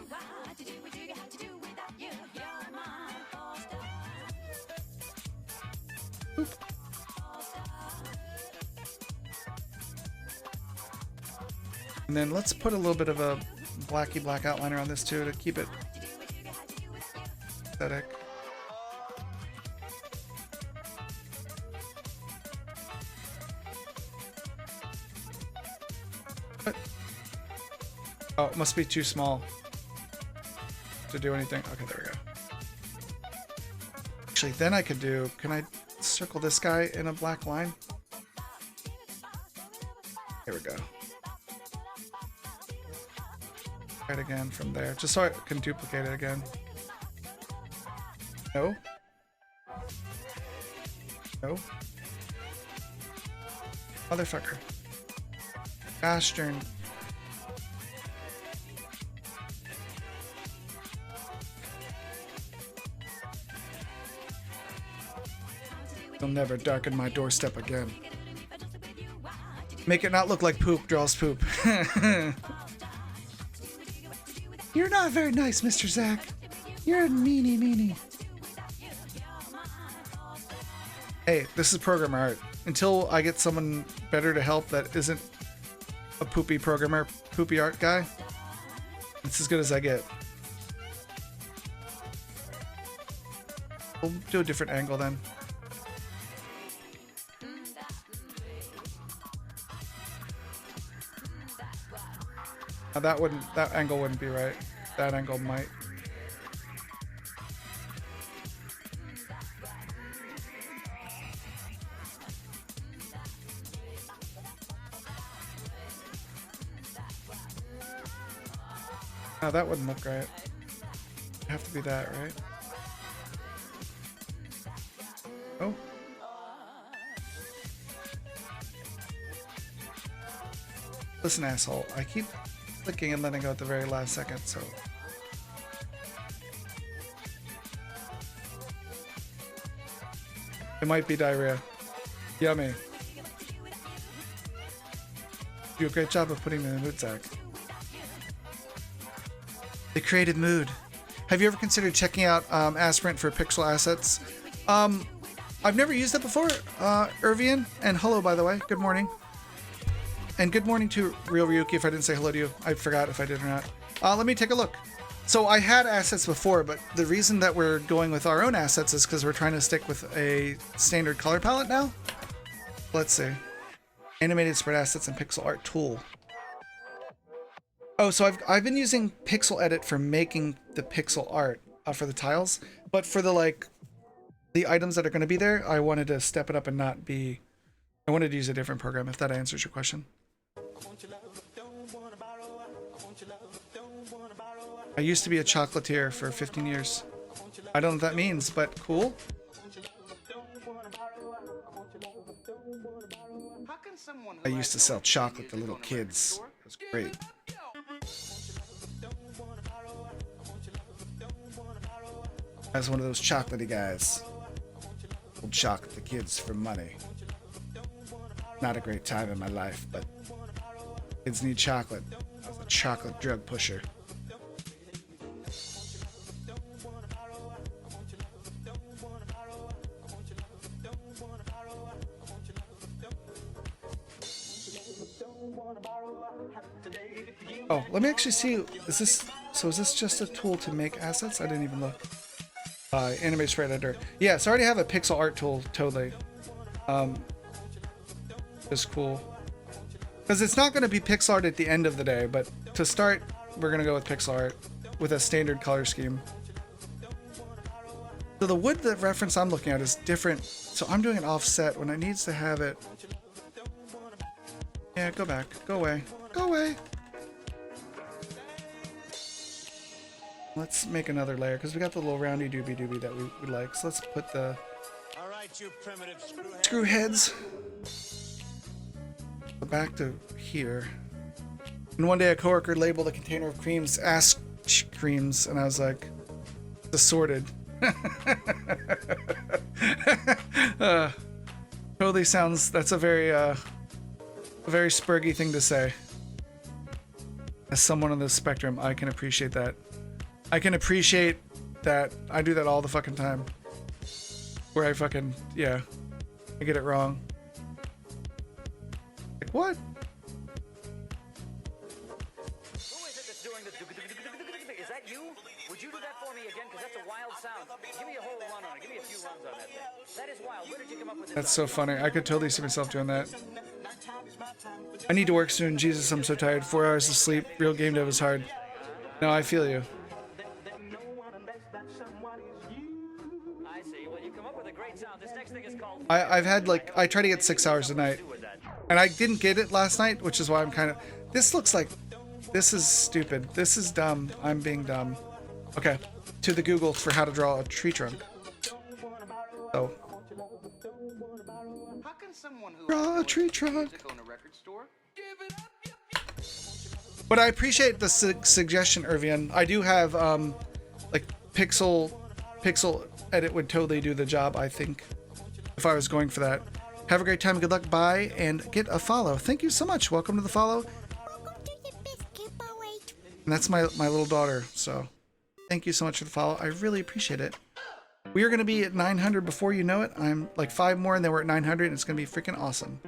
And then let's put a little bit of a black outliner on this too to keep it aesthetic. What? Oh, it must be too small to do anything. Okay, there we go. Actually, then I could do, can I circle this guy in a black line? Here we go. Try it again from there, just so I can duplicate it again. No. No. Motherfucker. Gosh darn. You'll never darken my doorstep again. Make it not look like poop draws poop. You're not very nice, Mr. Zach. You're a meanie. Hey, this is program art. Until I get someone better to help that isn't a poopy programmer, poopy art guy, it's as good as I get. We'll do a different angle then. Now that angle wouldn't be right. That angle might. Now that wouldn't look right. It'd have to be that, right? Oh. Listen, asshole. I keep clicking and letting go at the very last second, so. It might be diarrhea. Yummy. You do a great job of putting me in the mood, Zach. The creative mood. Have you ever considered checking out Aspirant for pixel assets? I've never used it before, Irvian. And hello, by the way. Good morning. And good morning to Real Ryuki, if I didn't say hello to you. I forgot if I did or not. Let me take a look. So I had assets before, but the reason that we're going with our own assets is because we're trying to stick with a standard color palette now. Let's see. Animated spread assets and pixel art tool. Oh, so I've been using Pixel Edit for making the pixel art for the tiles, but for the the items that are going to be there, I wanted to step it up and not be. I wanted to use a different program. If that answers your question. I used to be a chocolatier for 15 years. I don't know what that means, but cool. I used to sell chocolate to little kids. It was great. I was one of those chocolatey guys. Sold chocolate to kids for money. Not a great time in my life, but kids need chocolate. I was a chocolate drug pusher. Oh, let me actually see. Is this just a tool to make assets? I didn't even look. Anime Sprite Editor. Yeah, so I already have a pixel art tool, totally. It's cool. Because it's not going to be pixel art at the end of the day, but to start, we're going to go with pixel art with a standard color scheme. So the wood that reference I'm looking at is different. So I'm doing an offset when it needs to have it. Yeah, go back. Go away. Go away. Let's make another layer because we got the little roundy doobie doobie that we like. So let's put the screw heads back to here. And one day a coworker labeled a container of creams ass creams, and I was like, it's assorted. Totally sounds. That's a very spurgy thing to say. As someone on the spectrum, I can appreciate that. I can appreciate that. I do that all the fucking time. Where I fucking, yeah, I get it wrong. Like, what? Who is it that's doing the... Is that you? Would you do that for me again? Because that's a wild sound. Give me a whole run on it. Give me a few runs on that thing. That is wild. Where did you come up with this? That's so funny. I could totally see myself doing that. I need to work soon. Jesus, I'm so tired. 4 hours of sleep. Real game dev is hard. No, I feel you. I see. Well, you come up with a great sound. This next thing is called... I've had like, I try to get 6 hours a night. And I didn't get it last night, which is why I'm kind of... This looks like... This is stupid. This is dumb. I'm being dumb. Okay. To the Google for how to draw a tree trunk. So. Draw a tree trunk. But I appreciate the suggestion, Irvian. I do have, like, pixel edit would totally do the job, I think, if I was going for that. Have a great time. Good luck. Bye. And get a follow. Thank you so much. Welcome to the follow. And that's my little daughter. So thank you so much for the follow. I really appreciate it. We are going to be at 900 before you know it. I'm like 5 more and then we're at 900 and it's going to be freaking awesome.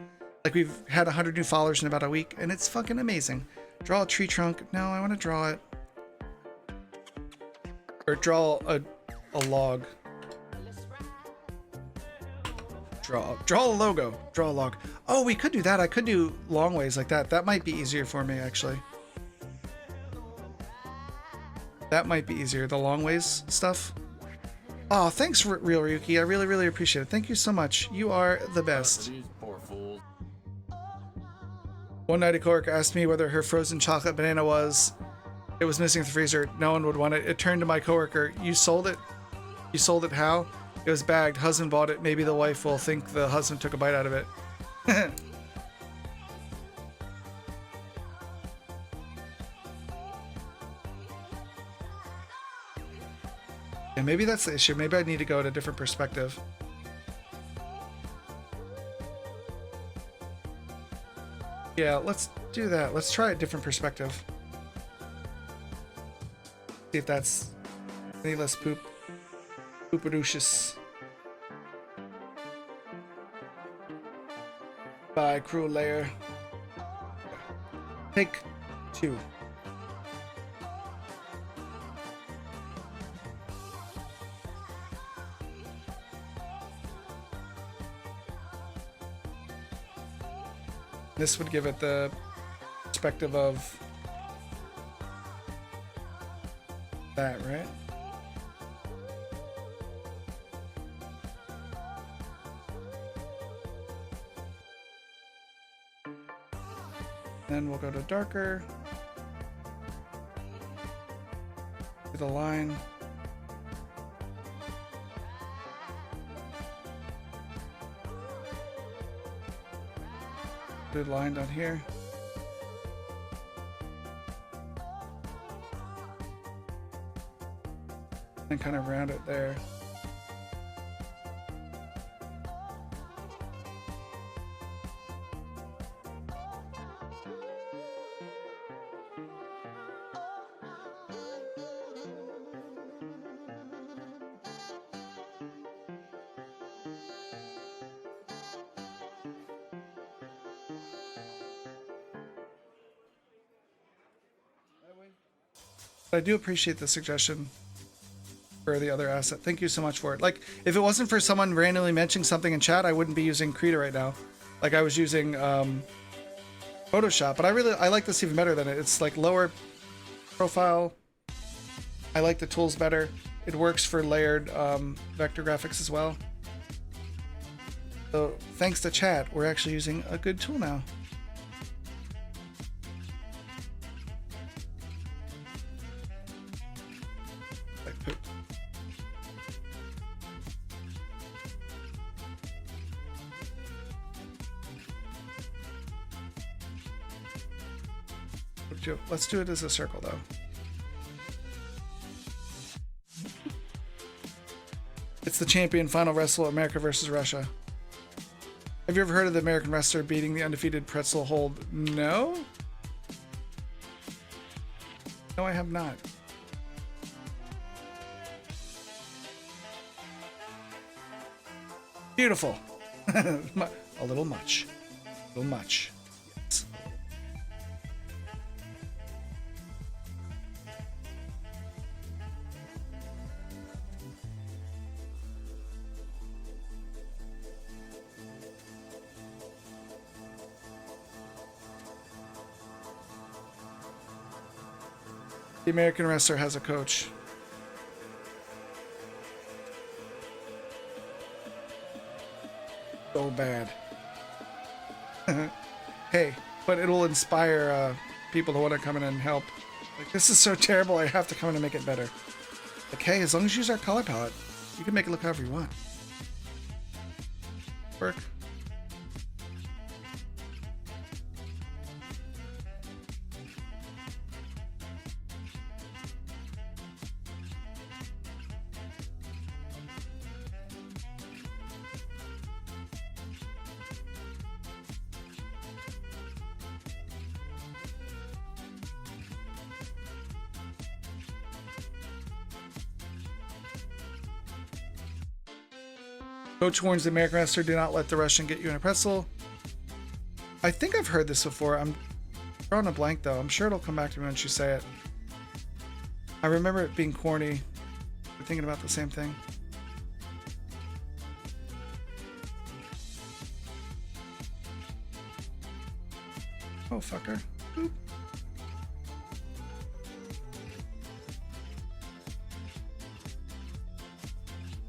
Like we've had 100 new followers in about a week and it's fucking amazing. Draw a tree trunk. No, I want to draw it. Or draw a log. Draw a logo. Draw a log. Oh, we could do that. I could do long ways like that. That might be easier for me, actually. That might be easier. The long ways stuff. Oh, thanks, Real Ryuki. I really, really appreciate it. Thank you so much. You are the best. One night a coworker asked me whether her frozen chocolate banana was... It was missing the freezer. No one would want it. It turned to my coworker. You sold it? You sold it how? It was bagged. Husband bought it. Maybe the wife will think the husband took a bite out of it. Yeah, maybe that's the issue. Maybe I need to go at a different perspective. Yeah, let's do that. Let's try a different perspective. See if that's any less poopadocious. Bye, cruel layer. Take 2. This would give it the perspective of that, right? Then we'll go to darker. Do the line. Good line down here. And kind of round it there. I do appreciate the suggestion for the other asset. Thank you so much for it. Like, if it wasn't for someone randomly mentioning something in chat, I wouldn't be using Krita right now. Like, I was using Photoshop, but I like this even better than it. It's like lower profile. I like the tools better. It works for layered vector graphics as well. So thanks to chat, we're actually using a good tool now. Like poop. Let's do it as a circle though. It's the champion final wrestle, America versus Russia. Have you ever heard of the American wrestler beating the undefeated Pretzel Hold? No? No, I have not. Beautiful. A little much. A little much. Yes. The American wrestler has a coach. So bad. Hey, but it will inspire people to want to come in and help. Like, this is so terrible, I have to come in and make it better. Like, hey, as long as you use our color palette, you can make it look however you want. Work. Coach warns the American wrestler, do not let the Russian get you in a pretzel. I think I've heard this before. I'm drawing a blank though. I'm sure it'll come back to me once you say it. I remember it being corny. We're thinking about the same thing. Oh, fucker. Boop.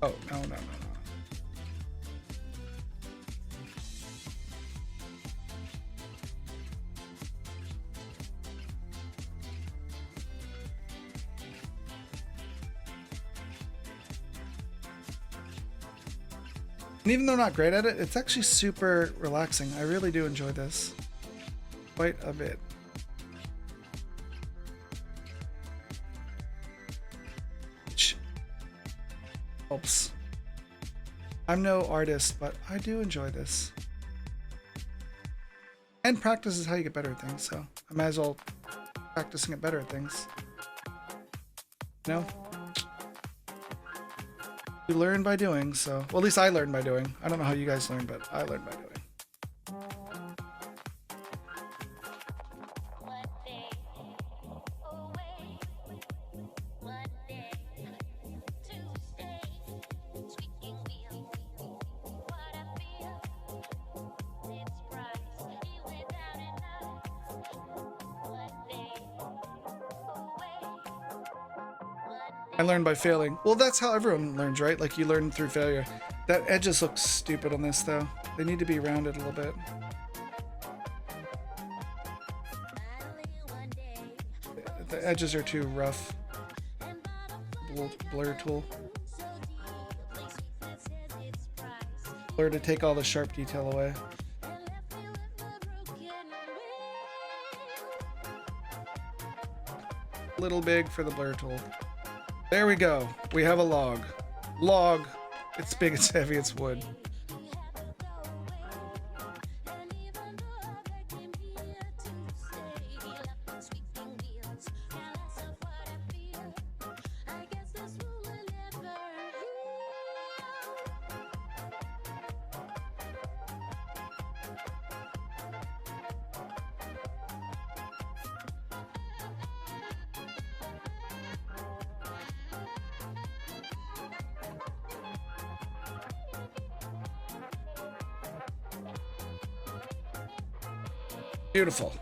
Oh, no. And even though I'm not great at it, it's actually super relaxing. I really do enjoy this quite a bit. Which helps. I'm no artist, but I do enjoy this. And practice is how you get better at things, so I might as well practice and get better at things. You know? You learn by doing, so... Well, at least I learned by doing. I don't know how you guys learn, but I learned by doing. I learned by failing. Well, that's how everyone learns, right? Like, you learn through failure. That edges look stupid on this, though. They need to be rounded a little bit. The edges are too rough. Blur tool. Blur to take all the sharp detail away. A little big for the blur tool. There we go. We have a log. Log. It's big, it's heavy, it's wood. Beautiful.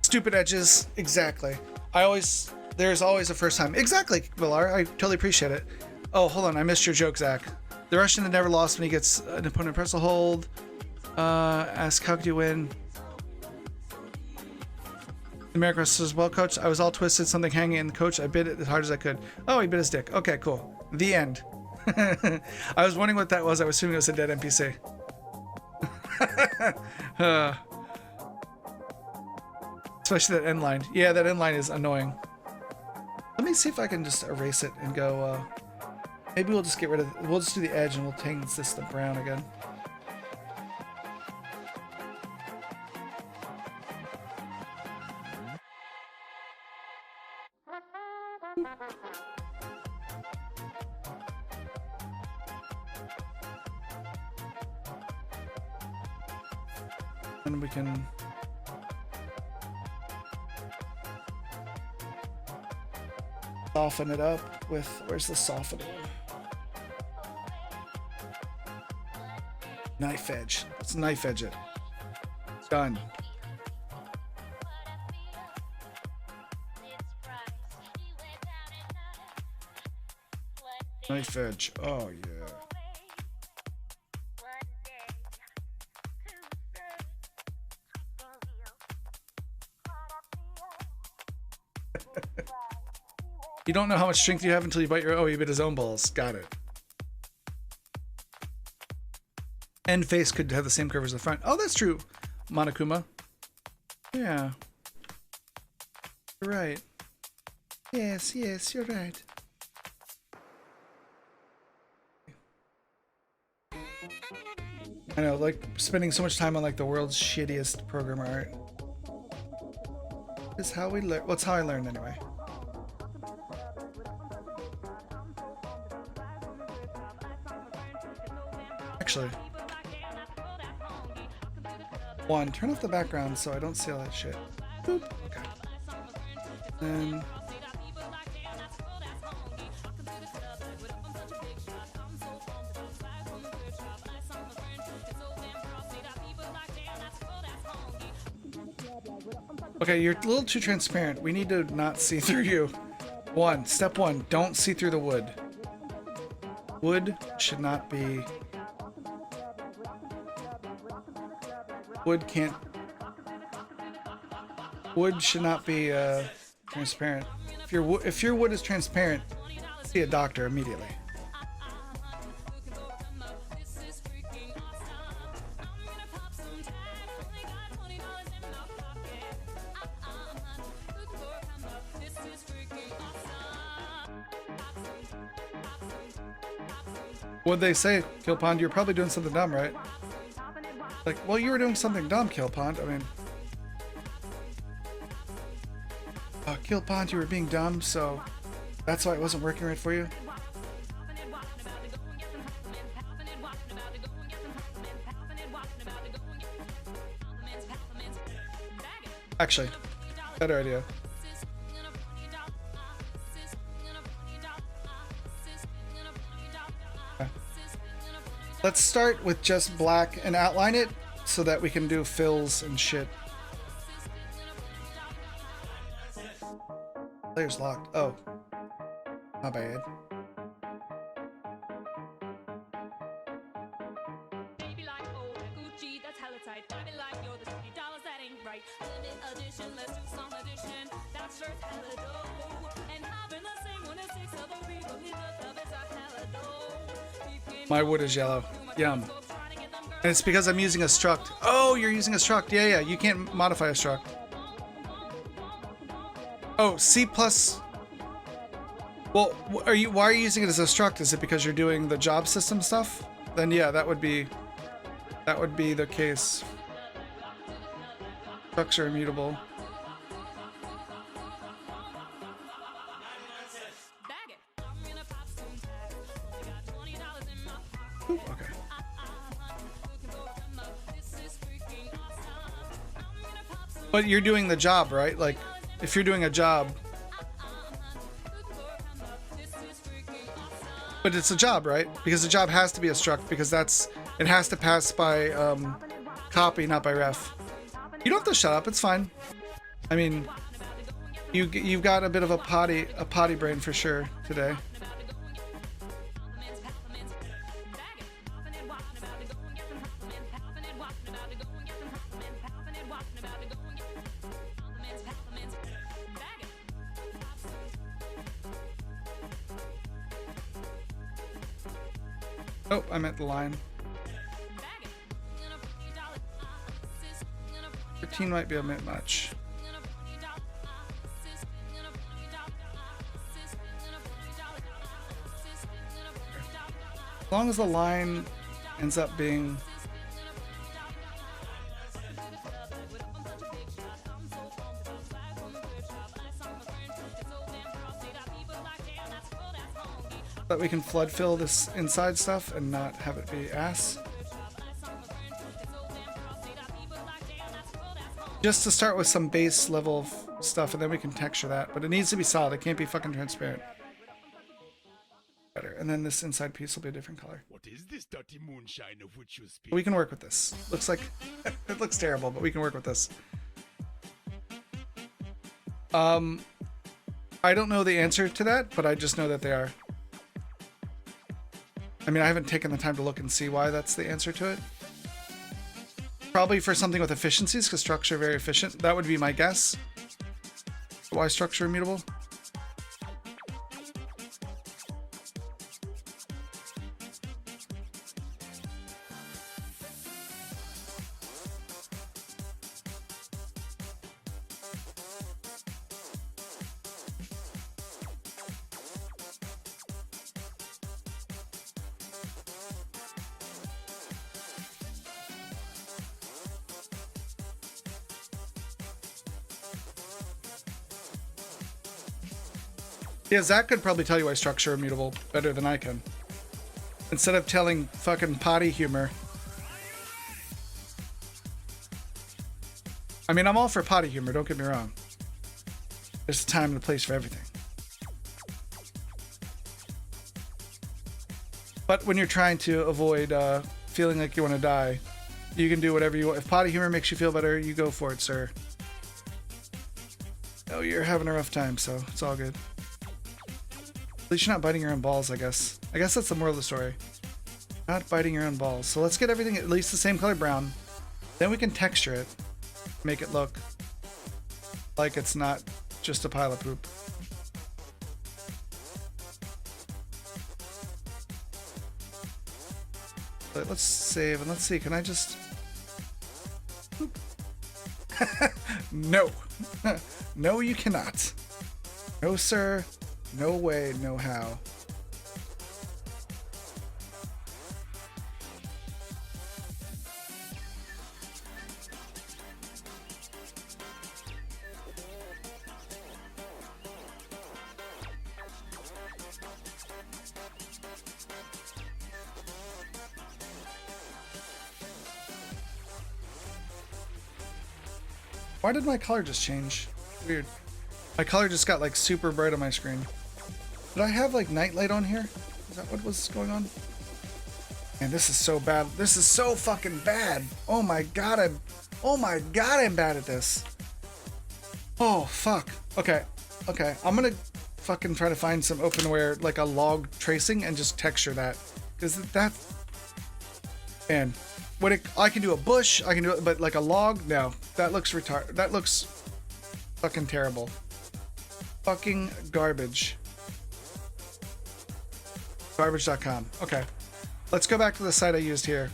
Stupid edges, exactly. There's always a first time. Exactly, Villar, I totally appreciate it. Oh, hold on, I missed your joke, Zach. The Russian that never lost when he gets an opponent press a hold. Ask, how could you win? America says, well, coach, I was all twisted, something hanging in the coach. I bit it as hard as I could. Oh, he bit his dick. Okay, cool. The end. I was wondering what that was. I was assuming it was a dead NPC. Especially that end line. Yeah, that end line is annoying. Let me see if I can just erase it and go, maybe we'll just get rid of, we'll just do the edge and we'll change this to brown again. And we can soften it up with, where's the softener? Knife edge. Let's knife edge it. Done. Knife edge. Oh yeah. You don't know how much strength you have until you bite your... Oh, he bit his own balls. Got it. End face could have the same curve as the front. Oh, that's true, Monokuma. Yeah. You're right. Yes, yes, you're right. I know, like, spending so much time on, like, the world's shittiest programmer art. This is how we learn. Well, it's how I learned, anyway. Actually, one, turn off the background so I don't see all that shit. Boop. Okay. Then okay, you're a little too transparent. We need to not see through you. Step one, don't see through the wood. Wood should not be... Wood should not be transparent. If your wood is transparent, see a doctor immediately. What'd they say, Killpond? You're probably doing something dumb, right? Like, well, you were doing something dumb, Killpond. I mean, Killpond, you were being dumb, so that's why it wasn't working right for you. Actually, better idea. Let's start with just black and outline it so that we can do fills and shit. Layer's locked. Oh. Not bad. My wood is yellow. Yum. And it's because I'm using a struct. Oh, you're using a struct. Yeah, yeah. You can't modify a struct. Oh, C++. Well, why are you using it as a struct? Is it because you're doing the job system stuff? Then yeah, that would be the case. Structs are immutable. But you're doing the job, right? Like, if you're doing a job. But it's a job, right? Because the job has to be a struct because it has to pass by copy, not by ref. You don't have to shut up. It's fine. I mean, you've got a bit of a potty brain for sure today. Oh, I meant the line. 13 might be a bit much. As long as the line ends up being that we can flood fill this inside stuff and not have it be ass. Just to start with some base level of stuff and then we can texture that, but it needs to be solid. It can't be fucking transparent. Better. And then this inside piece will be a different color. What is this dirty moonshine of which you speak? We can work with this. Looks like it looks terrible, but we can work with this. I don't know the answer to that, but I just know that they are. I mean, I haven't taken the time to look and see why that's the answer to it. Probably for something with efficiencies, because structure very efficient. That would be my guess. Why structure immutable? Yeah, Zach could probably tell you why structure immutable better than I can. Instead of telling fucking potty humor. I mean, I'm all for potty humor, don't get me wrong. There's a time and a place for everything. But when you're trying to avoid feeling like you want to die, you can do whatever you want. If potty humor makes you feel better, you go for it, sir. Oh, you're having a rough time, so it's all good. At least you're not biting your own balls, I guess. I guess that's the moral of the story. Not biting your own balls. So let's get everything at least the same color brown. Then we can texture it. Make it look like it's not just a pile of poop. But let's save and let's see. Can I just... No. No, you cannot. No, sir. No way, no how. Why did my color just change? Weird. My color just got like super bright on my screen. Did I have like nightlight on here? Is that what was going on? Man, this is so bad. This is so fucking bad. Oh my god, I'm bad at this. Oh fuck. Okay. Okay. I'm gonna fucking try to find some openware, like a log tracing, and just texture that. Cause that, man, I can do a bush, I can do it, but like a log, no. That looks retarded. That looks fucking terrible. Fucking garbage. Garbage.com. Okay. Let's go back to the site I used here.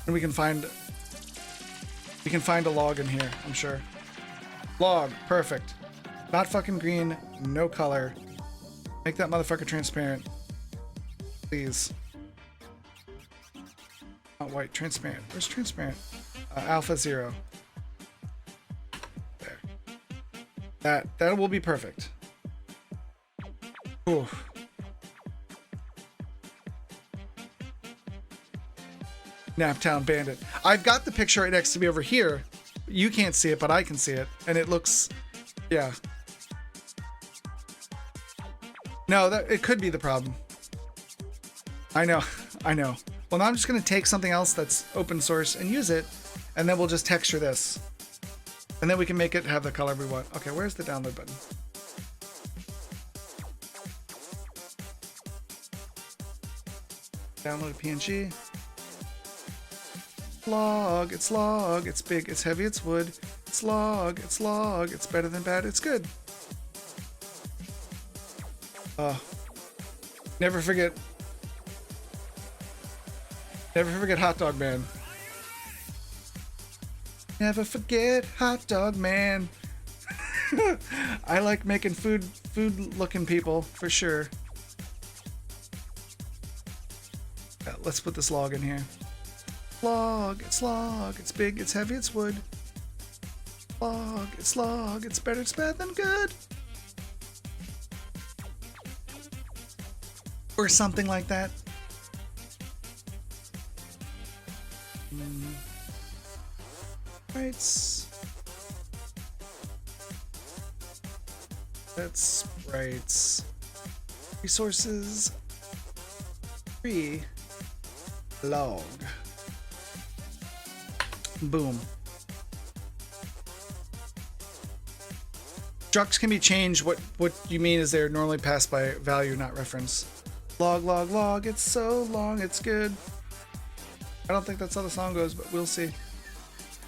And we can find a log in here, I'm sure. Log. Perfect. Not fucking green. No color. Make that motherfucker transparent. Please. Not white. Transparent. Where's transparent? Alpha 0. There. That will be perfect. Ooh. Naptown Bandit. I've got the picture right next to me over here, You can't see it, but I can see it. And it looks, yeah. No, it could be the problem. I know, I know. Well, now I'm just going to take something else that's open source and use it, and then we'll just texture this. And then we can make it have the color we want. Okay, where's the download button? Download PNG. Log, it's log, it's big, it's heavy, it's wood. It's log, it's better than bad, it's good. Never forget Hot Dog Man. Never forget Hot Dog Man. I like making food looking people for sure. Yeah, let's put this log in here. Log, it's big, it's heavy, it's wood. Log, it's better, it's bad than good. Or something like that. Sprites. That's sprites. Resources. Free. Log. Boom. Structs can be changed. What you mean is they're normally passed by value, not reference. Log, it's so long, it's good. I don't think that's how the song goes, but we'll see.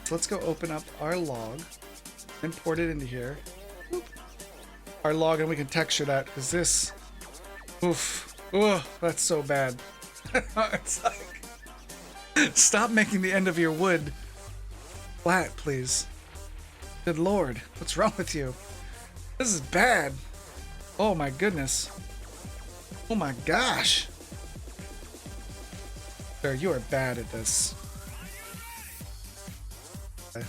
So let's go open up our log, import it into here. Boop. Our log, and we can texture that, because this, oof, that's so bad. It's like, stop making the end of your wood flat, please. Good lord, what's wrong with you? This is bad. Oh my goodness. Oh my gosh. Sir, you are bad at this. Okay.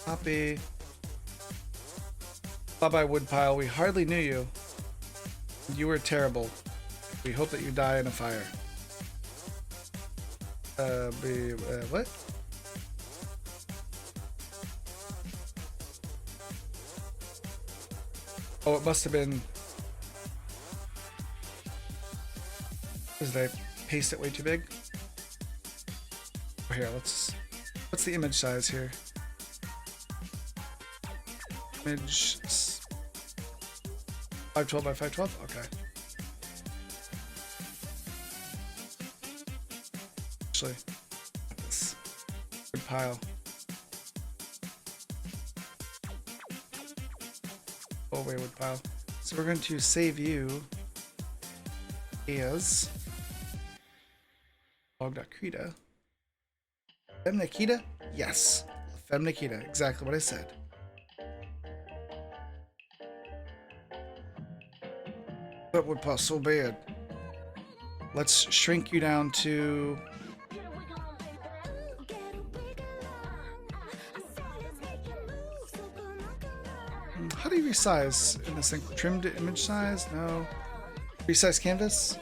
Copy. Bye-bye, Woodpile. We hardly knew you. You were terrible. We hope that you die in a fire. What? Oh, it must have been... Did I paste it way too big? Oh, here, what's the image size here? Image... 512 by 512? Okay. Actually, this good pile. Away wood pile. So we're going to save you as log.krita. Femnikita? Yes. Femnikita. Exactly what I said. That would pass so bad. Let's shrink you down to... How do you resize in this thing? Trimmed image size? No. Resize canvas?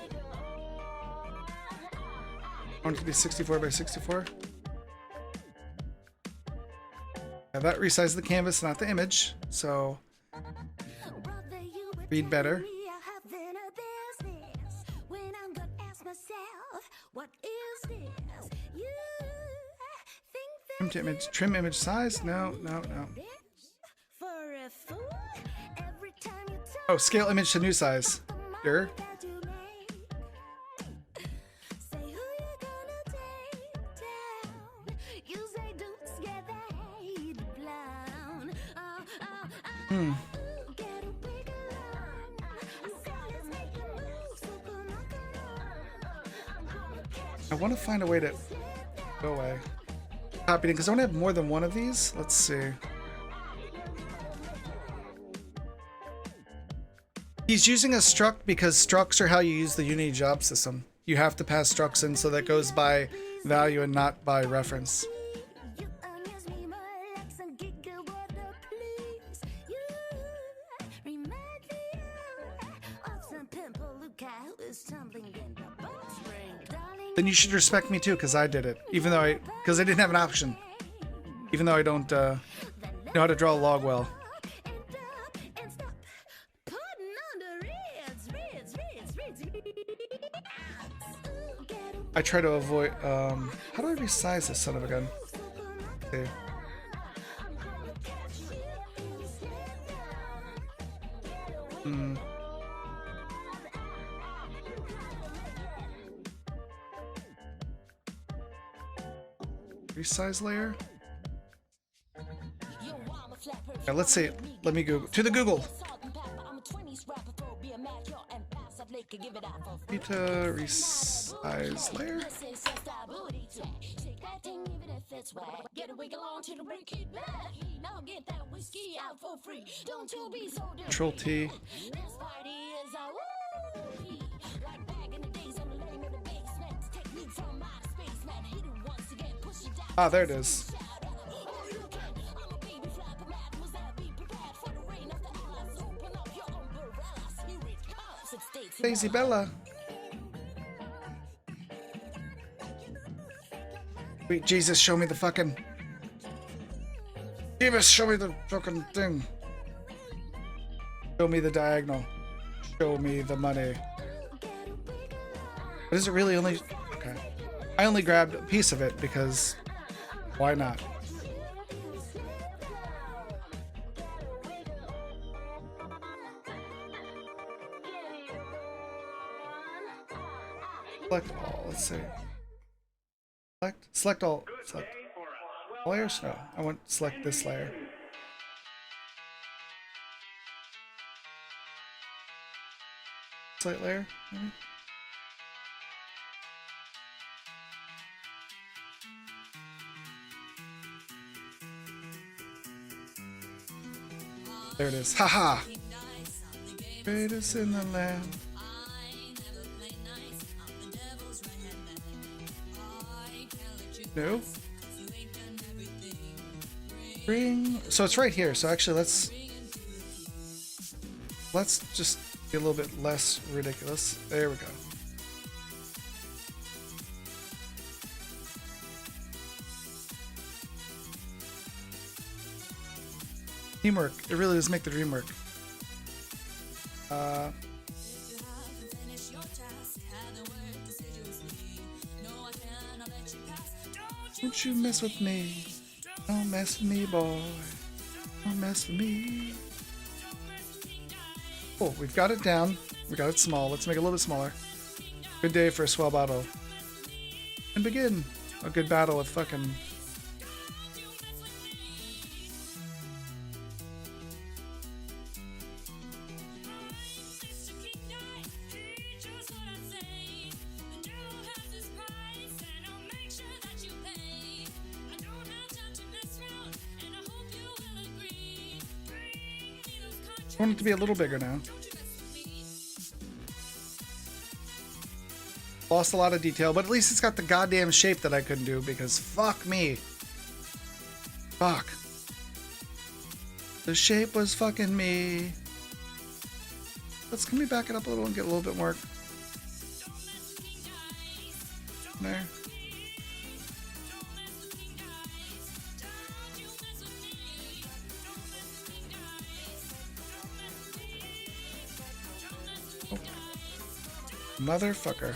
I want it to be 64 by 64. Yeah, that resizes the canvas, not the image. So read better. Trim image size? No. Oh, scale image to new size. Sure. I want to find a way to go away. Copy it because I want to have more than one of these. Let's see. He's using a struct because structs are how you use the Unity job system. You have to pass structs in so that goes by value and not by reference. Then you should respect me too, because I did it. Even though because I didn't have an option. Even though I don't know how to draw a log well. I try to avoid, how do I resize this son of a gun? Okay. Resize layer? Yeah, let's see. Let me Google. To the Google. Beta resize layer. Control T. Ah, there it is. Daisy Bella. Wait, Jesus, show me the fucking... Jesus, show me the fucking thing. Show me the diagonal. Show me the money. But is it really only... Okay. I only grabbed a piece of it because... Why not? Select all. Let's see. Select all. Select layers? No. I want to select this layer. Select layer? Maybe? There it is. Haha! Greatest in the land. No. Bring. So it's right here. So actually, let's just be a little bit less ridiculous. There we go. Teamwork. It really does make the dream work. Don't you mess with me. Don't mess with me, boy. Don't mess with me. Cool, we've got it down. We got it small. Let's make it a little bit smaller. Good day for a swell battle. And begin a good battle with fucking... I want it to be a little bigger now. Lost a lot of detail, but at least it's got the goddamn shape that I couldn't do because fuck me. Fuck. The shape was fucking me. Can we back it up a little and get a little bit more there? Motherfucker.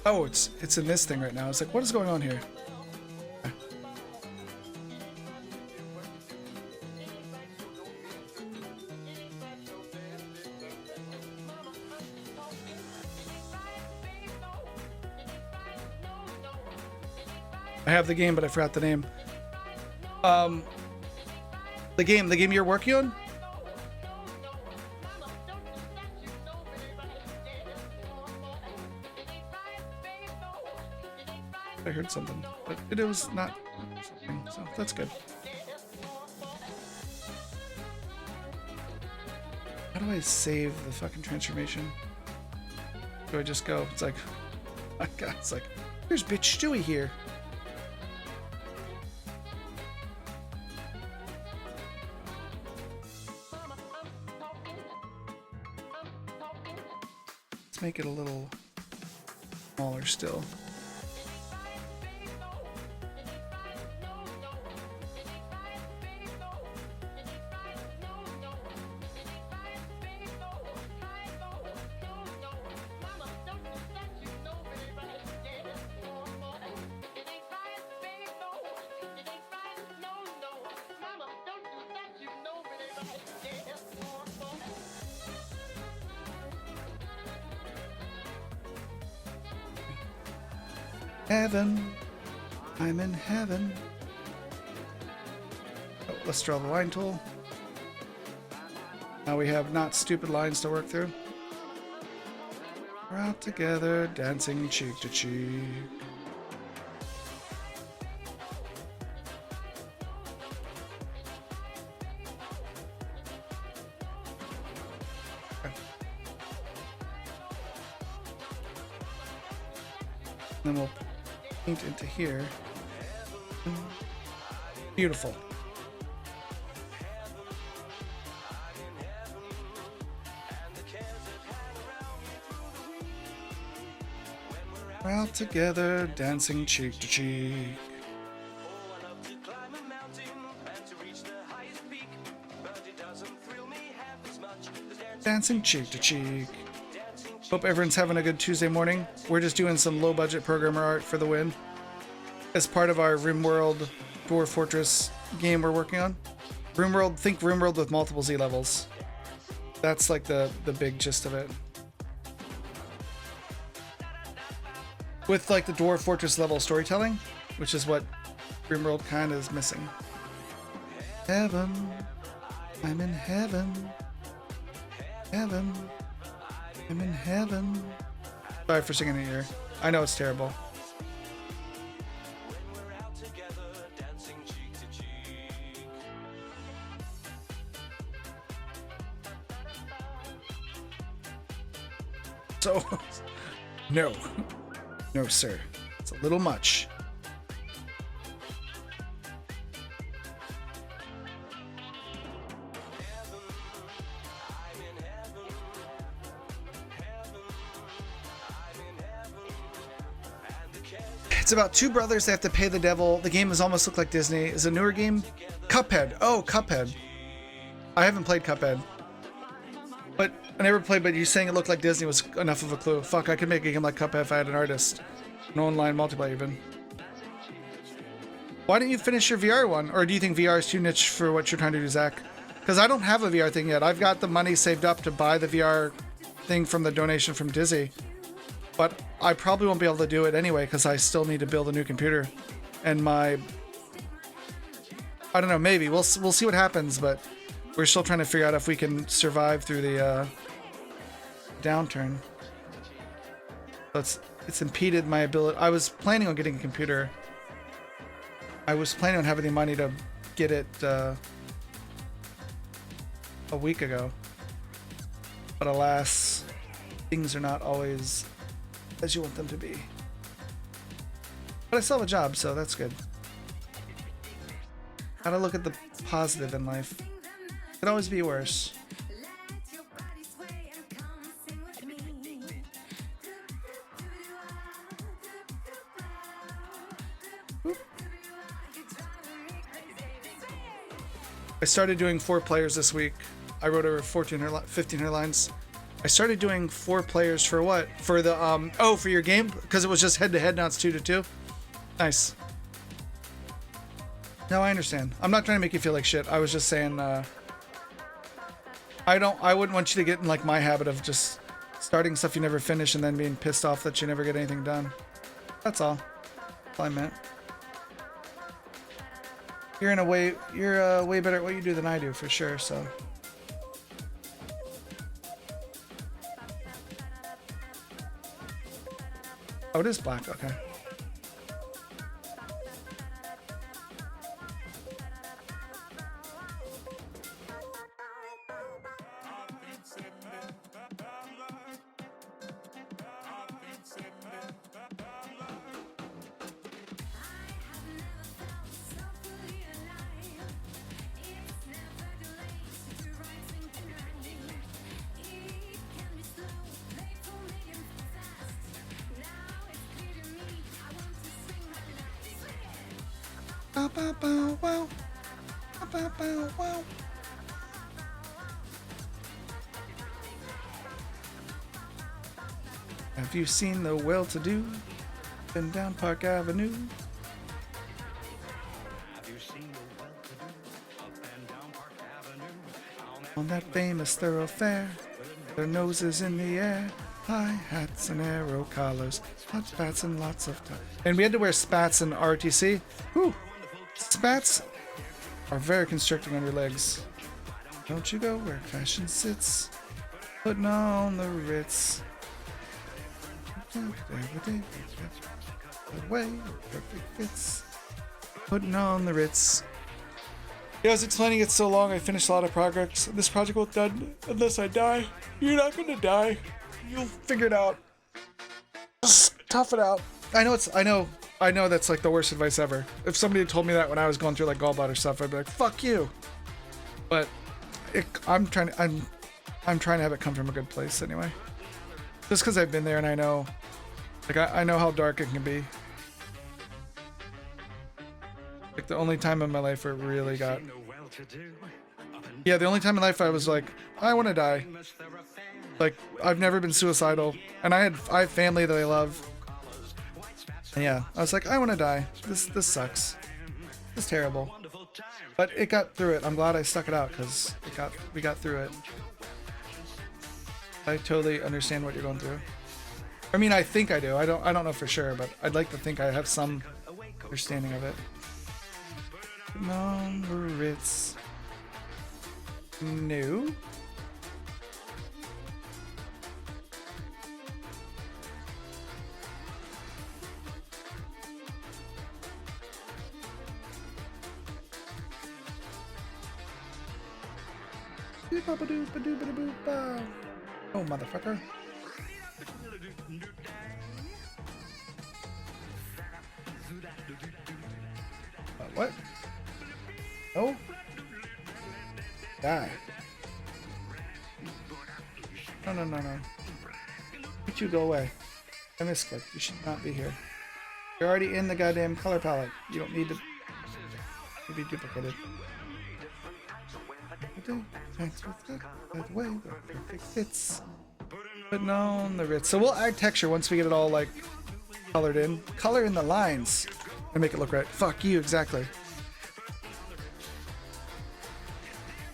Oh, it's in this thing right now. It's like, what is going on here? I have the game, but I forgot the name. The game you're working on? I heard something, but it was not something, so that's good. How do I save the fucking transformation? Do I just go? It's like, my God, it's like, there's bitch Stewie here. Let's make it a little smaller still. Heaven, I'm in heaven. Oh, let's draw the line tool. Now we have not stupid lines to work through. We're out together, dancing cheek to cheek. Then we'll paint into here. Beautiful. We're out together, dancing cheek to cheek. Dancing cheek to cheek. Hope everyone's having a good Tuesday morning. We're just doing some low-budget programmer art for the win as part of our RimWorld Dwarf Fortress game we're working on. RimWorld, think RimWorld with multiple Z levels. That's like the big gist of it. With like the Dwarf Fortress level storytelling, which is what RimWorld kind of is missing. Heaven, I'm in heaven. Heaven. I'm in heaven. Sorry for singing in your ear. I know it's terrible. So, no. No, sir. It's a little much. It's about two brothers that have to pay the devil. The game has almost looked like Disney. Is a newer game? Cuphead. Oh, Cuphead. I haven't played Cuphead. But I never played, but you saying it looked like Disney was enough of a clue. Fuck, I could make a game like Cuphead if I had an artist. No online multiplayer even. Why didn't you finish your VR one? Or do you think VR is too niche for what you're trying to do, Zach? Because I don't have a VR thing yet. I've got the money saved up to buy the VR thing from the donation from Dizzy. But I probably won't be able to do it anyway because I still need to build a new computer. And my... I don't know, maybe. We'll see what happens, but we're still trying to figure out if we can survive through the downturn. So it's impeded my ability. I was planning on getting a computer. I was planning on having the money to get it a week ago. But alas, things are not always as you want them to be. But I still have a job, so that's good. Gotta look at the positive in life. Could always be worse. Oop. I started doing 4 players this week. I wrote over 1,500 lines. I started doing 4 players for what? For the, for your game? Because it was just head-to-head, now it's 2-2? Nice. No, I understand. I'm not trying to make you feel like shit. I was just saying, I wouldn't want you to get in, like, my habit of just starting stuff you never finish and then being pissed off that you never get anything done. That's all. That's all I meant. You're way better at what you do than I do, for sure, so... Oh, it is black, okay. Bow, bow, bow, wow. Bow, bow, bow, wow. Have you seen the well-to-do? Been down Park Avenue. On that famous thoroughfare, their noses in the air, high hats and arrow collars, hot spats and lots of time. And we had to wear spats in RTC. Whew. Spats are very constricting on your legs. Don't you go where fashion sits, putting on the Ritz. The way perfect fits, putting on the Ritz. Yeah, I was explaining it's so long. I finished a lot of progress. This project will be done unless I die. You're not gonna die. You'll figure it out. Just tough it out. I know that's like the worst advice ever. If somebody had told me that when I was going through like gallbladder stuff, I'd be like, "Fuck you." But I'm trying to have it come from a good place anyway. Just because I've been there and I know, like I know how dark it can be. Like the only time in my life where it really got. Yeah, the only time in life I was like, I want to die. Like I've never been suicidal, and I have family that I love. And yeah, I was like, I want to die. This sucks. It's terrible. But it got through it. I'm glad I stuck it out because we got through it. I totally understand what you're going through. I mean, I think I do. I don't know for sure, but I'd like to think I have some understanding of it. Number it's new. Oh, motherfucker. What? Oh? Die. No. Would you go away? I misclicked. You should not be here. You're already in the goddamn color palette. You don't need to be duplicated. Thanks with that way, the perfect fits. Putting on the Ritz. So we'll add texture once we get it all like colored in. Color in the lines and make it look right. Fuck you, exactly.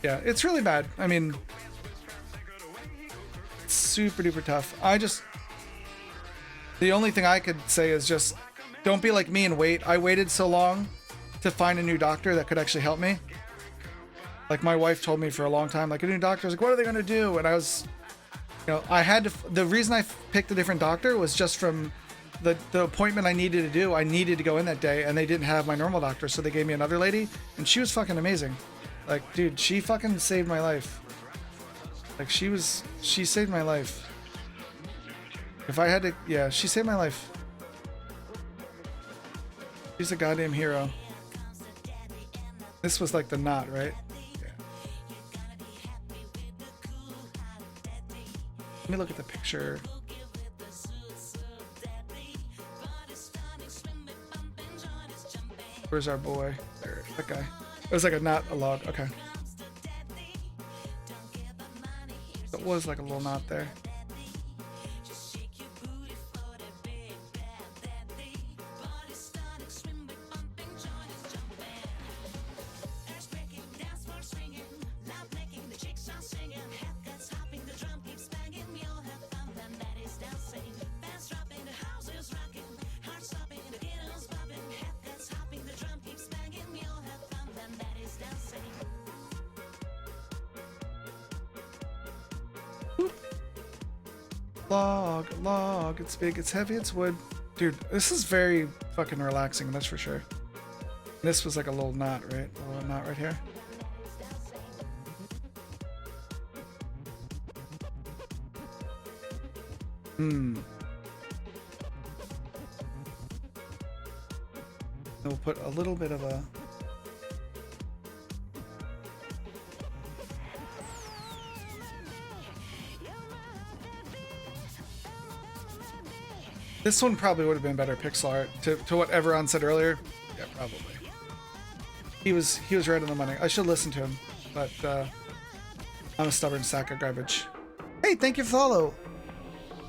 Yeah, it's really bad. I mean, it's super duper tough. The only thing I could say is just don't be like me and wait. I waited so long to find a new doctor that could actually help me. Like my wife told me for a long time, like a new doctor was like, what are they going to do? And I was, I had to, the reason I picked a different doctor was just from the appointment I needed to do. I needed to go in that day and they didn't have my normal doctor. So they gave me another lady and she was fucking amazing. Like, dude, she fucking saved my life. Like she saved my life. If I had to, yeah, she saved my life. She's a goddamn hero. This was like the knot, right? Let me look at the picture. Where's our boy? There, that guy. It was like a knot, a log. Okay. It was like a little knot there. Log, it's big, it's heavy, it's wood. Dude, this is very fucking relaxing, that's for sure. This was like a little knot, right? A little knot right here. We'll put a little bit of a... This one probably would have been better pixel art to what everyone said earlier. Yeah, probably. He was right on the money. I should listen to him, but I'm a stubborn sack of garbage. Hey, thank you for follow.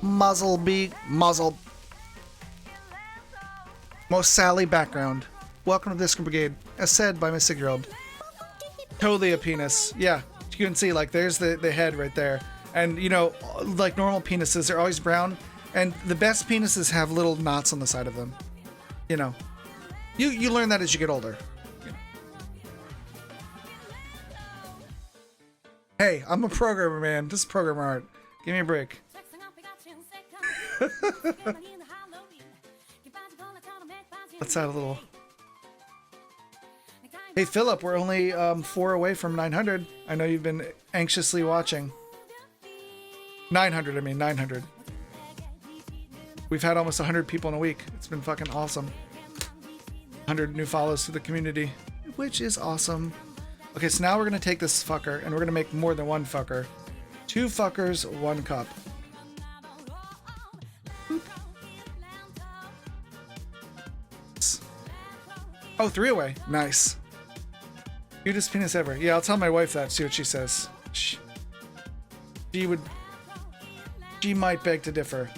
Muzzle. Most Sally background. Welcome to Disco Brigade, as said by my 6-year-old. Totally a penis. Yeah, you can see like there's the head right there. And you know, like normal penises, they're always brown. And the best penises have little knots on the side of them. You know, you learn that as you get older. You know. Hey, I'm a programmer, man. This is programmer art. Give me a break. Let's add a little. Hey, Philip, we're only 4 away from 900. I know you've been anxiously watching. 900, I mean 900. We've had almost 100 people in a week. It's been fucking awesome. 100 new follows to the community, which is awesome. Okay, so now we're going to take this fucker, and we're going to make more than one fucker. 2 fuckers, 1 cup. Oh, 3 away. Nice. Cutest penis ever. Yeah, I'll tell my wife that, see what she says. She might beg to differ.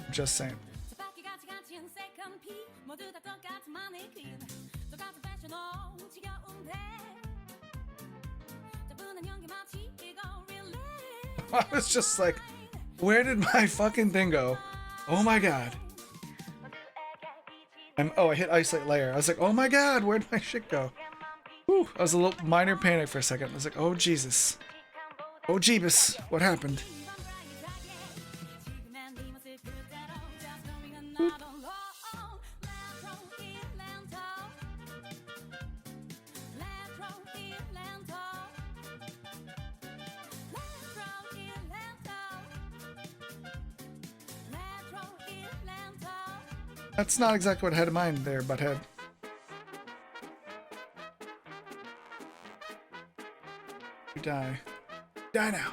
I'm just saying. I was just like, where did my fucking thing go? Oh my god. I hit isolate layer. I was like, oh my god, where'd my shit go? Whew, I was a little minor panic for a second. I was like, oh Jesus. Oh Jeebus, what happened? Boop. That's not exactly what I had in mind there, butthead. You die. Die now.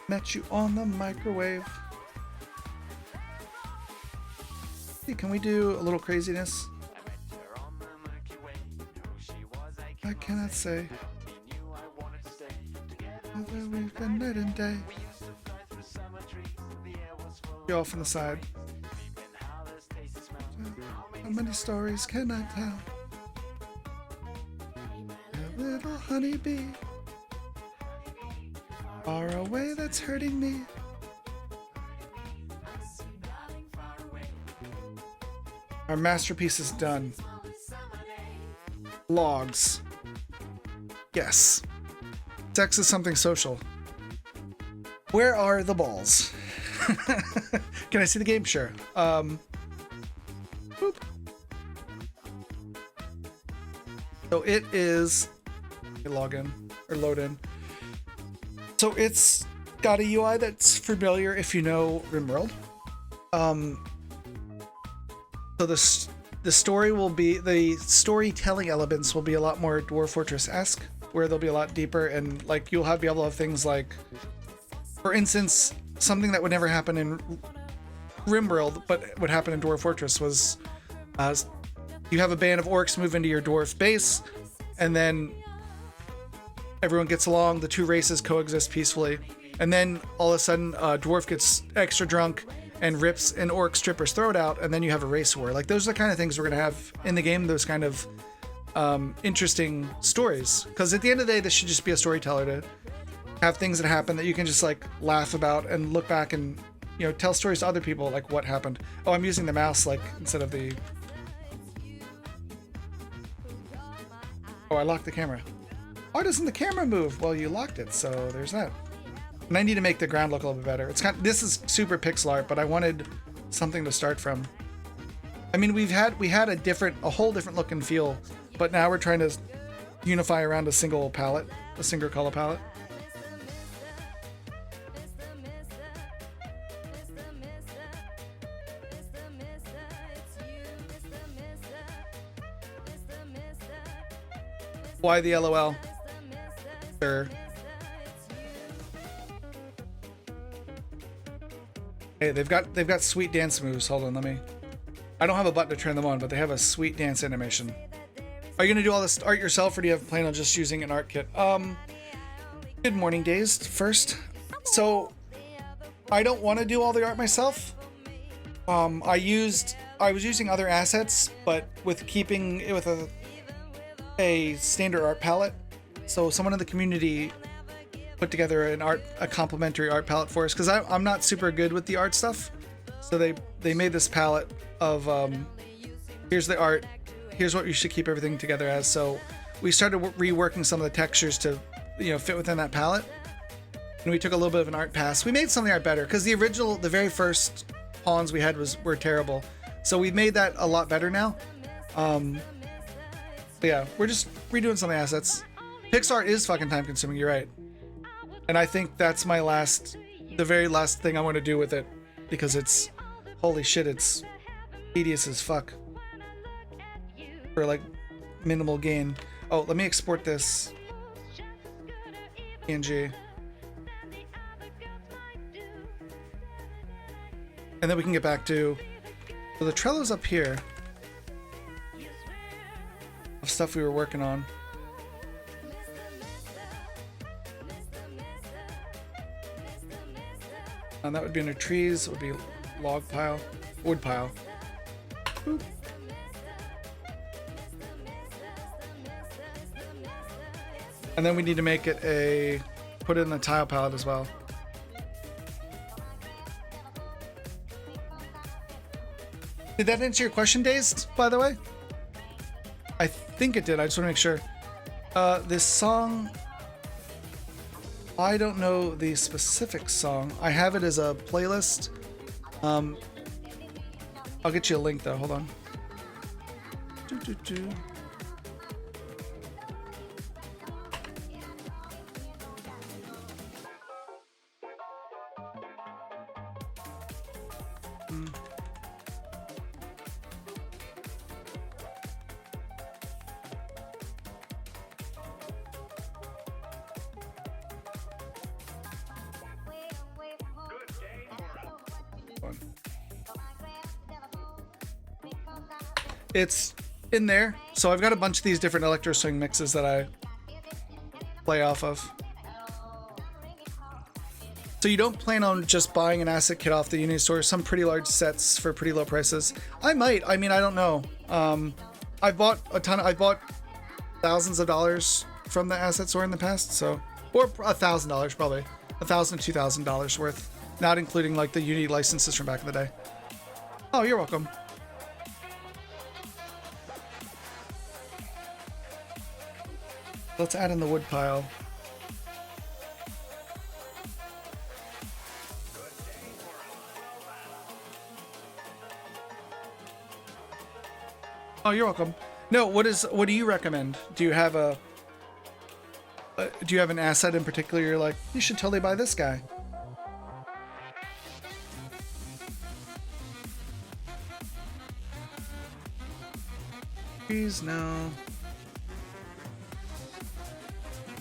Met you on the microwave. Hey, can we do a little craziness? I cannot say whether we've been night and day. You off on the side. How many stories can I tell? A little honeybee far away that's hurting me. Our masterpiece is done. Logs. Yes. Sex is something social. Where are the balls? Can I see the game? Sure. Boop. So it is. Log in or load in. So it's got a UI that's familiar if you know RimWorld. So the story will be, the storytelling elements will be a lot more Dwarf Fortress-esque, where they'll be a lot deeper, and like you'll be able to have things like, for instance, something that would never happen in RimWorld but would happen in Dwarf Fortress was you have a band of orcs move into your dwarf base, and then everyone gets along, the 2 races coexist peacefully, and then all of a sudden a dwarf gets extra drunk and rips an orc stripper's throat out, and then you have a race war. Like, those are the kind of things we're going to have in the game, those kind of interesting stories. Because at the end of the day, this should just be a storyteller to have things that happen that you can just, like, laugh about and look back and, you know, tell stories to other people, like, what happened. Oh, I'm using the mouse, like, instead of the... Oh, I locked the camera. Why doesn't the camera move? Well, you locked it, so there's that. And I need to make the ground look a little bit better. It's kind of, this is super pixel art, but I wanted something to start from. I mean, we had a whole different look and feel, but now we're trying to unify around a single palette, a single color palette. Why the LOL? Sure. Hey, they've got sweet dance moves. Hold on, let me. I don't have a button to turn them on, but they have a sweet dance animation. Are you gonna do all this art yourself, or do you have plan on just using an art kit? Good morning, Dazed. First, so I don't want to do all the art myself. I was using other assets, but with keeping it with a standard art palette. So someone in the community put together a complimentary art palette for us, because I'm not super good with the art stuff. So they made this palette of here's the art, here's what you should keep everything together as. So we started reworking some of the textures to fit within that palette, and we took a little bit of an art pass. We made some of the art better, because the very first pawns we had were terrible. So we've made that a lot better now. But yeah, we're just redoing some of the assets. Pixar is fucking time consuming, you're right. And I think that's the very last thing I want to do with it, because it's, holy shit, it's tedious as fuck for like minimal gain. Oh, let me export this PNG. And then we can get back to, so the Trello's up here of stuff we were working on. And that would be under trees, it would be log pile, wood pile. Boop. And then we need to make it put it in the tile palette as well. Did that answer your question, Dazed, by the way? I think it did, I just want to make sure. This song, I don't know the specific song. I have it as a playlist. I'll get you a link though, hold on. It's in there. So I've got a bunch of these different electro swing mixes that I play off of. So you don't plan on just buying an asset kit off the Unity store, some pretty large sets for pretty low prices. I might, I mean, I don't know. I bought thousands of dollars from the asset store in the past, so, or $1,000 probably, $1,000 to $2,000 worth, not including like the Unity licenses from back in the day. Oh, you're welcome. Let's add in the wood pile. Oh, you're welcome. No, what do you recommend? Do you have an asset in particular you're like, you should totally buy this guy? Please, no.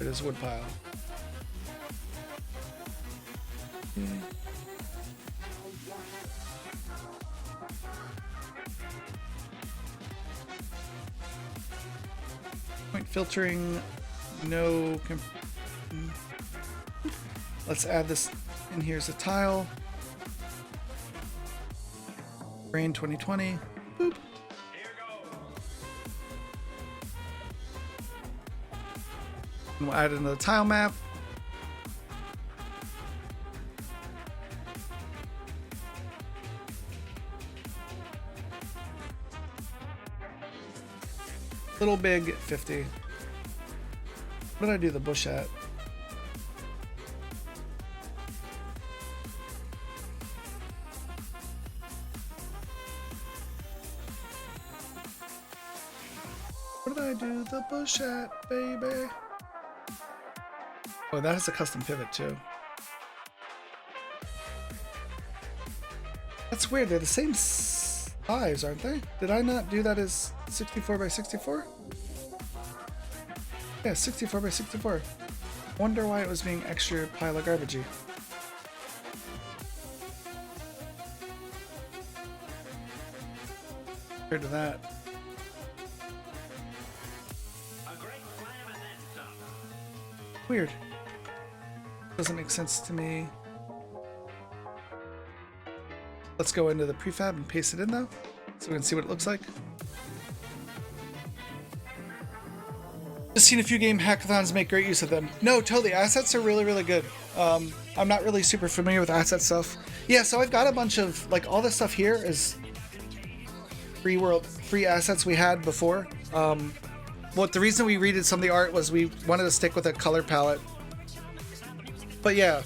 It is wood pile. Okay. Point filtering, no. Let's add this in here as a tile. Rain 2020. Boop. And we'll add it into the tile map. Little big 50. What did I do the bush at? What did I do the bush at, baby? Oh, that has a custom pivot too. That's weird, they're the same size, aren't they? Did I not do that as 64 by 64? Yeah, 64 by 64. Wonder why it was being extra pile of garbagey. Compared to that. Weird. Doesn't make sense to me. Let's go into the prefab and paste it in though, so we can see what it looks like. Just seen a few game hackathons make great use of them. No, totally. Assets are really, really good. I'm not really super familiar with asset stuff. Yeah, so I've got a bunch of, like, all this stuff here is free assets we had before. Well, the reason we redid some of the art was we wanted to stick with a color palette. But yeah,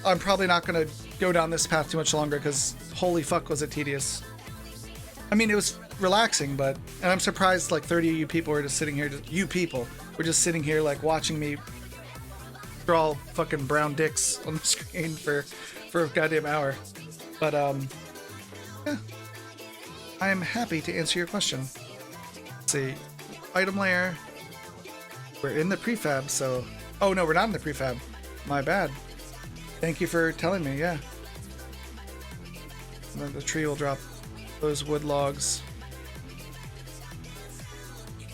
I'm probably not going to go down this path too much longer because holy fuck was it tedious. I mean, it was relaxing, but, and I'm surprised like 30 of you people were just sitting here, you people were just sitting here like watching me draw fucking brown dicks on the screen for a goddamn hour. But yeah, I am happy to answer your question. Let's see, item layer. We're in the prefab, so, oh no, we're not in the prefab. My bad. Thank you for telling me, yeah. And then the tree will drop those wood logs.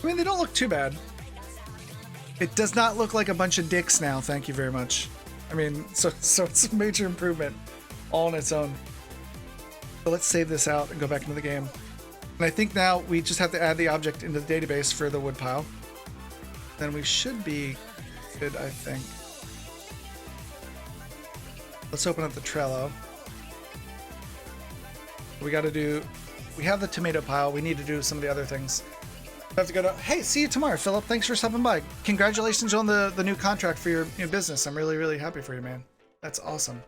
I mean, they don't look too bad. It does not look like a bunch of dicks now, thank you very much. I mean, so it's a major improvement all on its own. So let's save this out and go back into the game. And I think now we just have to add the object into the database for the wood pile. Then we should be good, I think. Let's open up the Trello. We have the tomato pile. We need to do some of the other things. I have to go to, hey, see you tomorrow, Philip. Thanks for stopping by. Congratulations on the new contract for your new business. I'm really, really happy for you, man. That's awesome.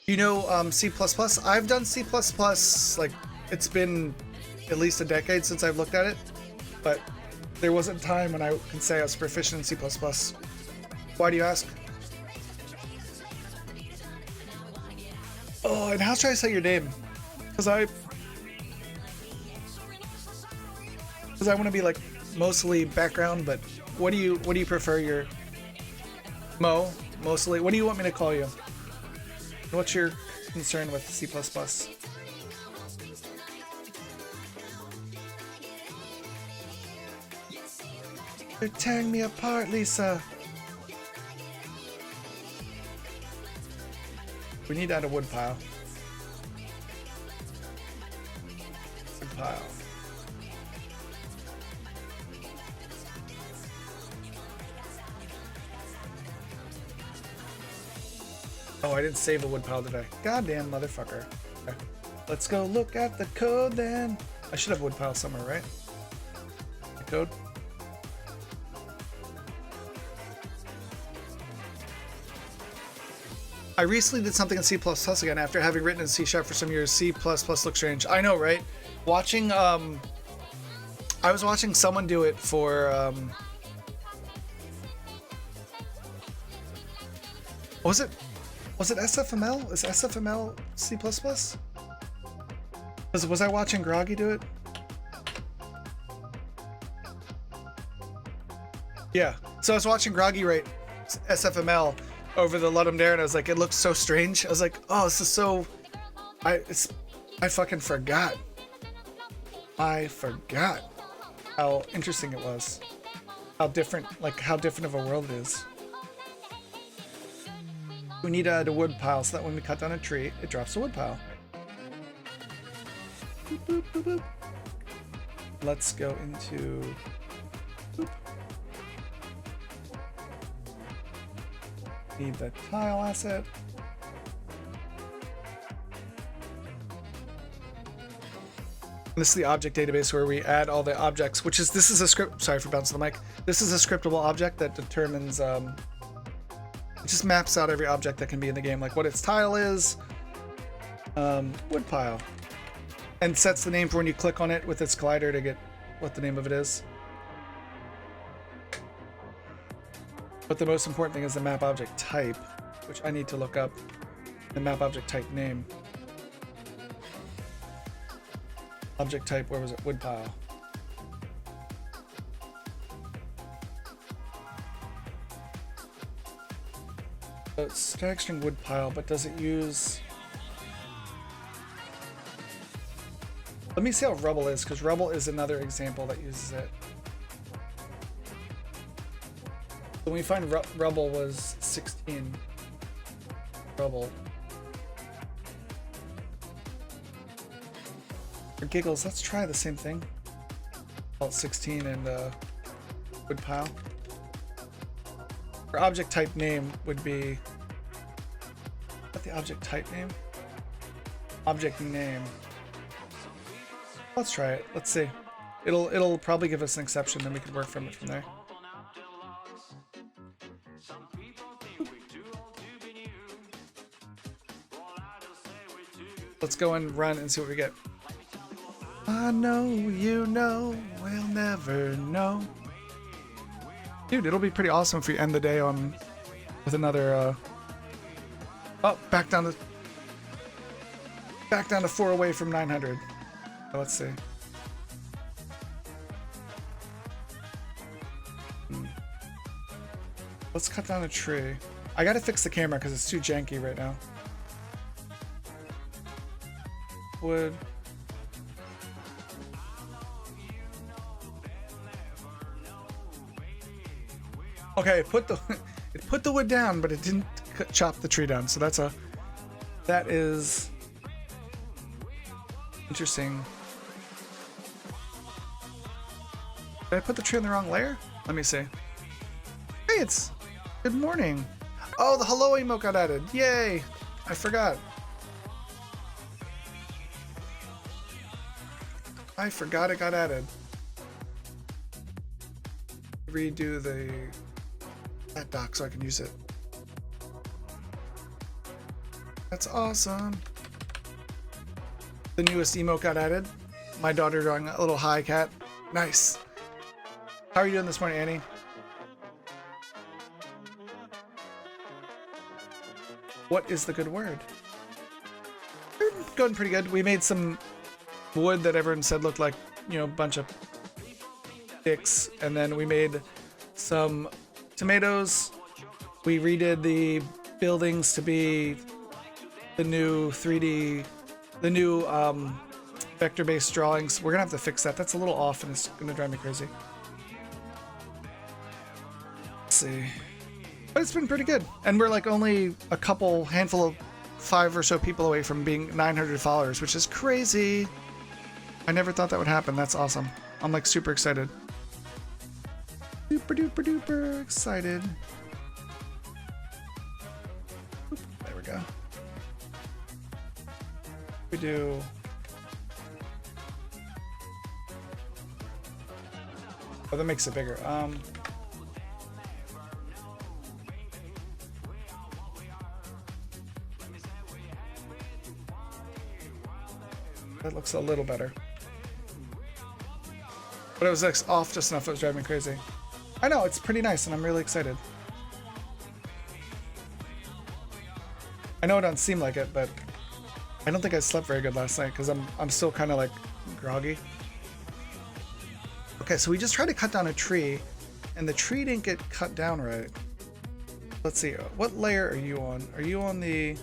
You know C++? I've done C++, like, it's been at least a decade since I've looked at it, but there wasn't a time when I can say I was proficient in C++. Why do you ask? Oh, and how should I say your name? Because I want to be like mostly background, but what do you prefer your Mo? Mostly, what do you want me to call you? What's your concern with C++? You're tearing me apart, Lisa. We need to add a wood pile. Wood pile. Oh, I didn't save a wood pile today. Goddamn motherfucker. Okay. Let's go look at the code then. I should have wood pile somewhere, right? The code. I recently did something in C++ again after having written in C# for some years. C++ looks strange. I know, right? Watching, I was watching someone do it for, was it SFML? Is SFML C++? Was I watching Groggy do it? Yeah. So I was watching Groggy write SFML over the Ludum Dare, and I was like, it looks so strange. I was like, oh, this is so... I fucking forgot. I forgot how interesting it was. How different of a world it is. We need to add a wood pile so that when we cut down a tree, it drops a wood pile. Boop, boop, boop, boop. Let's go into... Boop. Need the tile asset. This is the object database where we add all the objects, this is a script, sorry for bouncing the mic. This is a scriptable object that determines, it just maps out every object that can be in the game, like what its tile is, wood pile, and sets the name for when you click on it with its collider to get what the name of it is. But the most important thing is the map object type, which I need to look up. The map object type name. Object type, where was it? Wood pile. So it's static string wood pile, but does it use... Let me see how rubble is, because rubble is another example that uses it. When we find rubble was 16. Rubble. For giggles, let's try the same thing. Call it 16 and wood pile. For object type name would be... What's the object type name? Object name. Let's try it. Let's see. It'll probably give us an exception, then we can work from it from there. Let's go and run and see what we get. I know you know, we'll never know. Dude, it'll be pretty awesome if we end the day on with another oh, back down to 4 away from 900. Let's see. Let's cut down a tree. I gotta fix the camera because it's too janky right now. Wood. Okay, it put the wood down, but it didn't chop the tree down. So that is interesting. Did I put the tree in the wrong layer? Let me see. Hey, it's good morning. Oh, the hello emote got added. Yay! I forgot. I forgot it got added. Redo that doc so I can use it. That's awesome. The newest emote got added. My daughter drawing a little hi cat. Nice. How are you doing this morning, Annie? What is the good word? We're going pretty good. We made some wood that everyone said looked like, you know, a bunch of dicks, and then we made some tomatoes. We redid the buildings to be the new 3D, the new vector-based drawings. We're gonna have to fix that. That's a little off and it's gonna drive me crazy. Let's see. But it's been pretty good. And we're like only a handful of 5 or so people away from being 900 followers, which is crazy. I never thought that would happen. That's awesome. I'm like super excited. Super duper duper excited. Oop, there we go. We do. Oh, that makes it bigger. That looks a little better. But it was like off just enough, it was driving me crazy. I know, it's pretty nice and I'm really excited. I know it doesn't seem like it, but I don't think I slept very good last night because I'm still kind of like groggy. Okay, so we just tried to cut down a tree and the tree didn't get cut down right. Let's see, what layer are you on? Are you on the...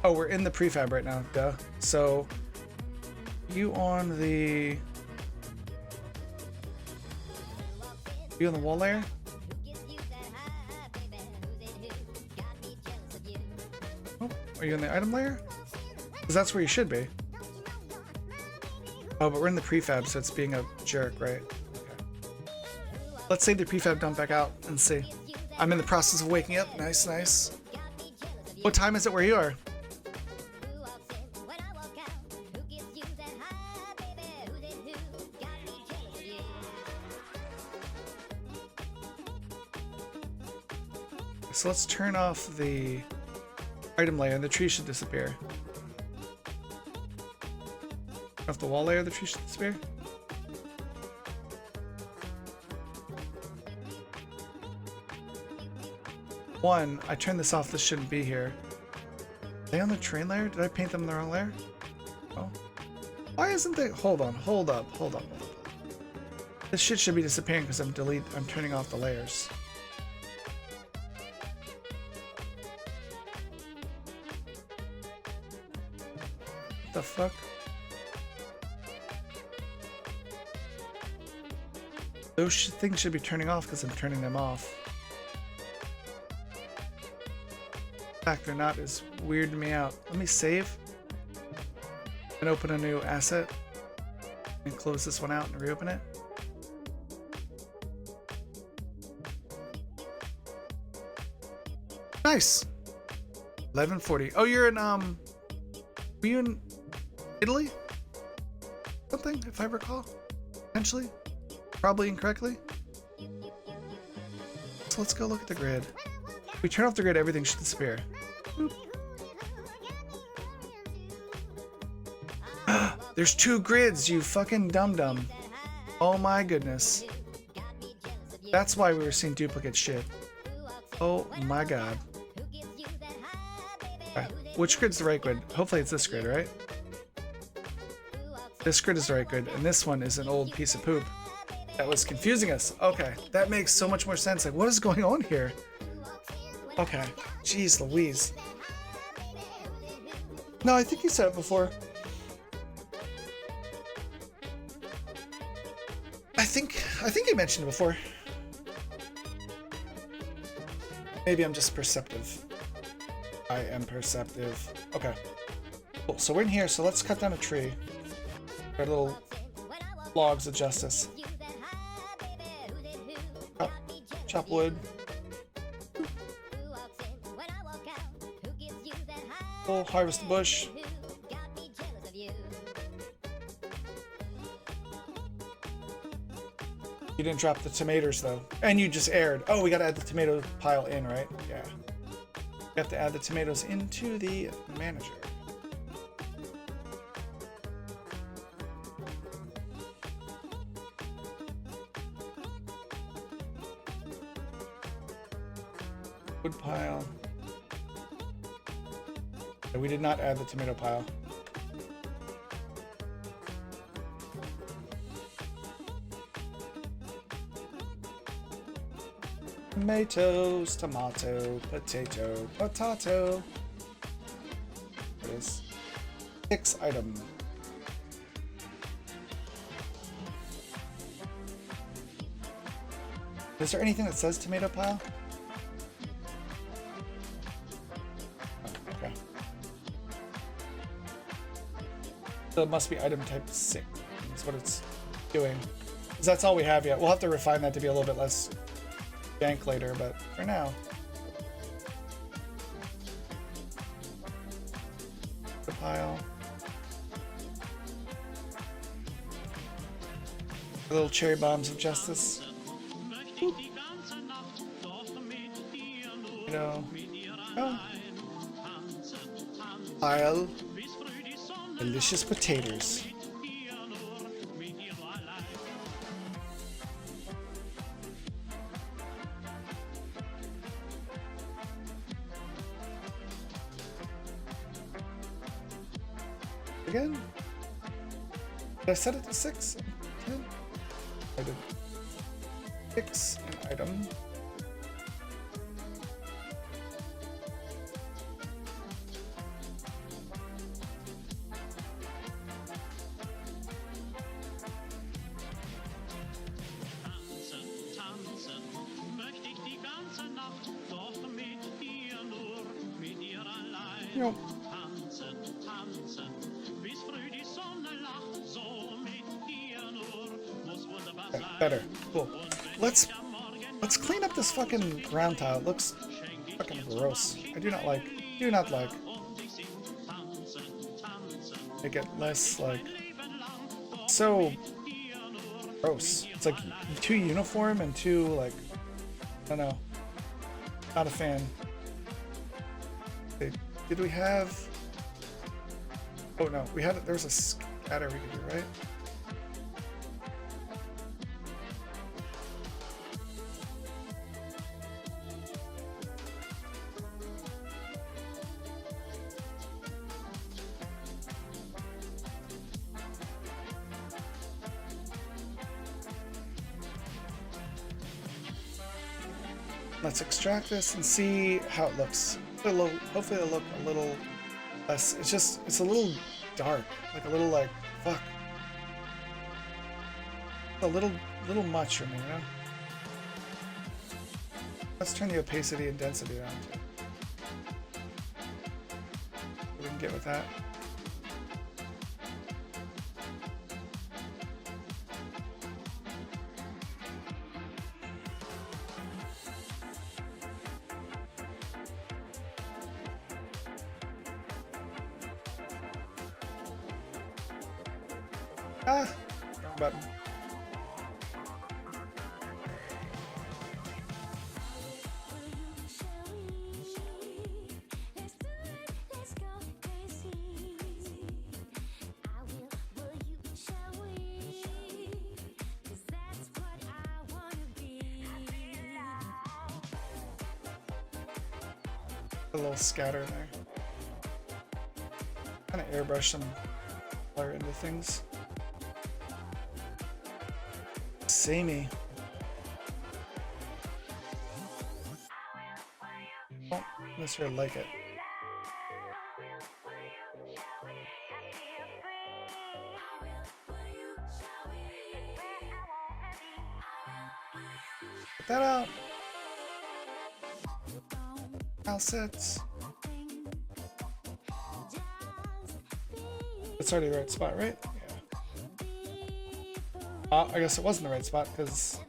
Oh, we're in the prefab right now, duh. So, you on the... You on the wall layer? Oh, are you on the item layer? Because that's where you should be. Oh, but we're in the prefab, so it's being a jerk, right? Okay. Let's save the prefab dump back out and see. I'm in the process of waking up. Nice, nice. What time is it where you are? So let's turn off the item layer and the tree should disappear. Off the wall layer, the tree should disappear. One, I turned this off, this shouldn't be here. Are they on the train layer? Did I paint them in the wrong layer? Oh. Why isn't they? Hold on, hold up. This shit should be disappearing because I'm turning off the layers. What the fuck? Those things should be turning off because I'm turning them off. In fact, they're not, is weirding me out. Let me save and open a new asset and close this one out and reopen it. Nice. 11:40. Oh, you're in were you in Italy? Something, if I recall. Potentially. Probably incorrectly. So let's go look at the grid. If we turn off the grid, everything should disappear. Boop. There's 2 grids, you fucking dum-dum. Oh my goodness. That's why we were seeing duplicate shit. Oh my god. Right. Which grid's the right grid? Hopefully it's this grid, right? This grid is the right grid, and this one is an old piece of poop that was confusing us. Okay, that makes so much more sense. Like, what is going on here? Okay, jeez Louise. No, I think you said it before. I think you mentioned it before. Maybe I'm just perceptive. I am perceptive. Okay. Cool. So we're in here, so let's cut down a tree. Our little logs of justice. Chop wood. We'll harvest the bush. You didn't drop the tomatoes though. And you just aired. Oh, we gotta add the tomato pile in, right? Yeah. We have to add the tomatoes into the manager. Wood pile. Yeah, we did not add the tomato pile. Tomatoes, tomato, potato, potato. There it is. 6 item. Is there anything that says tomato pile? Oh, okay. So it must be item type 6. That's what it's doing. 'Cause that's all we have yet. We'll have to refine that to be a little bit less jank later, but for now. The pile. The little cherry bombs of justice. Boop. You know. Oh. Pile. Delicious potatoes. Again? Did I set it to 6? 10? I did. 6 an item. Nope. Okay, better. Cool. Let's clean up this fucking ground tile. It looks fucking gross. I do not like. Make it less like so gross. It's like too uniform and too like I don't know. Not a fan. Okay, did we have? Oh no, we had. There was a scatter we could do, right? Let's extract this and see how it looks. Hopefully it'll look a little less. It's a little dark. Like a little like, fuck. A little much for me, you know? Let's turn the opacity and density down too. We can get with that. Ah, wrong button. A little scatter there. Kind of airbrush some color into things. Samey. Don't necessarily like it. Put that out. Sets. It's already the right spot, right? Yeah. I guess it wasn't the right spot because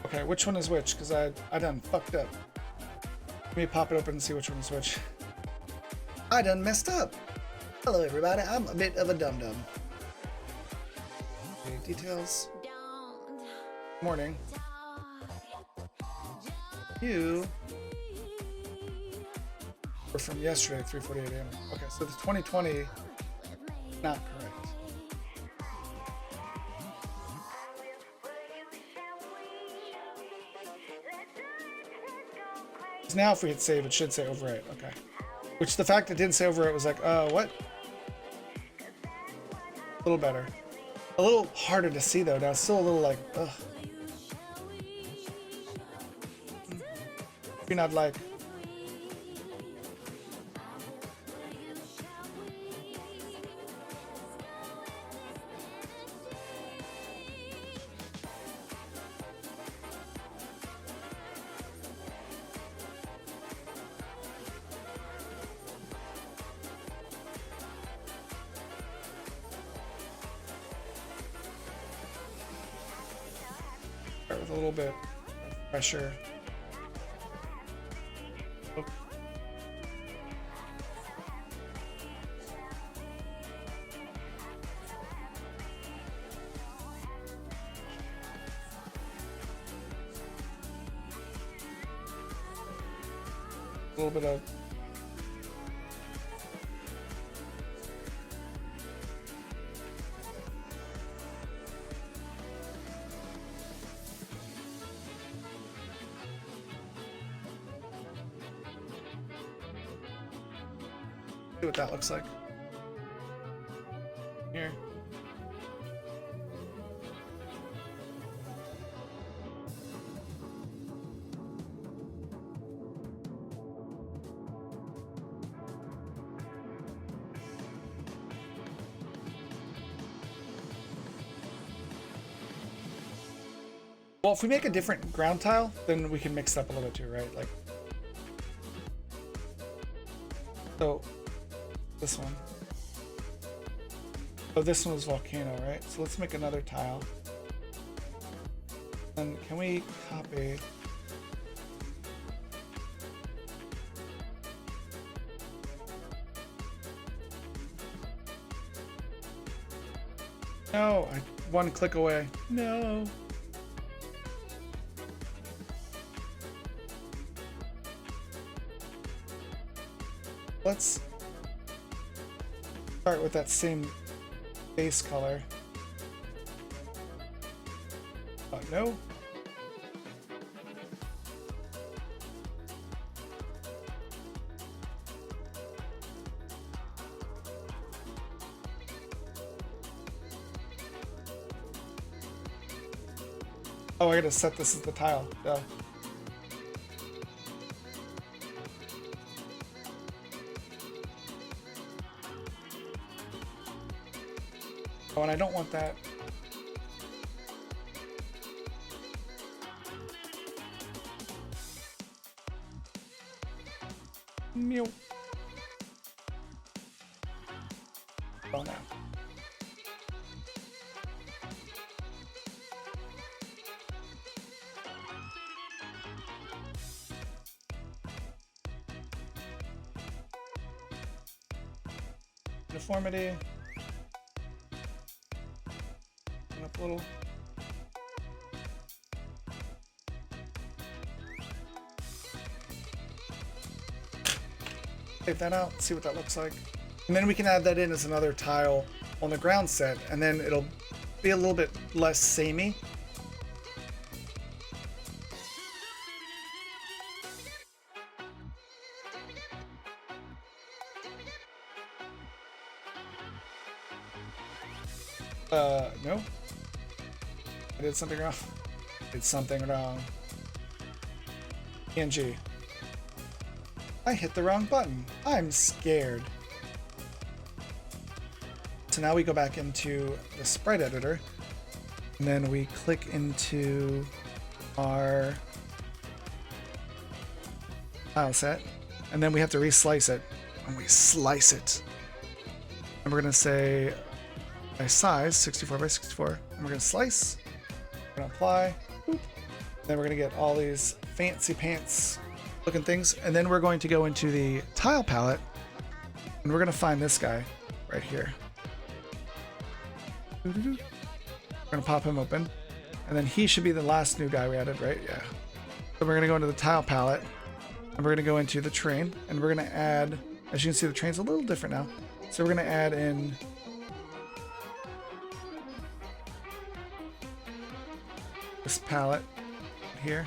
okay, which one is which? Because I done fucked up. Let me pop it open and see which one is which. I done messed up. Hello everybody, I'm a bit of a dum-dum. Okay, details. Morning. You were from yesterday at 3:48 a.m. Okay, so the 2020, not correct. Now if we hit save, it should say overwrite. Okay. Which the fact it didn't say overwrite was like, what? A little better. A little harder to see though. Now it's still a little like, ugh. You're not like. With a little bit of pressure. Oh. A little bit of see what that looks like. Here. Well, if we make a different ground tile, then we can mix it up a little bit too, right? Like, so this one. Oh, this one is volcano, right? So let's make another tile. And can we copy? No, one click away. No. Let's start with that same base color. No. Oh, I gotta set this as the tile. Yeah. Oh, and I don't want that. Meow. Oh no. Uniformity. Up a little. Take that out, see what that looks like. And then we can add that in as another tile on the ground set, and then it'll be a little bit less samey. No. I did something wrong. Did something wrong. PNG. I hit the wrong button. I'm scared. So now we go back into the sprite editor, and then we click into our tile set, and then we have to reslice it. And we slice it. And we're gonna say by size 64 by 64, and we're gonna slice. We're gonna apply. Boop. Then we're gonna get all these fancy pants looking things, and then we're going to go into the tile palette, and we're gonna find this guy right here. We're gonna pop him open, and then he should be the last new guy we added, right? Yeah. So we're gonna go into the tile palette, and we're gonna go into the train, and we're gonna add, as you can see, the train's a little different now. So we're gonna add in this palette here.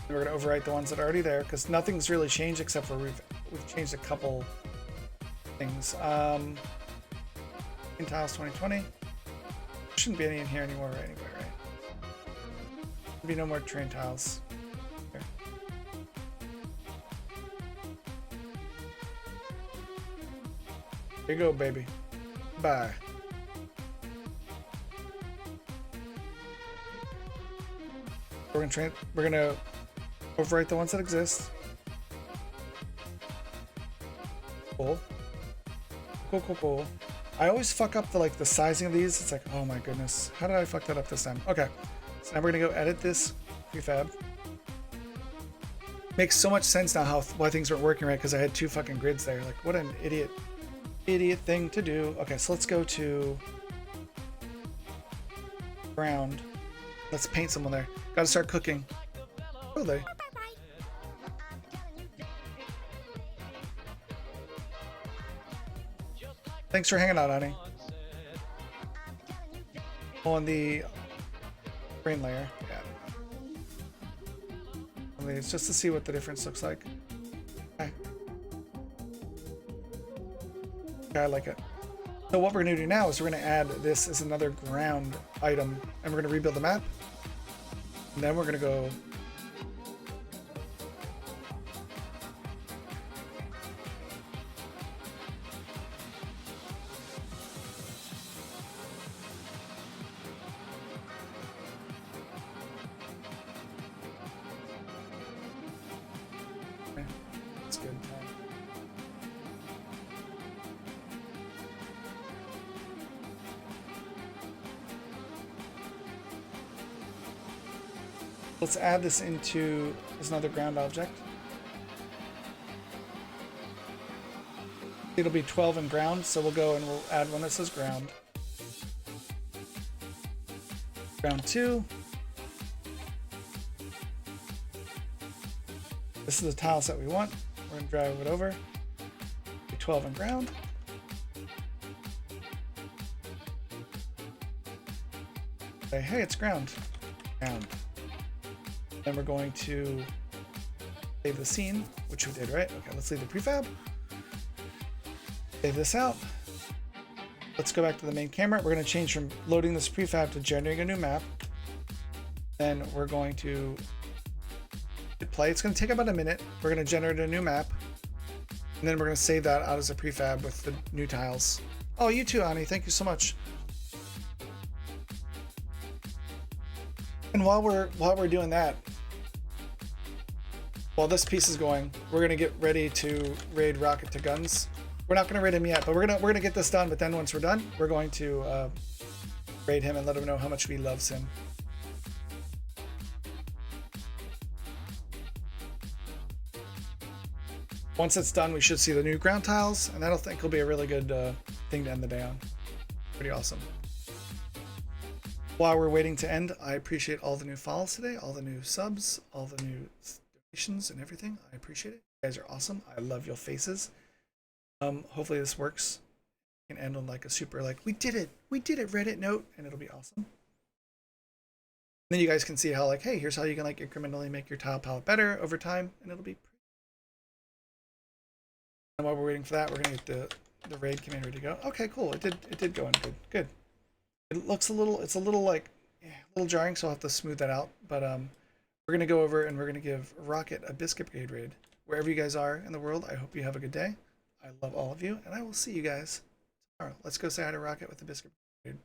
And we're going to overwrite the ones that are already there because nothing's really changed except for we've changed a couple things. In tiles 2020. Shouldn't be any in here anymore anyway, right? There'll be no more train tiles. Here. Here you go, baby. Bye. We're gonna overwrite the ones that exist. Cool. Cool, cool, cool. I always fuck up the sizing of these. It's like, oh my goodness, how did I fuck that up this time? Okay, so now we're gonna go edit this prefab. Makes so much sense now why things weren't working right because I had two fucking grids there. Like, what an idiot thing to do. Okay, so let's go to ground. Let's paint someone there. Gotta start cooking. Oh, they. Thanks for hanging out, honey. On the brain layer. Yeah. It's just to see what the difference looks like. Okay. Okay, I like it. So what we're going to do now is we're going to add this as another ground item, and we're going to rebuild the map. And then we're going to go okay. That's good. Let's add this into as another ground object. It'll be 12 in ground, so we'll go and we'll add one that says ground. Ground 2. This is the tile set we want. We're going to drive it over. Be 12 in ground. Say, hey, it's ground. Ground. Then we're going to save the scene, which we did, right? Okay, let's leave the prefab. Save this out. let's go back to the main camera. We're going to change from loading this prefab to generating a new map. Then we're going to hit play. It's going to take about a minute. We're going to generate a new map. And then we're going to save that out as a prefab with the new tiles. Oh, you too, Ani. Thank you so much. And while we're doing that, while this piece is going, we're going to get ready to raid Rocket to Guns. We're not going to raid him yet, but we're gonna get this done. But then once we're done, we're going to raid him and let him know how much we loves him. Once it's done, we should see the new ground tiles, and that'll think will be a really good thing to end the day on. Pretty awesome. While we're waiting to end, I appreciate all the new follows today, all the new subs, all the new donations and everything. I appreciate it. You guys are awesome. I love your faces. Hopefully this works. We can end on like a super like we did it Reddit note, and it'll be awesome. Then you guys can see how like, hey, here's how you can like incrementally make your tile palette better over time, and it'll be pretty. And while we're waiting for that, we're gonna get the raid command ready to go. Okay, cool. It did go in good. It looks a little like a little jarring, so I'll have to smooth that out. But we're gonna go over and we're gonna give Rocket a Biscuit Brigade raid. Wherever you guys are in the world, I hope you have a good day. I love all of you, and I will see you guys tomorrow. Let's go say hi to Rocket with the Biscuit Brigade.